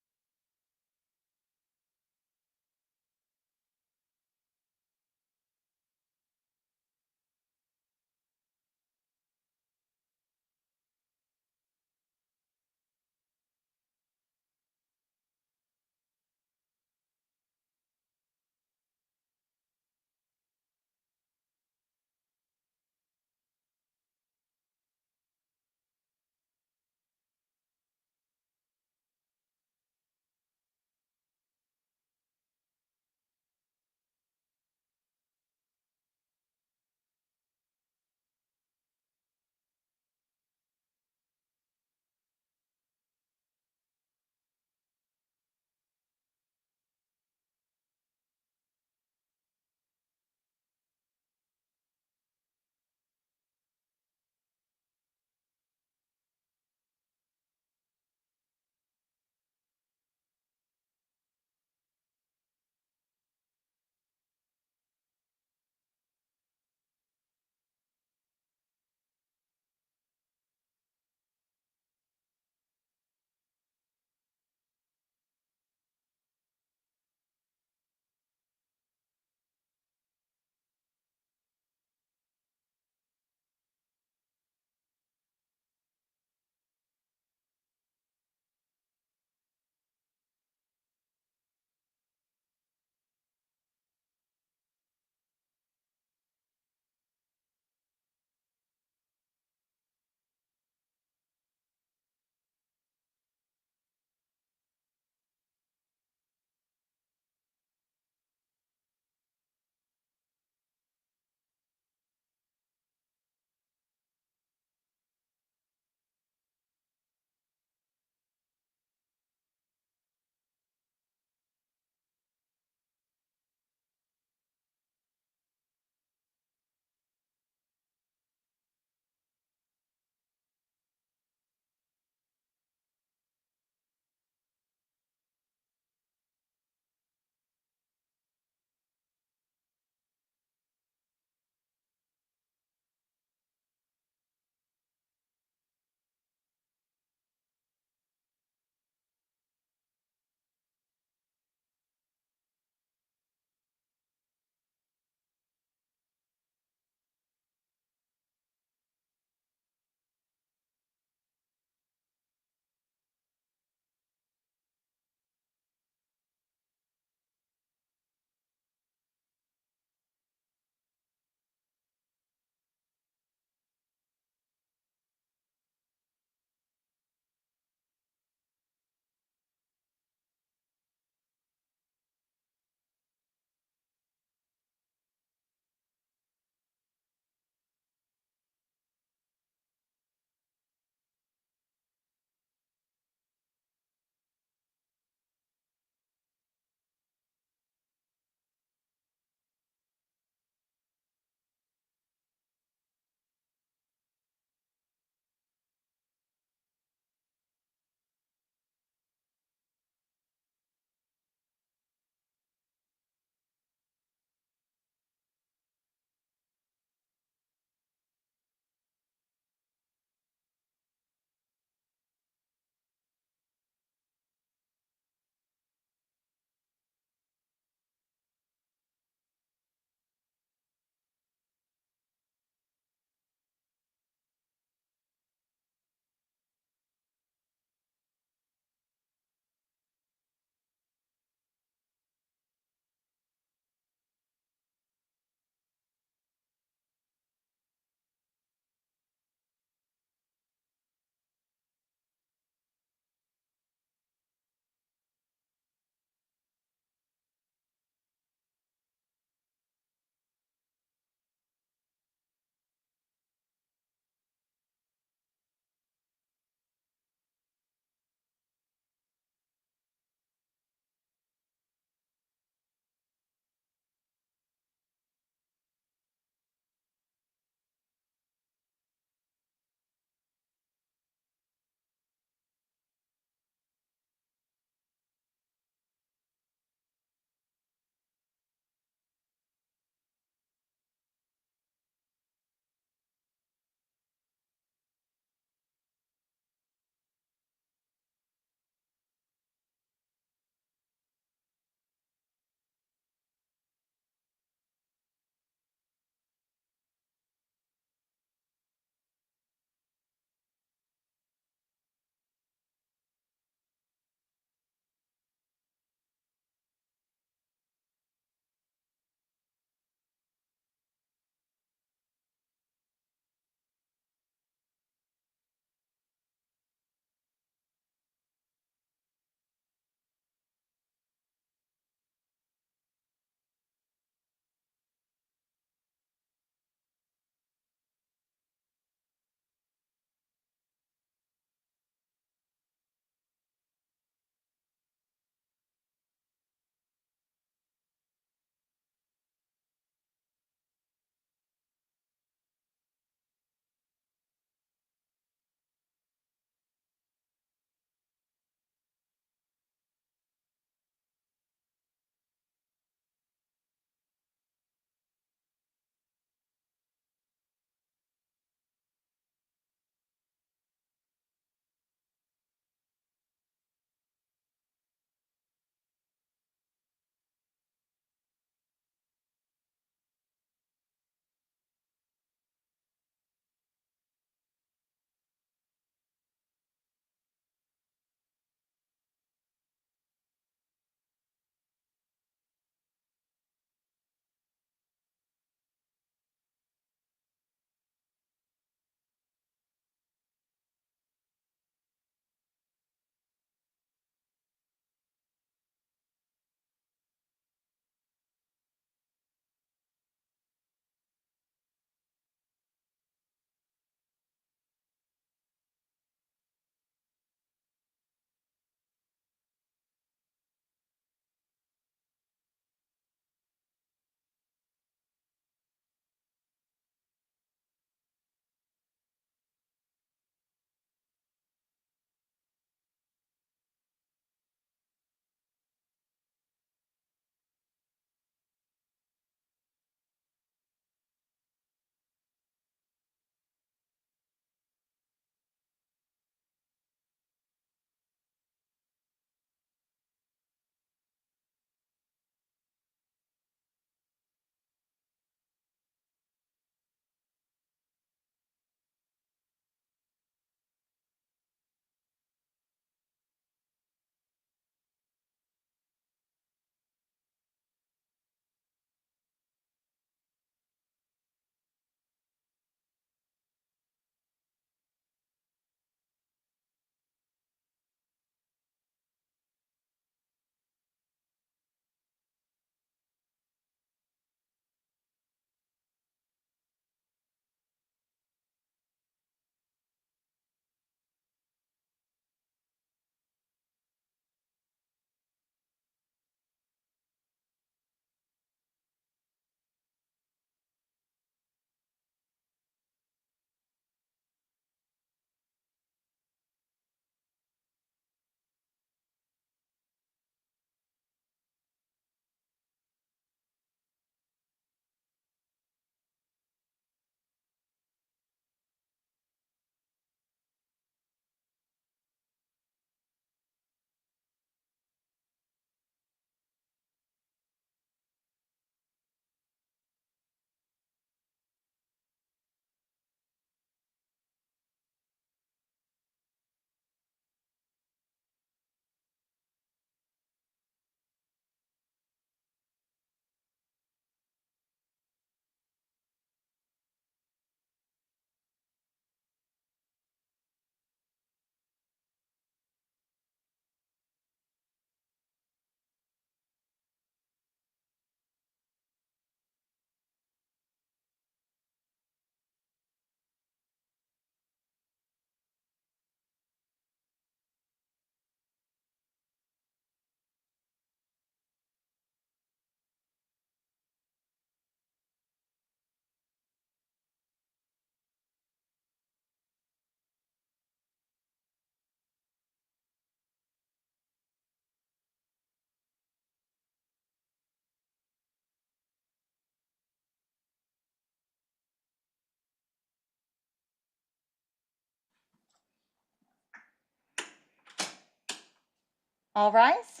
Speaker 1: All rise.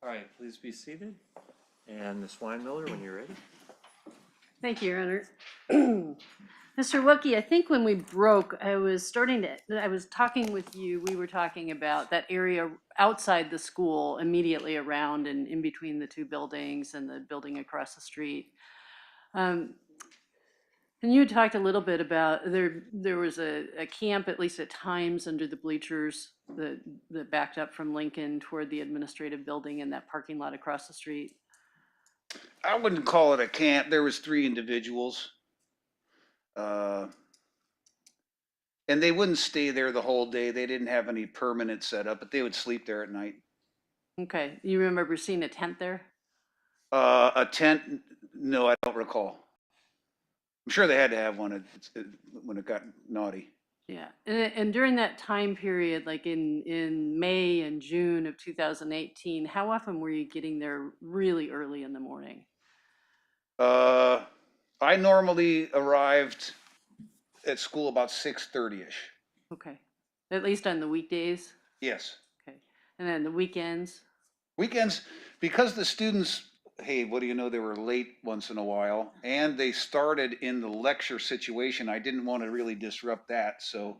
Speaker 2: All right, please be seated. And Ms. Weinmiller, when you're ready.
Speaker 5: Thank you, Your Honor. Mr. Wilkie, I think when we broke, I was talking with you, we were talking about that area outside the school, immediately around and in between the two buildings and the building across the street. And you talked a little bit about there was a camp, at least at times, under the bleachers that backed up from Lincoln toward the administrative building in that parking lot across the street.
Speaker 7: I wouldn't call it a camp. There was 3 individuals. And they wouldn't stay there the whole day. They didn't have any permanent setup, but they would sleep there at night.
Speaker 5: Okay, you remember seeing a tent there?
Speaker 7: A tent? No, I don't recall. I'm sure they had to have one when it got naughty.
Speaker 5: Yeah, and during that time period, like in May and June of 2018, how often were you getting there really early in the morning?
Speaker 7: I normally arrived at school about 6:30ish.
Speaker 5: Okay, at least on the weekdays?
Speaker 7: Yes.
Speaker 5: Okay, and then the weekends?
Speaker 7: Weekends, because the students, hey, what do you know, they were late once in a while, and they started in the lecture situation. I didn't want to really disrupt that, so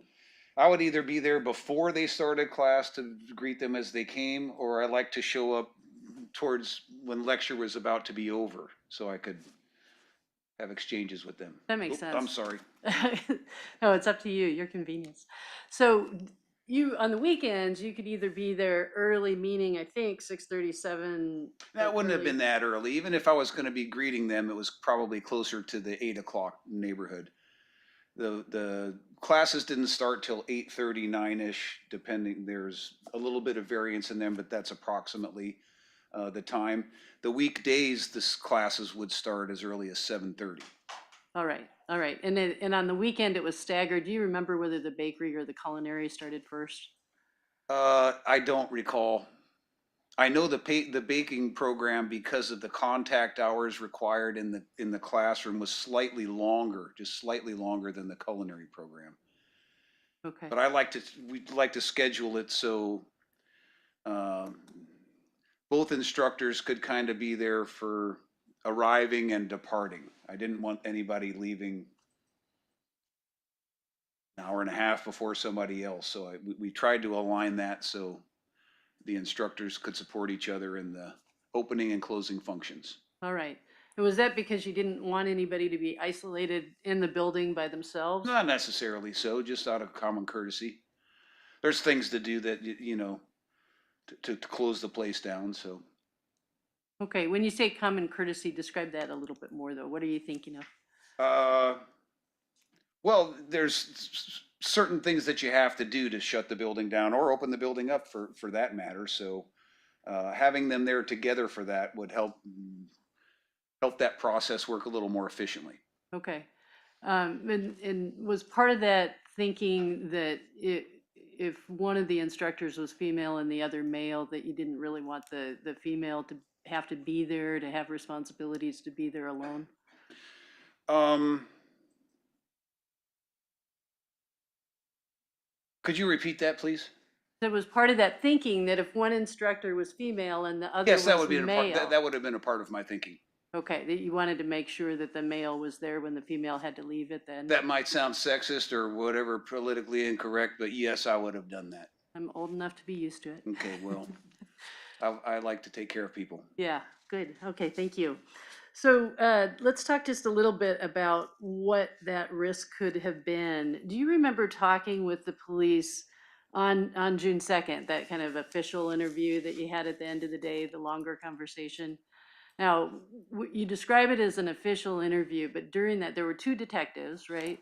Speaker 7: I would either be there before they started class to greet them as they came, or I like to show up towards when lecture was about to be over, so I could have exchanges with them.
Speaker 5: That makes sense.
Speaker 7: I'm sorry.
Speaker 5: No, it's up to you, your convenience. So you, on the weekends, you could either be there early, meaning I think 6:37.
Speaker 7: That wouldn't have been that early. Even if I was going to be greeting them, it was probably closer to the 8 o'clock neighborhood. The classes didn't start till 8:39ish, depending. There's a little bit of variance in them, but that's approximately the time. The weekdays, the classes would start as early as 7:30.
Speaker 5: All right, all right. And on the weekend, it was staggered. Do you remember whether the bakery or the culinary started first?
Speaker 7: I don't recall. I know the baking program, because of the contact hours required in the classroom, was slightly longer, just slightly longer than the culinary program.
Speaker 5: Okay.
Speaker 7: But we'd like to schedule it so both instructors could kind of be there for arriving and departing. I didn't want anybody leaving an hour and a half before somebody else. So we tried to align that so the instructors could support each other in the opening and closing functions.
Speaker 5: All right. And was that because you didn't want anybody to be isolated in the building by themselves?
Speaker 7: Not necessarily so, just out of common courtesy. There's things to do that, to close the place down, so.
Speaker 5: Okay, when you say common courtesy, describe that a little bit more, though. What are you thinking of?
Speaker 7: Well, there's certain things that you have to do to shut the building down or open the building up for that matter. So having them there together for that would help that process work a little more efficiently.
Speaker 5: Okay. And was part of that thinking that if one of the instructors was female and the other male, that you didn't really want the female to have to be there, to have responsibilities to be there alone?
Speaker 7: Could you repeat that, please?
Speaker 5: That was part of that thinking, that if one instructor was female and the other
Speaker 7: Yes, that
Speaker 5: was
Speaker 7: would be
Speaker 5: male.
Speaker 7: that would have been a part of my thinking.
Speaker 5: Okay, that you wanted to make sure that the male was there when the female had to leave it then?
Speaker 7: That might sound sexist or whatever, politically incorrect, but yes, I would have done that.
Speaker 5: I'm old enough to be used to it.
Speaker 7: Okay, well, I like to take care of people.
Speaker 5: Yeah, good. Okay, thank you. So let's talk just a little bit about what that risk could have been. Do you remember talking with the police on June 2nd, that kind of official interview that you had at the end of the day, the longer conversation? Now, you describe it as an official interview, but during that, there were 2 detectives, right?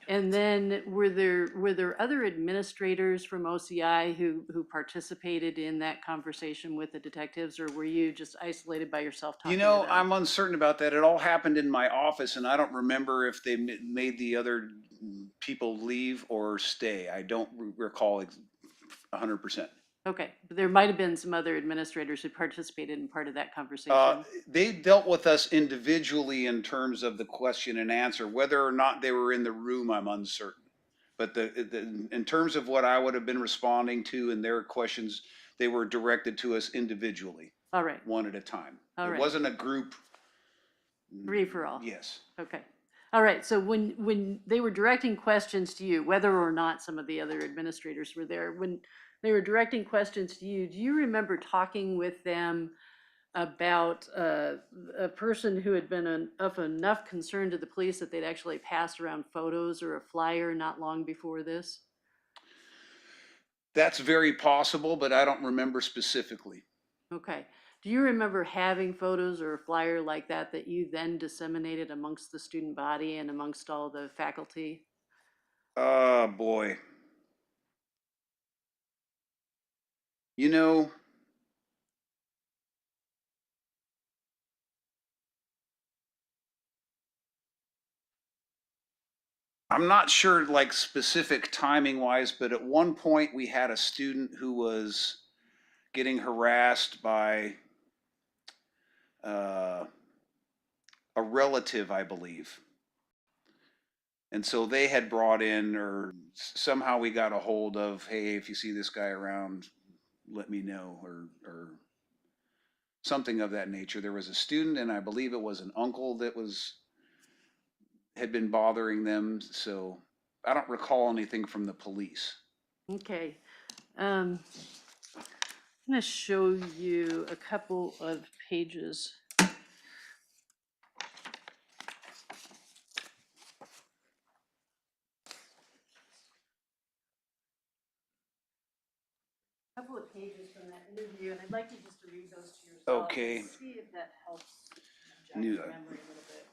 Speaker 5: And then were there other administrators from OCI who participated in that conversation with the detectives, or were you just isolated by yourself talking to them?
Speaker 7: I'm uncertain about that. It all happened in my office, and I don't remember if they made the other people leave or stay. I don't recall 100%.
Speaker 5: Okay, but there might have been some other administrators who participated in part of that conversation.
Speaker 7: They dealt with us individually in terms of the question and answer. Whether or not they were in the room, I'm uncertain. But in terms of what I would have been responding to and their questions, they were directed to us individually,
Speaker 5: All right,
Speaker 7: one at a time.
Speaker 5: All
Speaker 7: It
Speaker 5: right.
Speaker 7: wasn't a group.
Speaker 5: free for all.
Speaker 7: Yes.
Speaker 5: Okay. All right, so when they were directing questions to you, whether or not some of the other administrators were there, when they were directing questions to you, do you remember talking with them about a person who had been of enough concern to the police that they'd actually passed around photos or a flyer not long before this?
Speaker 7: That's very possible, but I don't remember specifically.
Speaker 5: Okay. Do you remember having photos or a flyer like that that you then disseminated amongst the student body and amongst all the faculty?
Speaker 7: Oh, boy. You know, I'm not sure like specific timing wise, but at one point we had a student who was getting harassed by uh, a relative, I believe. And so they had brought in, or somehow we got a hold of, hey, if you see this guy around, let me know, or something of that nature. There was a student, and I believe it was an uncle that had been bothering them. So I don't recall anything from the police.
Speaker 5: Okay. I'm going to show you a couple of pages. Couple of pages from that interview, and I'd like you just to read those to yourself.
Speaker 7: Okay.
Speaker 5: And see if that helps jog
Speaker 7: Knew
Speaker 5: your
Speaker 7: that.
Speaker 5: memory a little bit.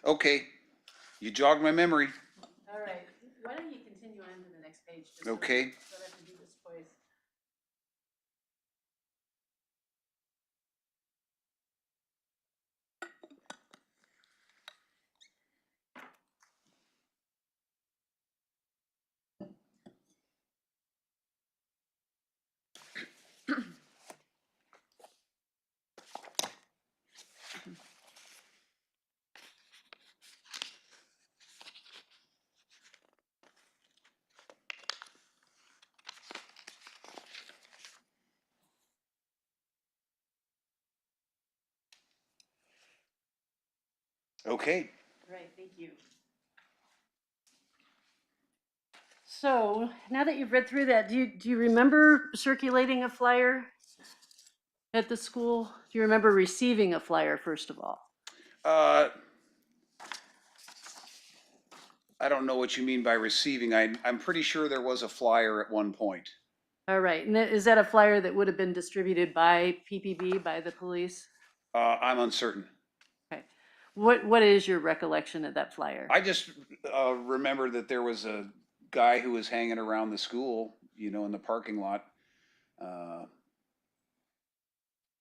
Speaker 7: Okay, you jogged my memory.
Speaker 5: All right. Why don't you continue on to the next page? Just
Speaker 7: Okay.
Speaker 5: So I don't have to do this twice.
Speaker 7: Okay.
Speaker 5: Right, thank you. So now that you've read through that, do you remember circulating a flyer at the school? Do you remember receiving a flyer, first of all?
Speaker 7: I don't know what you mean by receiving. I'm pretty sure there was a flyer at one point.
Speaker 5: All right, and is that a flyer that would have been distributed by PPB, by the police?
Speaker 7: I'm uncertain.
Speaker 5: Okay. What is your recollection of that flyer?
Speaker 7: I just remember that there was a guy who was hanging around the school, in the parking lot,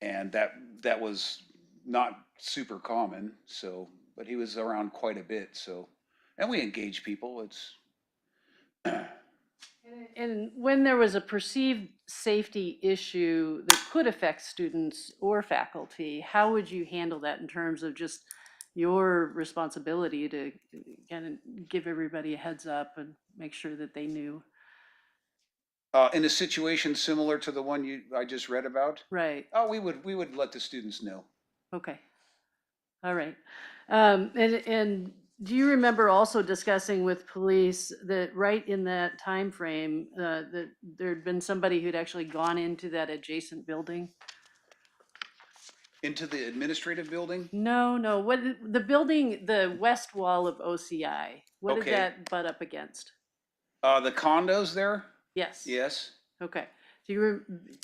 Speaker 7: and that was not super common. So, but he was around quite a bit. So, and we engage people. It's
Speaker 5: And when there was a perceived safety issue that could affect students or faculty, how would you handle that in terms of just your responsibility to kind of give everybody a heads up and make sure that they knew?
Speaker 7: in a situation similar to the one I just read about.
Speaker 5: Right.
Speaker 7: Oh, we would let the students know.
Speaker 5: Okay. All right. And do you remember also discussing with police that right in that time frame that there'd been somebody who'd actually gone into that adjacent building?
Speaker 7: Into the administrative building?
Speaker 5: No. What the building, the west wall of OCI? What
Speaker 7: Okay.
Speaker 5: did that butt up against?
Speaker 7: The condos there?
Speaker 5: Yes.
Speaker 7: Yes.
Speaker 5: Okay. Do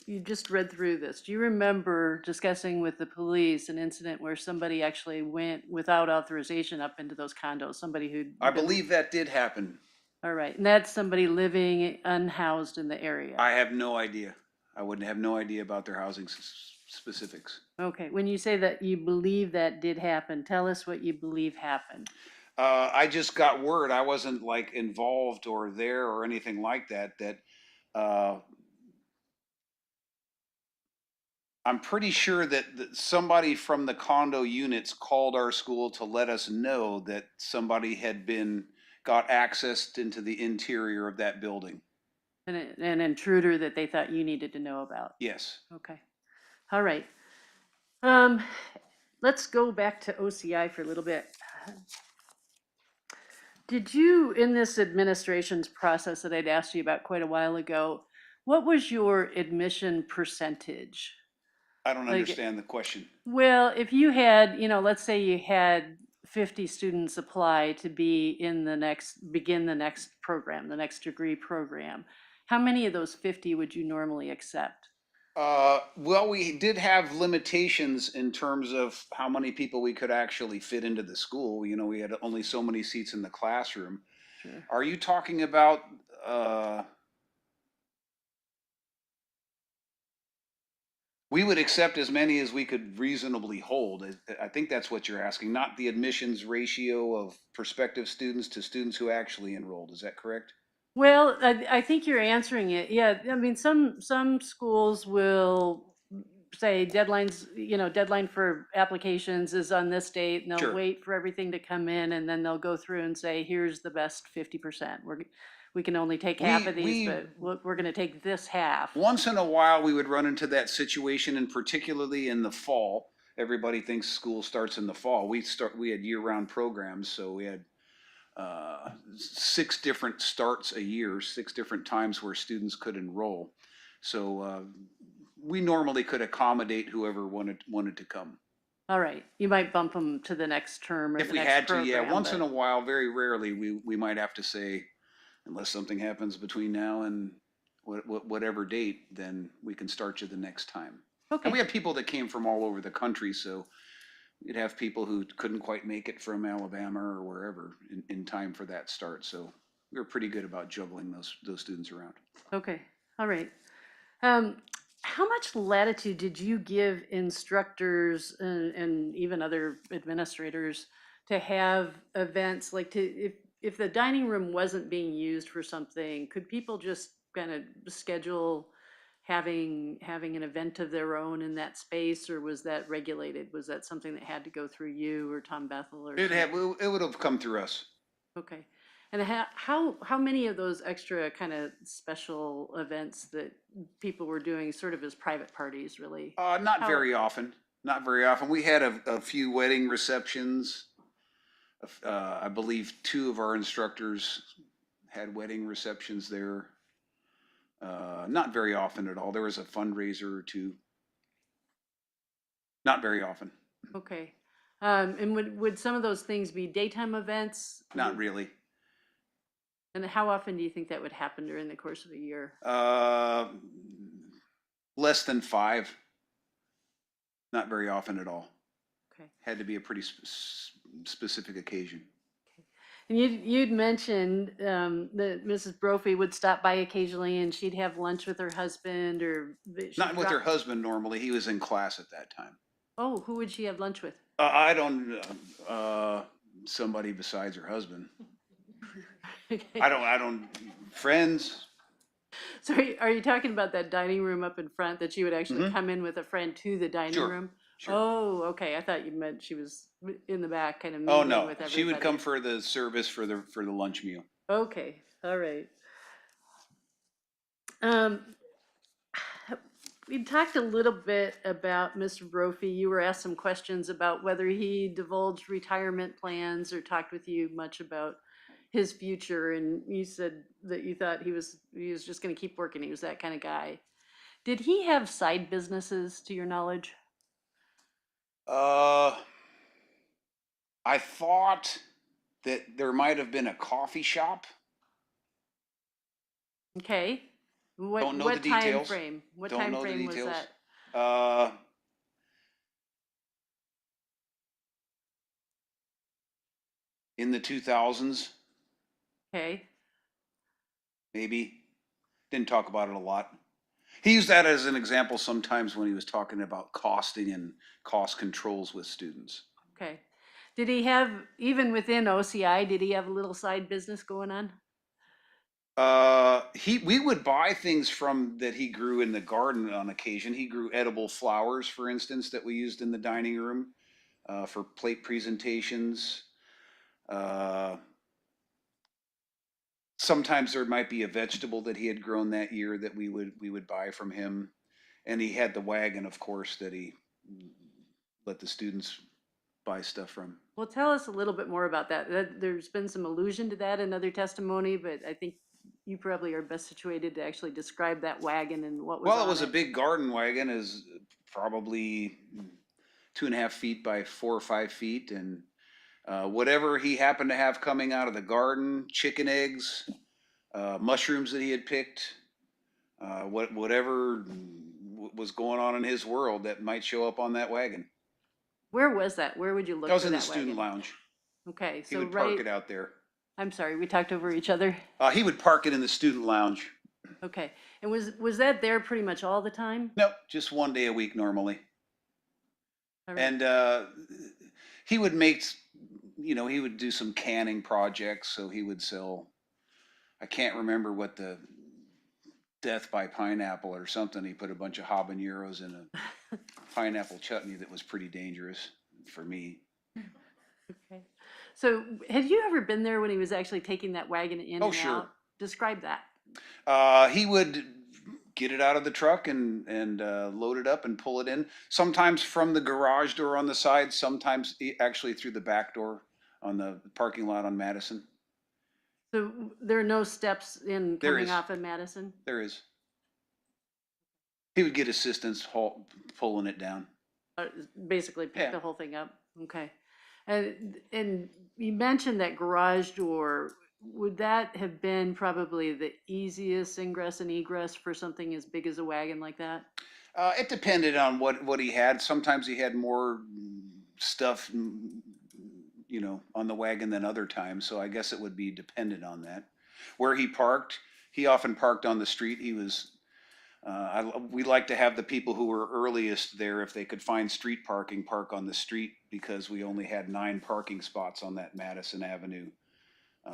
Speaker 5: you just read through this? Do you remember discussing with the police an incident where somebody actually went without authorization up into those condos? Somebody who
Speaker 7: I believe that did happen.
Speaker 5: All right, and that's somebody living unhoused in the area.
Speaker 10: I have no idea. I wouldn't have no idea about their housing specifics.
Speaker 5: Okay, when you say that you believe that did happen, tell us what you believe happened.
Speaker 10: I just got word. I wasn't like involved or there or anything like that. Uh, I'm pretty sure that somebody from the condo units called our school to let us know that somebody had got access into the interior of that building.
Speaker 5: An intruder that they thought you needed to know about.
Speaker 10: Yes.
Speaker 5: Okay. All right. Let's go back to OCI for a little bit. Did you, in this administration's process that I'd asked you about quite a while ago, what was your admission percentage?
Speaker 10: I don't understand the question.
Speaker 5: Well, if you had, let's say you had 50 students apply to begin the next program, the next degree program, how many of those 50 would you normally accept?
Speaker 10: Well, we did have limitations in terms of how many people we could actually fit into the school. We had only so many seats in the classroom.
Speaker 5: Sure.
Speaker 10: Are you talking about, we would accept as many as we could reasonably hold. I think that's what you're asking, not the admissions ratio of prospective students to students who actually enrolled. Is that correct?
Speaker 5: Well, I think you're answering it. Yeah, I mean, some schools will say deadline for applications is on this date, and they'll
Speaker 10: Sure.
Speaker 5: wait for everything to come in, and then they'll go through and say, here's the best 50%. We can only take half of these, but we're going to take this half.
Speaker 10: Once in a while, we would run into that situation, and particularly in the fall. Everybody thinks school starts in the fall. We had year-round programs, so we had 6 different starts a year, 6 different times where students could enroll. So we normally could accommodate whoever wanted to come.
Speaker 5: All right, you might bump them to the next term or
Speaker 10: If
Speaker 5: the
Speaker 10: we
Speaker 5: next
Speaker 10: had to,
Speaker 5: program,
Speaker 10: yeah. Once in a while, very rarely, we might have to say, unless something happens between now and whatever date, then we can start you the next time.
Speaker 5: Okay.
Speaker 10: And we have people that came from all over the country, so you'd have people who couldn't quite make it from Alabama or wherever in time for that start. So we were pretty good about juggling those students around.
Speaker 5: Okay, all right. How much latitude did you give instructors and even other administrators to have events like if the dining room wasn't being used for something, could people just kind of schedule having an event of their own in that space, or was that regulated? Was that something that had to go through you or Tom Bethel or?
Speaker 10: It would have come through us.
Speaker 5: Okay. And how many of those extra kind of special events that people were doing sort of as private parties, really?
Speaker 10: Not very often. Not very often. We had a few wedding receptions. I believe 2 of our instructors had wedding receptions there. Not very often at all. There was a fundraiser or 2. Not very often.
Speaker 5: Okay. And would some of those things be daytime events?
Speaker 10: Not really.
Speaker 5: And how often do you think that would happen during the course of a year?
Speaker 10: Less than 5. Not very often at all.
Speaker 5: Okay.
Speaker 10: Had to be a pretty specific occasion.
Speaker 5: Okay. And you'd mentioned that Mrs. Brophy would stop by occasionally and she'd have lunch with her husband, or
Speaker 10: not with her husband normally. He was in class at that time.
Speaker 5: Oh, who would she have lunch with?
Speaker 10: I don't. Somebody besides her husband.
Speaker 5: Okay.
Speaker 10: I don't. Friends.
Speaker 5: So are you talking about that dining room up in front that she would actually come in with a friend to the dining room?
Speaker 10: Sure.
Speaker 5: Oh, okay. I thought you meant she was in the back kind of meeting with everybody.
Speaker 10: She would come for the service for the lunch meal.
Speaker 5: Okay, all right. We talked a little bit about Mr. Brophy. You were asked some questions about whether he divulged retirement plans or talked with you much about his future, and you said that you thought he was just going to keep working. He was that kind of guy. Did he have side businesses, to your knowledge?
Speaker 10: I thought that there might have been a coffee shop.
Speaker 5: Okay.
Speaker 10: Don't know the
Speaker 5: what time
Speaker 10: details.
Speaker 5: frame? What
Speaker 10: Don't
Speaker 5: time
Speaker 10: know the
Speaker 5: frame was
Speaker 10: details.
Speaker 5: that?
Speaker 10: In the 2000s.
Speaker 5: Okay.
Speaker 10: maybe. Didn't talk about it a lot. He used that as an example sometimes when he was talking about costing and cost controls with students.
Speaker 5: Okay. Did he have, even within OCI, did he have a little side business going on?
Speaker 10: We would buy things from that he grew in the garden on occasion. He grew edible flowers, for instance, that we used in the dining room for plate presentations. Sometimes there might be a vegetable that he had grown that year that we would buy from him, and he had the wagon, of course, that he let the students buy stuff from.
Speaker 5: Well, tell us a little bit more about that. There's been some allusion to that in other testimony, but I think you probably are best situated to actually describe that wagon and what was
Speaker 10: Well,
Speaker 5: on
Speaker 10: it was a big garden wagon, is probably 2.5 feet by 4 or 5 feet, and whatever he happened to have coming out of the garden, chicken eggs, mushrooms that he had picked, whatever was going on in his world that might show up on that wagon.
Speaker 5: Where was that? Where would you look
Speaker 10: That was
Speaker 5: for
Speaker 10: in the
Speaker 5: that
Speaker 10: student
Speaker 5: wagon?
Speaker 10: lounge.
Speaker 5: Okay,
Speaker 10: He
Speaker 5: so
Speaker 10: would park
Speaker 5: right,
Speaker 10: it out there.
Speaker 5: I'm sorry, we talked over each other.
Speaker 10: He would park it in the student lounge.
Speaker 5: Okay, and was that there pretty much all the time?
Speaker 10: Nope, just 1 day a week normally.
Speaker 5: All right.
Speaker 10: And he would make, he would do some canning projects. So he would sell, I can't remember what the death by pineapple or something. He put a bunch of habaneros in a pineapple chutney that was pretty dangerous for me.
Speaker 5: Okay. So had you ever been there when he was actually taking that wagon in and
Speaker 10: Sure.
Speaker 5: out? Describe that.
Speaker 10: He would get it out of the truck and load it up and pull it in. Sometimes from the garage door on the side, sometimes actually through the back door on the parking lot on Madison.
Speaker 5: So there are no steps in
Speaker 10: There
Speaker 5: coming
Speaker 10: is.
Speaker 5: off of Madison?
Speaker 10: There is. He would get assistance pulling it down.
Speaker 5: Basically pick
Speaker 10: Yeah.
Speaker 5: the whole thing up? Okay. And you mentioned that garage door. Would that have been probably the easiest ingress and egress for something as big as a wagon like that?
Speaker 10: It depended on what he had. Sometimes he had more stuff, on the wagon than other times. So I guess it would be dependent on that. Where he parked, he often parked on the street. He was, we like to have the people who were earliest there, if they could find street parking, park on the street, because we only had 9 parking spots on that Madison Avenue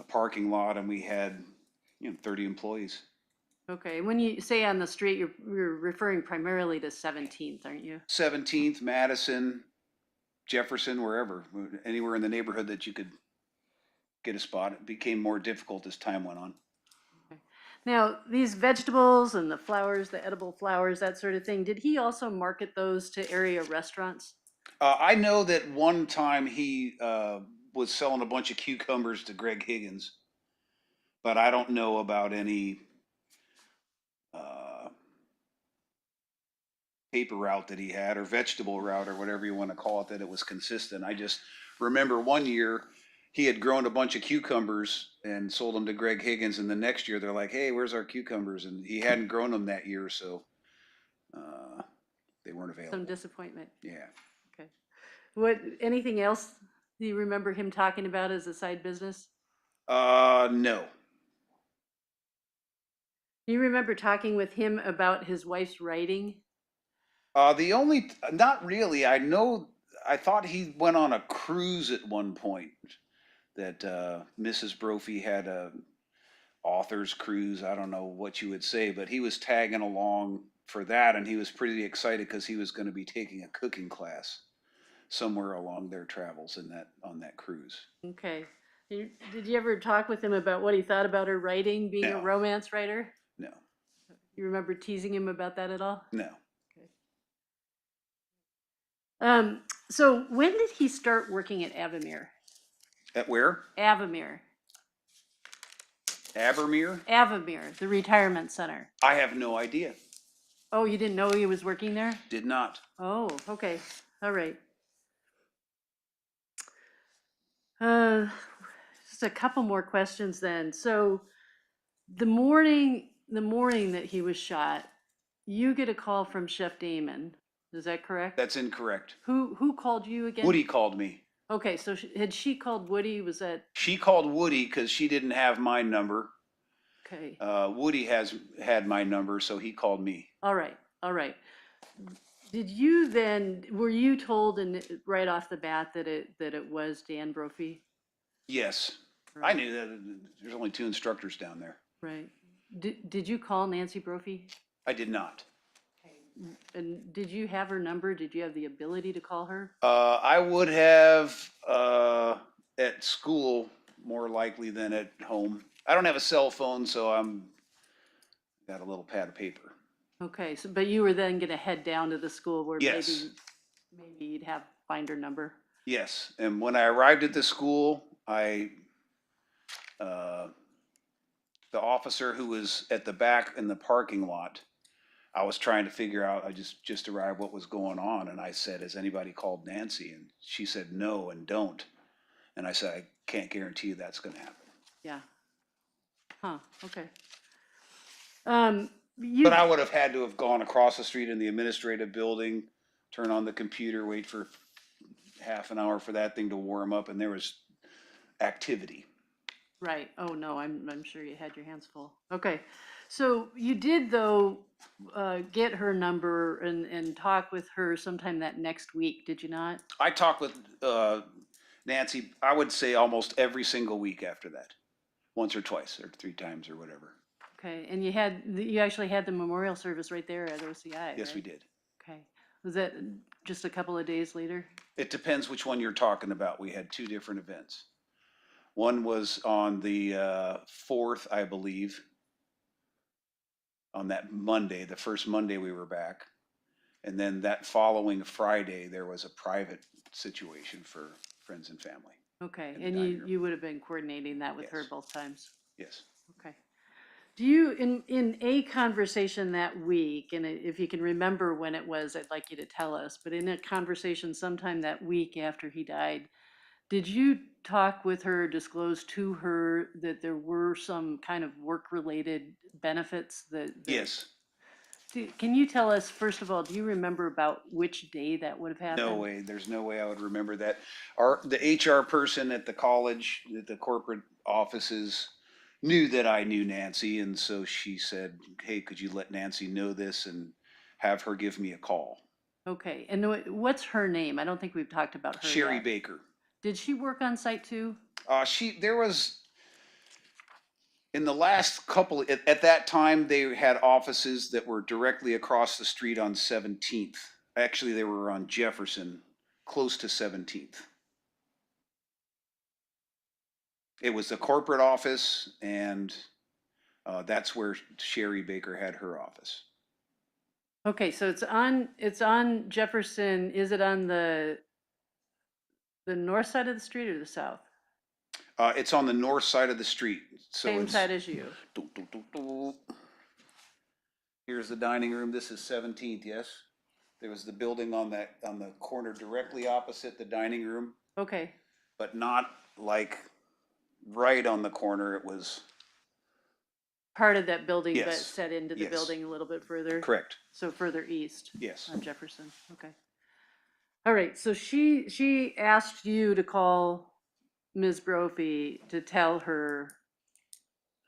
Speaker 10: parking lot, and we had 30 employees.
Speaker 5: Okay, when you say on the street, you're referring primarily to 17th, aren't you?
Speaker 10: 17th, Madison, Jefferson, wherever, anywhere in the neighborhood that you could get a spot. It became more difficult as time went on.
Speaker 5: Okay. Now, these vegetables and the flowers, the edible flowers, that sort of thing, did he also market those to area restaurants?
Speaker 10: I know that one time he was selling a bunch of cucumbers to Greg Higgins, but I don't know about any paper route that he had, or vegetable route, or whatever you want to call it, that it was consistent. I just remember one year he had grown a bunch of cucumbers and sold them to Greg Higgins, and the next year they're like, hey, where's our cucumbers? And he hadn't grown them that year, so they weren't available.
Speaker 5: Some disappointment.
Speaker 10: Yeah.
Speaker 5: Okay. Anything else do you remember him talking about as a side business?
Speaker 10: No.
Speaker 5: You remember talking with him about his wife's writing?
Speaker 10: Not really. I thought he went on a cruise at one point, that Mrs. Brophy had a author's cruise. I don't know what you would say, but he was tagging along for that, and he was pretty excited because he was going to be taking a cooking class somewhere along their travels on that cruise.
Speaker 5: Okay. Did you ever talk with him about what he thought about her writing, being
Speaker 10: No.
Speaker 5: a romance writer?
Speaker 10: No.
Speaker 5: You remember teasing him about that at all?
Speaker 10: No.
Speaker 5: So when did he start working at Avamere?
Speaker 10: At where?
Speaker 5: Avamere, the retirement center.
Speaker 10: I have no idea.
Speaker 5: Oh, you didn't know he was working there?
Speaker 10: Did not.
Speaker 5: Oh, okay. All right. Just a couple more questions then. So the morning that he was shot, you get a call from Chef Damon. Is that correct?
Speaker 10: That's incorrect.
Speaker 5: Who called you again?
Speaker 10: Woody called me.
Speaker 5: Okay, so had she called Woody? Was that?
Speaker 10: She called Woody because she didn't have my number.
Speaker 5: Okay,
Speaker 10: Woody has had my number, so he called me.
Speaker 5: all right, all right. Did you then, were you told right off the bat that it was Dan Brophy?
Speaker 10: Yes, I
Speaker 5: Right.
Speaker 10: knew that there's only 2 instructors down there.
Speaker 5: Right. Did you call Nancy Brophy?
Speaker 10: I did not.
Speaker 5: And did you have her number? Did you have the ability to call her?
Speaker 10: I would have at school more likely than at home. I don't have a cell phone, so got a little pad of paper.
Speaker 5: Okay, so, but you were then gonna head down to the school where
Speaker 10: Yes.
Speaker 5: maybe you'd find her number?
Speaker 10: Yes, and when I arrived at the school, the officer who was at the back in the parking lot, I was trying to figure out, I just arrived, what was going on, and I said, has anybody called Nancy? And she said, no, and don't. And I said, I can't guarantee you that's gonna happen.
Speaker 5: Yeah. Huh, okay.
Speaker 10: But I would have had to have gone across the street in the administrative building, turn on the computer, wait for half an hour for that thing to warm up, and there was activity.
Speaker 5: Right, oh no, I'm sure you had your hands full. Okay, so you did though, get her number and talk with her sometime that next week, did you not?
Speaker 10: I talked with Nancy, I would say almost every single week after that, once or twice or 3 times or whatever.
Speaker 5: Okay, and you actually had the memorial service right there at OCI,
Speaker 10: Yes,
Speaker 5: right?
Speaker 10: we did.
Speaker 5: Okay, was that just a couple of days later?
Speaker 10: It depends which one you're talking about. We had 2 different events. One was on the 4th, I believe, on that Monday, the first Monday we were back. And then that following Friday, there was a private situation for friends and family.
Speaker 5: Okay,
Speaker 10: In the
Speaker 5: and
Speaker 10: dining room.
Speaker 5: you would have been coordinating that with her
Speaker 10: Yes.
Speaker 5: both times?
Speaker 10: Yes.
Speaker 5: Okay. Do you, in a conversation that week, and if you can remember when it was, I'd like you to tell us, but in a conversation sometime that week after he died, did you talk with her, disclose to her that there were some kind of work-related benefits that?
Speaker 10: Yes.
Speaker 5: Can you tell us, first of all, do you remember about which day that would have happened?
Speaker 10: No way. There's no way I would remember that. The HR person at the college, at the corporate offices, knew that I knew Nancy, and so she said, hey, could you let Nancy know this and have her give me a call?
Speaker 5: Okay, and what's her name? I don't think we've talked about her
Speaker 10: Sherry
Speaker 5: yet.
Speaker 10: Baker.
Speaker 5: Did she work on site too?
Speaker 10: There was, in the last couple, at that time, they had offices that were directly across the street on 17th. Actually, they were on Jefferson, close to 17th. It was the corporate office, and that's where Sherry Baker had her office.
Speaker 5: Okay, so it's on Jefferson. Is it on the north side of the street or the south?
Speaker 10: It's on the north side of the street. So
Speaker 5: Same
Speaker 10: it's,
Speaker 5: side as you.
Speaker 10: Here's the dining room. This is 17th, yes? There was the building on the corner directly opposite the dining room,
Speaker 5: Okay,
Speaker 10: but not like right on the corner. It was
Speaker 5: part of that building, but
Speaker 10: Yes.
Speaker 5: set into the
Speaker 10: Yes.
Speaker 5: building a little bit further.
Speaker 10: correct.
Speaker 5: So further east
Speaker 10: Yes.
Speaker 5: on Jefferson. Okay. All right. So she asked you to call Ms. Brophy to tell her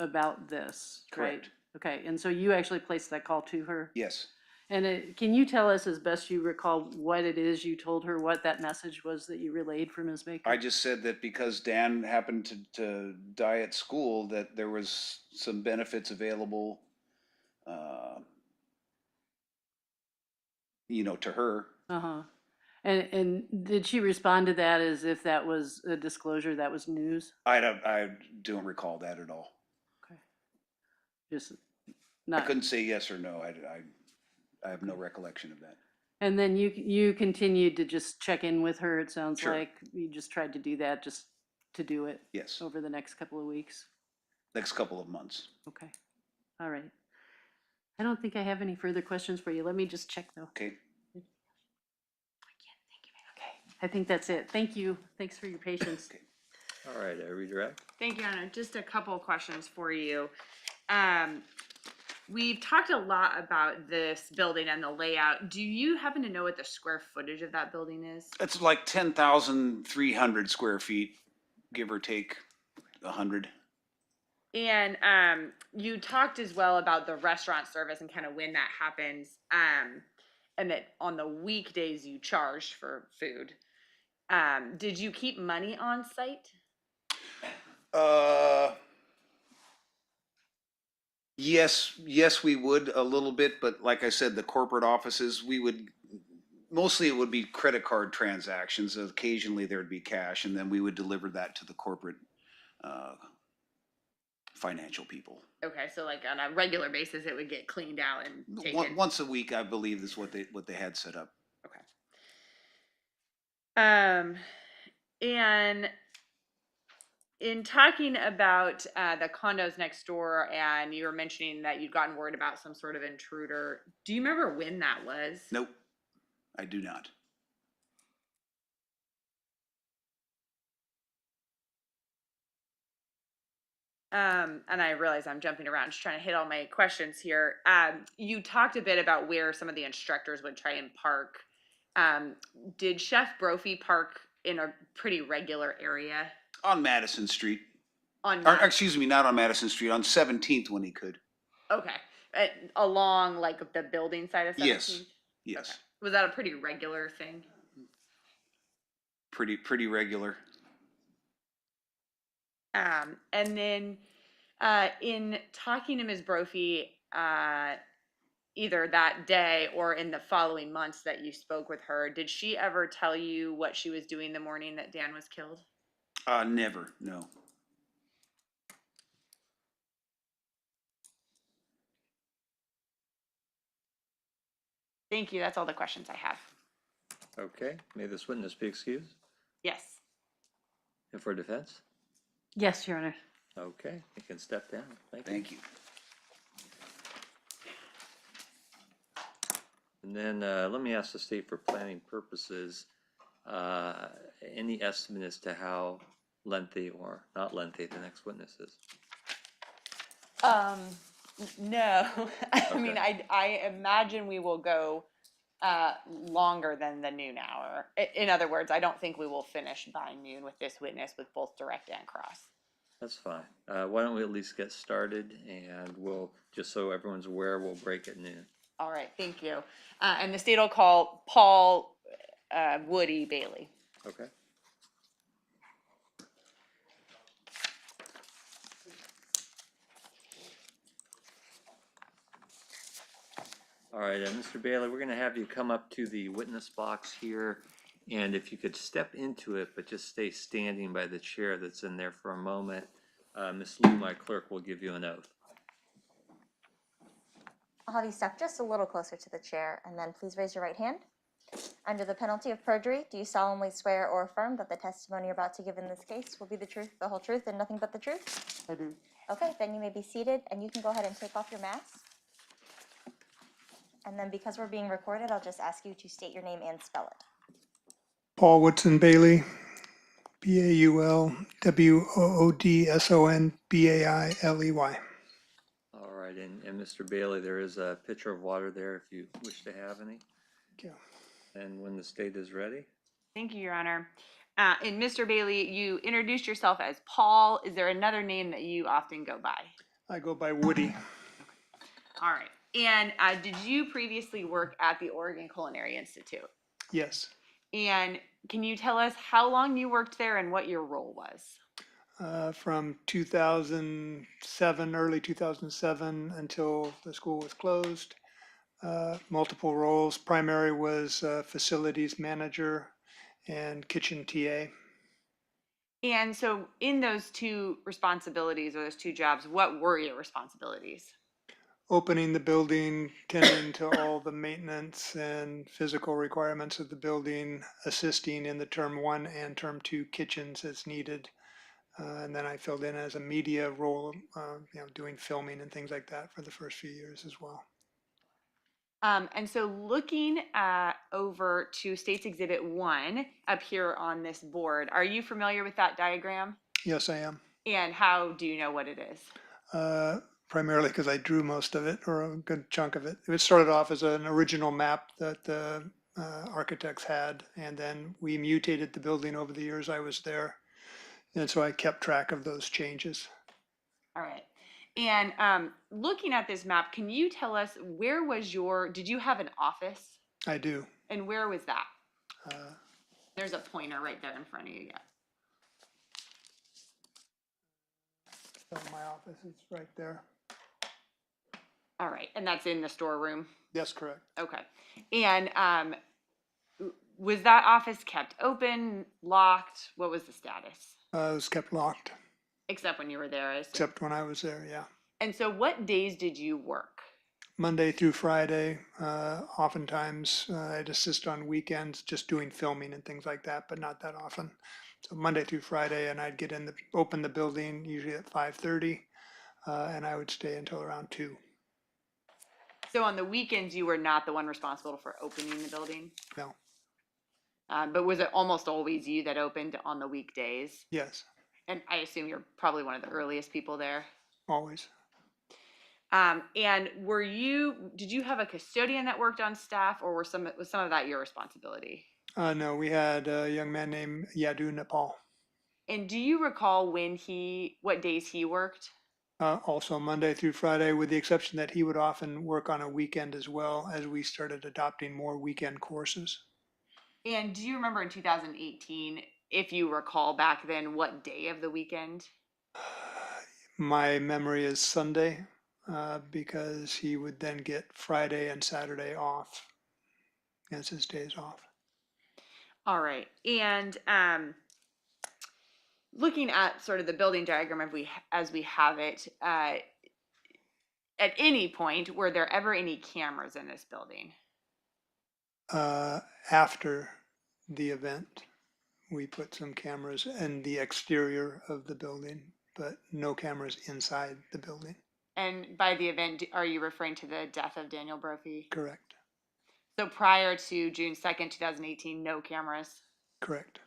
Speaker 5: about this, right?
Speaker 10: Correct.
Speaker 5: Okay. And so you actually placed that call to her.
Speaker 10: Yes.
Speaker 5: And can you tell us, as best you recall, what it is you told her, what that message was that you relayed for Ms. Baker?
Speaker 10: I just said that because Dan happened to die at school, that there was some benefits available, to her.
Speaker 5: Uh-huh. And did she respond to that as if that was a disclosure, that was news?
Speaker 10: I don't recall that at all.
Speaker 5: Okay. Just
Speaker 10: I
Speaker 5: not.
Speaker 10: couldn't say yes or no. I have no recollection of that.
Speaker 5: And then you continued to just check in with her, it sounds
Speaker 10: Sure.
Speaker 5: like. You just tried to do that just to do it
Speaker 10: Yes.
Speaker 5: over the next couple of weeks.
Speaker 10: Next couple of months.
Speaker 5: Okay. All right. I don't think I have any further questions for you. Let me just check though.
Speaker 10: Okay.
Speaker 5: Okay. I think that's it. Thank you. Thanks for your patience.
Speaker 10: Okay.
Speaker 2: All right, I redirect.
Speaker 4: Thank you, Anna. Just a couple of questions for you. We've talked a lot about this building and the layout. Do you happen to know what the square footage of that building is?
Speaker 10: It's like 10,300 square feet, give or take 100.
Speaker 4: And you talked as well about the restaurant service and kind of when that happens, and that on the weekdays you charged for food. Did you keep money on site?
Speaker 10: Yes, we would a little bit, but like I said, the corporate offices, mostly it would be credit card transactions. Occasionally there'd be cash, and then we would deliver that to the corporate financial people.
Speaker 4: Okay, so like on a regular basis, it would get cleaned out and taken.
Speaker 10: Once a week, I believe, is what they had set up.
Speaker 4: Okay. And in talking about the condos next door, and you were mentioning that you'd gotten word about some sort of intruder. Do you remember when that was?
Speaker 10: Nope, I do not.
Speaker 4: And I realize I'm jumping around, just trying to hit all my questions here. You talked a bit about where some of the instructors would try and park. Did Chef Brophy park in a pretty regular area?
Speaker 10: On Madison Street. Excuse me, not on Madison Street, on 17th when he could.
Speaker 4: Okay. Along like the building side of 17th?
Speaker 10: Yes.
Speaker 4: Okay. Was that a pretty regular thing?
Speaker 10: Pretty regular.
Speaker 4: And then in talking to Ms. Brophy, either that day or in the following months that you spoke with her, did she ever tell you what she was doing the morning that Dan was killed?
Speaker 10: Never, no.
Speaker 4: Thank you. That's all the questions I have.
Speaker 2: Okay, may this witness be excused?
Speaker 4: Yes.
Speaker 2: And for defense?
Speaker 5: Yes, Your Honor.
Speaker 2: Okay, you can step down.
Speaker 10: Thank you.
Speaker 2: And then let me ask the state for planning purposes, any estimate as to how lengthy or not lengthy the next witness is?
Speaker 4: No. I mean, I imagine we will go longer than the noon hour. In other words, I don't think we will finish by noon with this witness with both direct and cross.
Speaker 2: That's fine. Why don't we at least get started, and we'll, just so everyone's aware, we'll break at noon.
Speaker 4: All right, thank you. And the state will call Paul Woody Bailey.
Speaker 2: Okay. All right, Mr. Bailey, we're going to have you come up to the witness box here, and if you could step into it, but just stay standing by the chair that's in there for a moment. Ms. Lou, my clerk, will give you an oath.
Speaker 1: I'll have you step just a little closer to the chair, and then please raise your right hand. Under the penalty of perjury, do you solemnly swear or affirm that the testimony you're about to give in this case will be the truth, the whole truth, and nothing but the truth?
Speaker 5: I do.
Speaker 1: Okay, then you may be seated, and you can go ahead and take off your mask. And then because we're being recorded, I'll just ask you to state your name and spell it.
Speaker 11: Paul Woodson Bailey, BAULWOODSONBAILEY.
Speaker 2: All right, and Mr. Bailey, there is a pitcher of water there if you wish to have any.
Speaker 11: Thank you.
Speaker 2: And when the state is ready.
Speaker 4: Thank you, Your Honor. And Mr. Bailey, you introduced yourself as Paul. Is there another name that you often go by?
Speaker 11: I go by Woody.
Speaker 4: All right. And did you previously work at the Oregon Culinary Institute?
Speaker 11: Yes.
Speaker 4: And can you tell us how long you worked there and what your role was?
Speaker 11: From 2007, early 2007, until the school was closed. Multiple roles. Primary was facilities manager and kitchen TA.
Speaker 4: And so in those two responsibilities or those two jobs, what were your responsibilities?
Speaker 11: Opening the building, tending to all the maintenance and physical requirements of the building, assisting in the term 1 and term 2 kitchens as needed. And then I filled in as a media role, doing filming and things like that for the first few years as well.
Speaker 4: And so looking over to State's Exhibit 1 up here on this board, are you familiar with that diagram?
Speaker 11: Yes, I am.
Speaker 4: And how do you know what it is?
Speaker 11: Primarily because I drew most of it, or a good chunk of it. It started off as an original map that the architects had, and then we mutated the building over the years I was there. And so I kept track of those changes.
Speaker 4: All right. And looking at this map, can you tell us where was did you have an office?
Speaker 11: I do.
Speaker 4: And where was that?
Speaker 11: Uh,
Speaker 4: There's a pointer right there in front of you. Yeah.
Speaker 11: so my office is right there.
Speaker 4: All right. And that's in the storeroom?
Speaker 11: Yes, correct.
Speaker 4: Okay. And was that office kept open, locked? What was the status?
Speaker 11: It was kept locked,
Speaker 4: Except when you were there, I assume.
Speaker 11: except when I was there, yeah.
Speaker 4: And so what days did you work?
Speaker 11: Monday through Friday. Oftentimes, I'd assist on weekends, just doing filming and things like that, but not that often. So Monday through Friday, and I'd open the building usually at 5:30, and I would stay until around 2.
Speaker 4: So on the weekends, you were not the one responsible for opening the building?
Speaker 11: No.
Speaker 4: But was it almost always you that opened on the weekdays?
Speaker 11: Yes,
Speaker 4: And I assume you're probably one of the earliest people there.
Speaker 11: always.
Speaker 4: And did you have a custodian that worked on staff, or was some of that your responsibility?
Speaker 11: No, we had a young man named Yadu Nepal.
Speaker 4: And do you recall what days he worked?
Speaker 11: Also Monday through Friday, with the exception that he would often work on a weekend as well, as we started adopting more weekend courses.
Speaker 4: And do you remember in 2018, if you recall back then, what day of the weekend?
Speaker 11: My memory is Sunday, because he would then get Friday and Saturday off as his days off.
Speaker 4: All right. And looking at sort of the building diagram as we have it, at any point, were there ever any cameras in this building?
Speaker 11: After the event, we put some cameras in the exterior of the building, but no cameras inside the building.
Speaker 4: And by the event, are you referring to the death of Daniel Brophy?
Speaker 11: Correct.
Speaker 4: So prior to June 2nd, 2018, no cameras?
Speaker 11: Correct.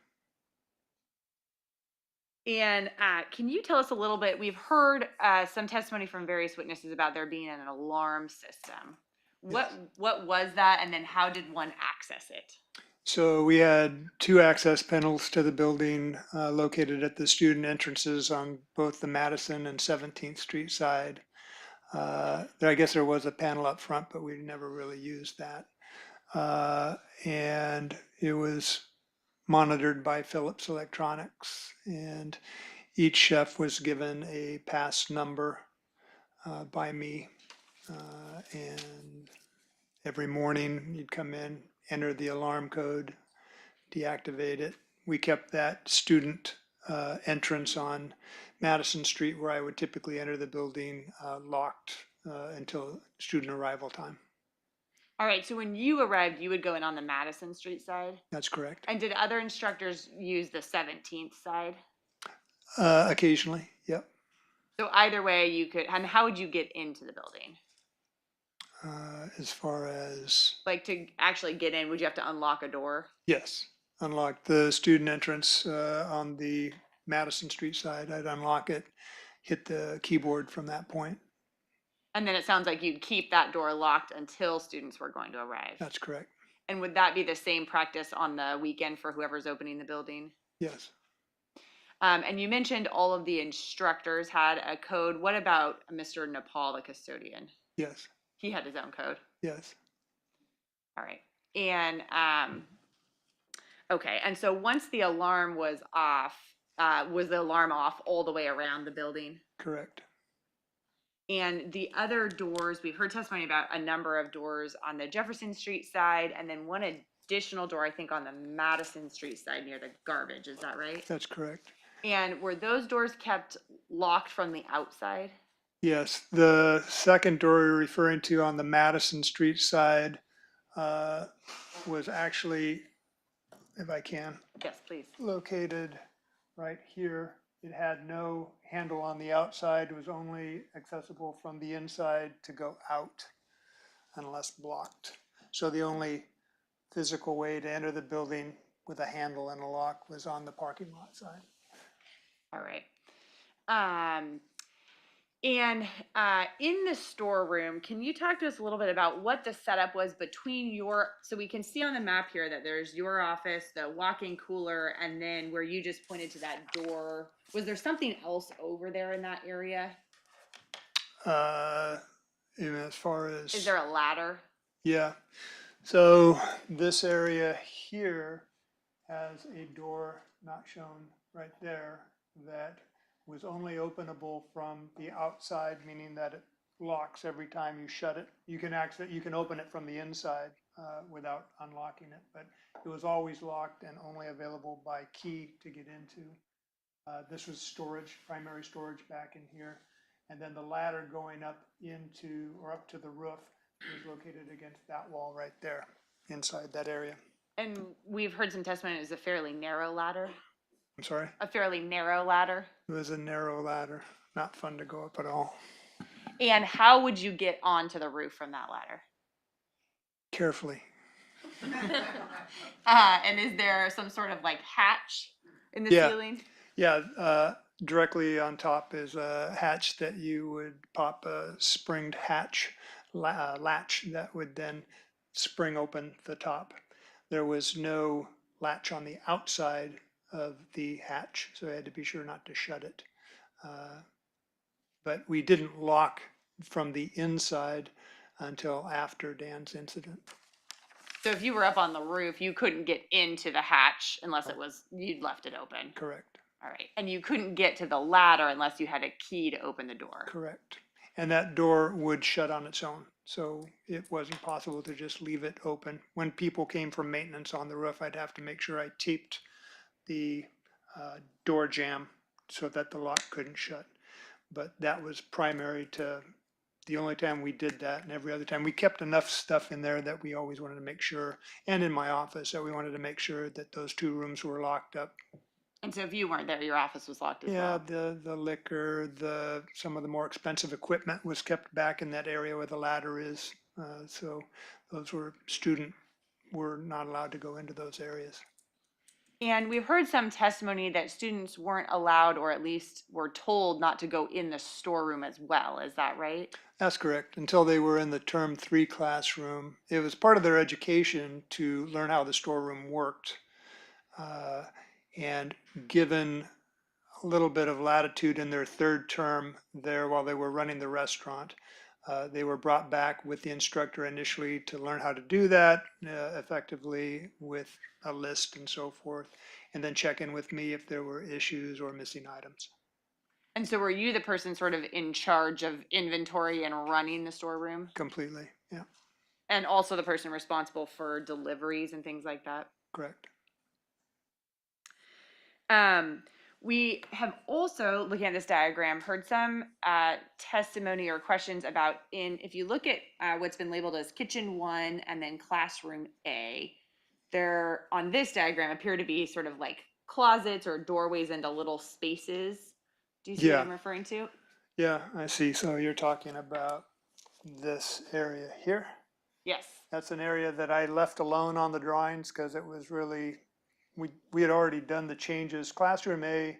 Speaker 4: And can you tell us a little bit? We've heard some testimony from various witnesses about there being an alarm system. What was that, and then how did one access it?
Speaker 11: So we had 2 access panels to the building located at the student entrances on both the Madison and 17th Street side. I guess there was a panel up front, but we never really used that. And it was monitored by Philips Electronics, and each chef was given a pass number by me. And every morning you'd come in, enter the alarm code, deactivate it. We kept that student entrance on Madison Street, where I would typically enter the building, locked until student arrival time.
Speaker 4: All right, so when you arrived, you would go in on the Madison Street side?
Speaker 11: That's correct.
Speaker 4: And did other instructors use the 17th side?
Speaker 11: Occasionally, yep.
Speaker 4: So either way you could, and how would you get into the building?
Speaker 11: As far as,
Speaker 4: Like to actually get in, would you have to unlock a door?
Speaker 11: yes, unlock the student entrance on the Madison Street side. I'd unlock it, hit the keyboard from that point.
Speaker 4: And then it sounds like you'd keep that door locked until students were going to arrive.
Speaker 11: That's correct.
Speaker 4: And would that be the same practice on the weekend for whoever's opening the building?
Speaker 11: Yes.
Speaker 4: And you mentioned all of the instructors had a code. What about Mr. Nepal, the custodian?
Speaker 11: Yes.
Speaker 4: He had his own code.
Speaker 11: Yes.
Speaker 4: All right. And okay. And so once the alarm was off, was the alarm off all the way around the building?
Speaker 11: Correct.
Speaker 4: And the other doors, we've heard testimony about a number of doors on the Jefferson Street side, and then one additional door, I think, on the Madison Street side near the garbage. Is that right?
Speaker 11: That's correct.
Speaker 4: And were those doors kept locked from the outside?
Speaker 11: Yes. The second door you're referring to on the Madison Street side was actually, if I can,
Speaker 4: Yes, please.
Speaker 11: located right here. It had no handle on the outside. It was only accessible from the inside to go out unless blocked. So the only physical way to enter the building with a handle and a lock was on the parking lot side.
Speaker 4: All right. And in the storeroom, can you talk to us a little bit about what the setup was between so we can see on the map here that there's your office, the walk-in cooler, and then where you just pointed to that door. Was there something else over there in that area?
Speaker 11: Even as far as.
Speaker 4: Is there a ladder?
Speaker 11: Yeah. So this area here has a door not shown right there that was only openable from the outside, meaning that it locks every time you shut it. You can open it from the inside without unlocking it, but it was always locked and only available by key to get into. This was storage, primary storage back in here. And then the ladder going up into or up to the roof was located against that wall right there inside that area.
Speaker 4: And we've heard some testimony, it was a fairly narrow ladder.
Speaker 11: I'm sorry?
Speaker 4: A fairly narrow ladder.
Speaker 11: It was a narrow ladder, not fun to go up at all.
Speaker 4: And how would you get onto the roof from that ladder?
Speaker 11: Carefully.
Speaker 4: And is there some sort of like hatch in the ceiling?
Speaker 11: Yeah, directly on top is a hatch that you would pop a springed hatch latch that would then spring open the top. There was no latch on the outside of the hatch, so I had to be sure not to shut it. But we didn't lock from the inside until after Dan's incident.
Speaker 4: So if you were up on the roof, you couldn't get into the hatch unless it was, you'd left it open.
Speaker 11: Correct.
Speaker 4: All right. And you couldn't get to the ladder unless you had a key to open the door.
Speaker 11: Correct. And that door would shut on its own. So it wasn't possible to just leave it open. When people came from maintenance on the roof, I'd have to make sure I taped the door jamb so that the lock couldn't shut. But that was primary to the only time we did that, and every other time we kept enough stuff in there that we always wanted to make sure, and in my office, that we wanted to make sure that those two rooms were locked up.
Speaker 4: And so if you weren't there, your office was locked as well?
Speaker 11: Yeah, the liquor, some of the more expensive equipment was kept back in that area where the ladder is. So those were not allowed to go into those areas.
Speaker 4: And we've heard some testimony that students weren't allowed, or at least were told not to go in the storeroom as well. Is that right?
Speaker 11: That's correct. Until they were in the term 3 classroom, it was part of their education to learn how the storeroom worked. And given a little bit of latitude in their 3rd term there while they were running the restaurant, they were brought back with the instructor initially to learn how to do that effectively with a list and so forth, and then check in with me if there were issues or missing items.
Speaker 4: And so were you the person sort of in charge of inventory and running the storeroom?
Speaker 11: Completely, yeah.
Speaker 4: And also the person responsible for deliveries and things like that?
Speaker 11: Correct.
Speaker 4: We have also, looking at this diagram, heard some testimony or questions about if you look at what's been labeled as Kitchen 1 and then Classroom A, there on this diagram appear to be sort of like closets or doorways into little spaces. Do you see what I'm referring to?
Speaker 11: Yeah, I see. So you're talking about this area here?
Speaker 4: Yes.
Speaker 11: That's an area that I left alone on the drawings because it was really, we had already done the changes. Classroom A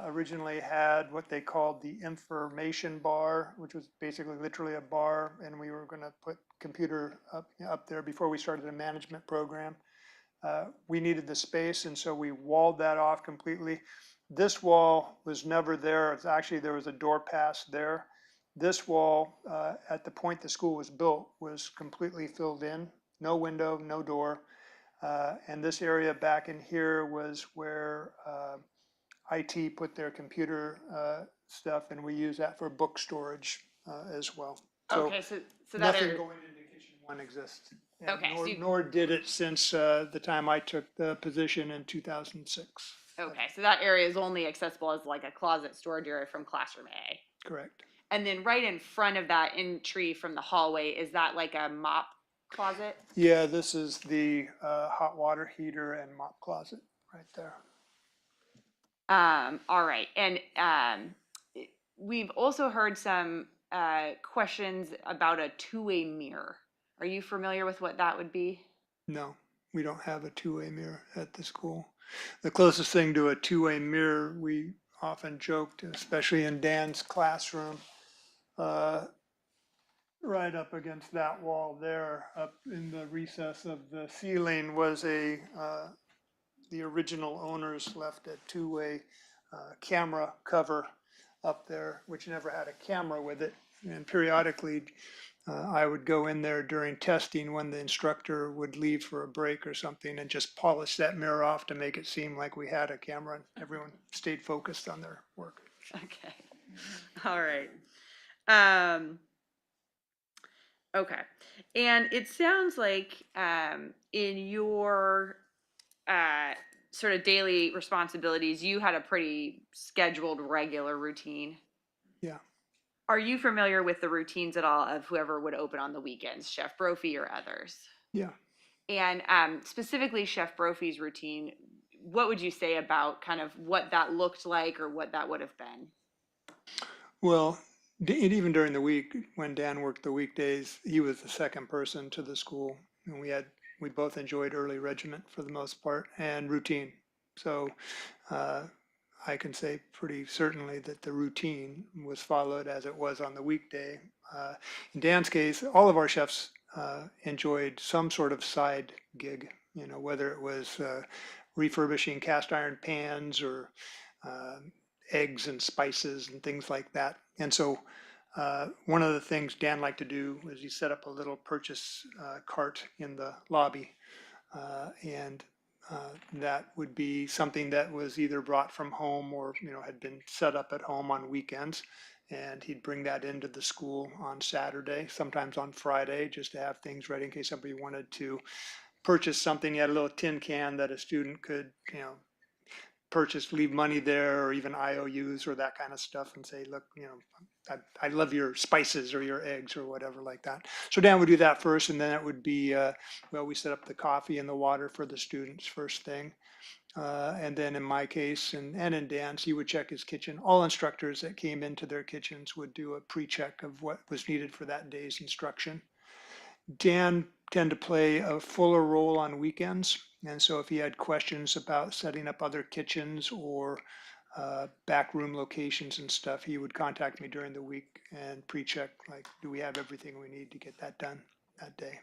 Speaker 11: originally had what they called the information bar, which was basically literally a bar, and we were going to put computer up there before we started a management program. We needed the space, and so we walled that off completely. This wall was never there. It's actually, there was a door pass there. This wall, at the point the school was built, was completely filled in. No window, no door. And this area back in here was where IT put their computer stuff, and we use that for book storage as well. So
Speaker 4: okay, so that
Speaker 11: nothing
Speaker 4: area,
Speaker 11: going into Kitchen 1 exists.
Speaker 4: Okay,
Speaker 11: Nor,
Speaker 4: so
Speaker 11: nor did it since the time I took the position in 2006.
Speaker 4: okay, so that area is only accessible as like a closet storage area from Classroom A.
Speaker 11: Correct.
Speaker 4: And then right in front of that entry from the hallway, is that like a mop closet?
Speaker 11: Yeah, this is the hot water heater and mop closet right there.
Speaker 4: All right, and we've also heard some questions about a two-way mirror. Are you familiar with what that would be?
Speaker 11: No, we don't have a two-way mirror at the school. The closest thing to a two-way mirror, we often joked, especially in Dan's classroom, right up against that wall there, up in the recess of the ceiling, was the original owners left a two-way camera cover up there, which never had a camera with it. And periodically, I would go in there during testing when the instructor would leave for a break or something and just polish that mirror off to make it seem like we had a camera and everyone stayed focused on their work.
Speaker 4: Okay. All right. Um, okay. And it sounds like in your sort of daily responsibilities, you had a pretty scheduled, regular routine.
Speaker 11: Yeah.
Speaker 4: Are you familiar with the routines at all of whoever would open on the weekends, Chef Brophy or others?
Speaker 11: Yeah.
Speaker 4: And specifically Chef Brophy's routine, what would you say about kind of what that looked like or what that would have been?
Speaker 11: Well, and even during the week, when Dan worked the weekdays, he was the second person to the school. And we both enjoyed early regiment for the most part and routine. So uh, I can say pretty certainly that the routine was followed as it was on the weekday. In Dan's case, all of our chefs enjoyed some sort of side gig, whether it was refurbishing cast iron pans or uh, eggs and spices and things like that. And so one of the things Dan liked to do was he set up a little purchase cart in the lobby. And that would be something that was either brought from home or, had been set up at home on weekends. And he'd bring that into the school on Saturday, sometimes on Friday, just to have things ready in case somebody wanted to purchase something. He had a little tin can that a student could, purchase, leave money there, or even IOUs or that kind of stuff, and say, look, I love your spices or your eggs or whatever like that. So Dan would do that first, and then it would be, we set up the coffee and the water for the students first thing. And then in my case, and in Dan's, he would check his kitchen. All instructors that came into their kitchens would do a pre-check of what was needed for that day's instruction. Dan tended to play a fuller role on weekends. And so if he had questions about setting up other kitchens or back room locations and stuff, he would contact me during the week and pre-check, like, do we have everything we need to get that done that day?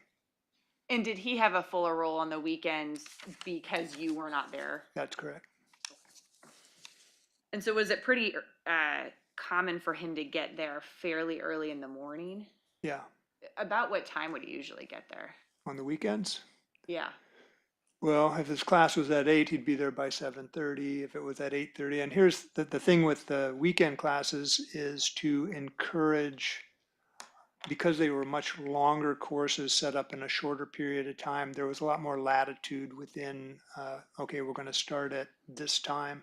Speaker 4: And did he have a fuller role on the weekends because you were not there?
Speaker 11: That's correct.
Speaker 4: And so was it pretty common for him to get there fairly early in the morning?
Speaker 11: Yeah.
Speaker 4: About what time would he usually get there?
Speaker 11: On the weekends?
Speaker 4: Yeah.
Speaker 11: Well, if his class was at 8, he'd be there by 7:30. If it was at 8:30, and here's the thing with the weekend classes is to encourage, because they were much longer courses set up in a shorter period of time, there was a lot more latitude within, okay, we're going to start at this time.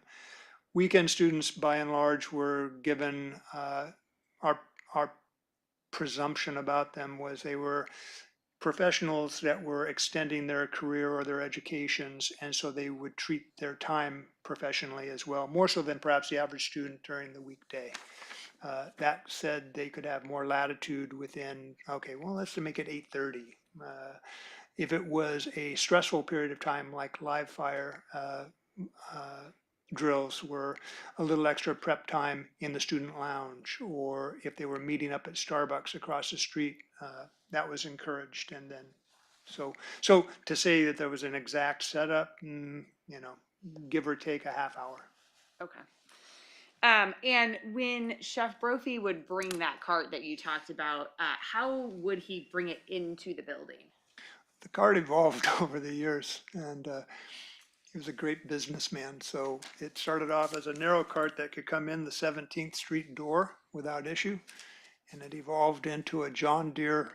Speaker 11: Weekend students, by and large, were given, our presumption about them was they were professionals that were extending their career or their educations, and so they would treat their time professionally as well, more so than perhaps the average student during the weekday. That said, they could have more latitude within, okay, well, let's make it 8:30. If it was a stressful period of time like live fire, drills were a little extra prep time in the student lounge, or if they were meeting up at Starbucks across the street, that was encouraged. And then, so to say that there was an exact setup, give or take a half hour.
Speaker 4: Okay. And when Chef Brophy would bring that cart that you talked about, how would he bring it into the building?
Speaker 11: The cart evolved over the years, and he was a great businessman. So it started off as a narrow cart that could come in the 17th Street door without issue. And it evolved into a John Deere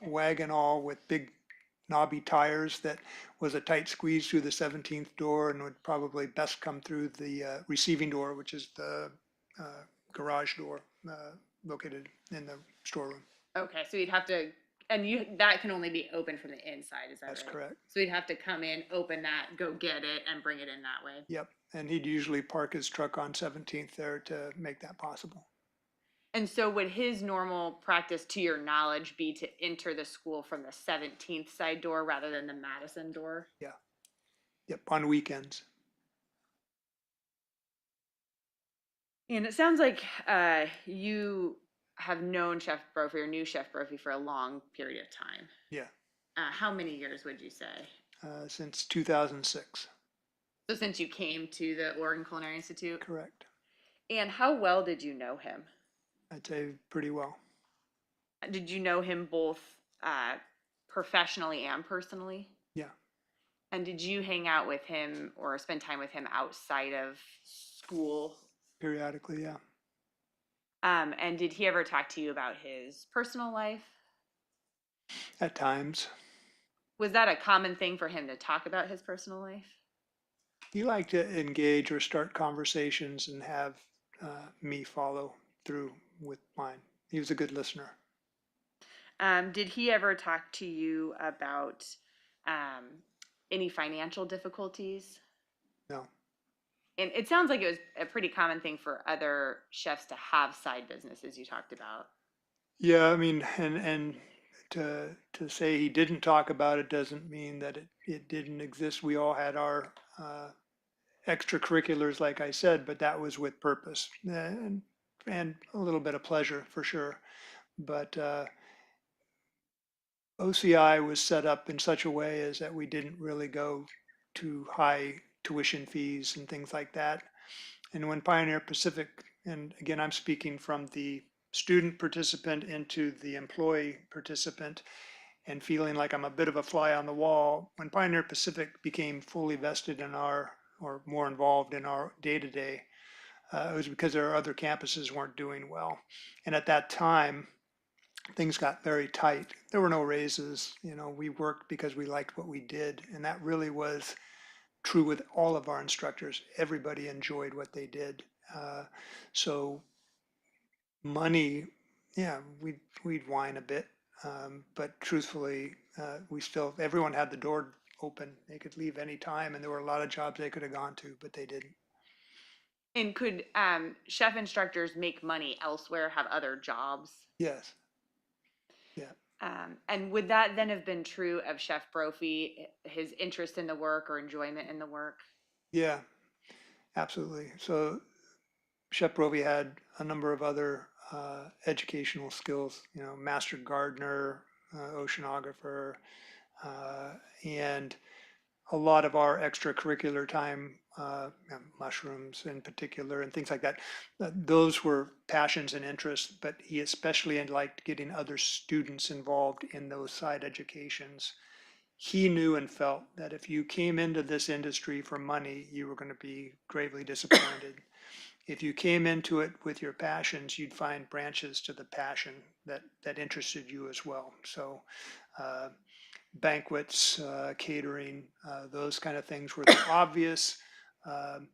Speaker 11: wagon all with big knobby tires that was a tight squeeze through the 17th door and would probably best come through the receiving door, which is the garage door located in the storeroom.
Speaker 4: Okay, so he'd have to, and that can only be open from the inside, is that
Speaker 11: That's
Speaker 4: right?
Speaker 11: correct.
Speaker 4: So he'd have to come in, open that, go get it, and bring it in that way.
Speaker 11: Yep, and he'd usually park his truck on 17th there to make that possible.
Speaker 4: And so would his normal practice, to your knowledge, be to enter the school from the 17th side door rather than the Madison door?
Speaker 11: Yeah. Yep, on weekends.
Speaker 4: And it sounds like you have known Chef Brophy or knew Chef Brophy for a long period of time.
Speaker 11: Yeah.
Speaker 4: How many years would you say?
Speaker 11: Since 2006.
Speaker 4: So since you came to the Oregon Culinary Institute?
Speaker 11: Correct.
Speaker 4: And how well did you know him?
Speaker 11: I'd say pretty well.
Speaker 4: Did you know him both professionally and personally?
Speaker 11: Yeah,
Speaker 4: And did you hang out with him or spend time with him outside of school?
Speaker 11: periodically, yeah.
Speaker 4: And did he ever talk to you about his personal life?
Speaker 11: At times.
Speaker 4: Was that a common thing for him to talk about his personal life?
Speaker 11: He liked to engage or start conversations and have me follow through with mine. He was a good listener.
Speaker 4: Did he ever talk to you about um, any financial difficulties?
Speaker 11: No.
Speaker 4: And it sounds like it was a pretty common thing for other chefs to have side businesses you talked about.
Speaker 11: Yeah, I mean, and to say he didn't talk about it doesn't mean that it didn't exist. We all had our extracurriculars, like I said, but that was with purpose and a little bit of pleasure for sure. But OCI was set up in such a way as that we didn't really go to high tuition fees and things like that. And when Pioneer Pacific, and again, I'm speaking from the student participant into the employee participant and feeling like I'm a bit of a fly on the wall, when Pioneer Pacific became fully vested in our, or more involved in our day-to-day, it was because our other campuses weren't doing well. And at that time, things got very tight. There were no raises. You know, we worked because we liked what we did. And that really was true with all of our instructors. Everybody enjoyed what they did. So money, yeah, we'd whine a bit. But truthfully, we still, everyone had the door open. They could leave any time, and there were a lot of jobs they could have gone to, but they didn't.
Speaker 4: And could chef instructors make money elsewhere, have other jobs?
Speaker 11: Yes. Yeah.
Speaker 4: And would that then have been true of Chef Brophy, his interest in the work or enjoyment in the work?
Speaker 11: Yeah, absolutely. So Chef Brovey had a number of other educational skills, you know, master gardener, oceanographer, and a lot of our extracurricular time, mushrooms in particular, and things like that. Those were passions and interests, but he especially liked getting other students involved in those side educations. He knew and felt that if you came into this industry for money, you were going to be gravely disappointed. If you came into it with your passions, you'd find branches to the passion that interested you as well. So banquets, catering, those kind of things were the obvious. Um,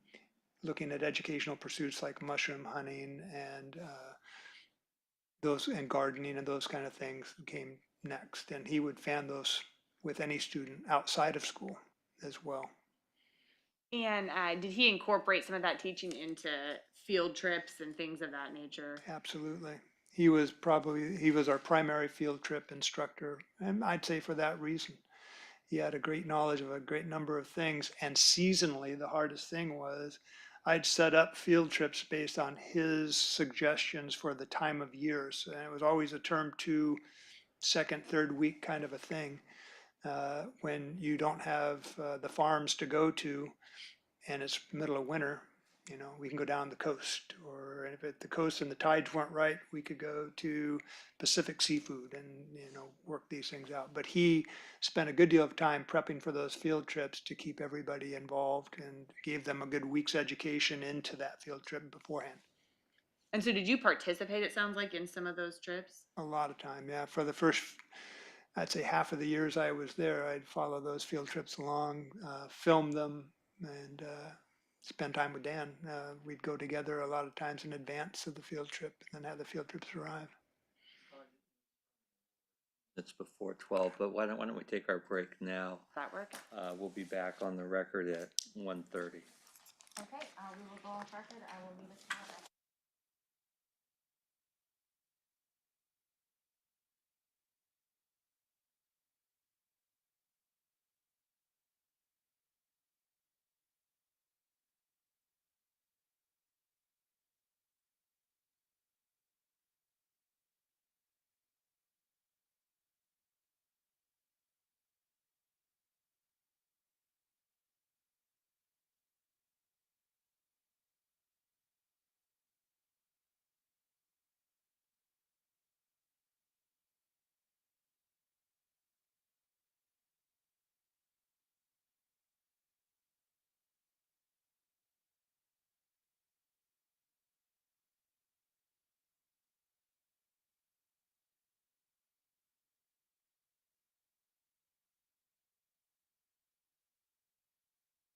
Speaker 11: Looking at educational pursuits like mushroom hunting and those and gardening and those kind of things came next. And he would fan those with any student outside of school as well.
Speaker 4: And did he incorporate some of that teaching into field trips and things of that nature?
Speaker 11: Absolutely. He was our primary field trip instructor, and I'd say for that reason. He had a great knowledge of a great number of things, and seasonally, the hardest thing was I'd set up field trips based on his suggestions for the time of years, and it was always a term 2, second, third week kind of a thing. When you don't have the farms to go to and it's middle of winter, you know, we can go down the coast, or if at the coast and the tides weren't right, we could go to Pacific Seafood and, you know, work these things out. But he spent a good deal of time prepping for those field trips to keep everybody involved and gave them a good week's education into that field trip beforehand.
Speaker 4: And so did you participate, it sounds like, in some of those trips?
Speaker 11: A lot of time, yeah. For the first, I'd say half of the years I was there, I'd follow those field trips along, film them, and spend time with Dan. We'd go together a lot of times in advance of the field trip and then have the field trips arrive.
Speaker 2: It's before 12, but why don't we take our break now?
Speaker 4: Does that work?
Speaker 2: We'll be back on the record at 1:30.
Speaker 1: Okay, we will go off record. I will leave it to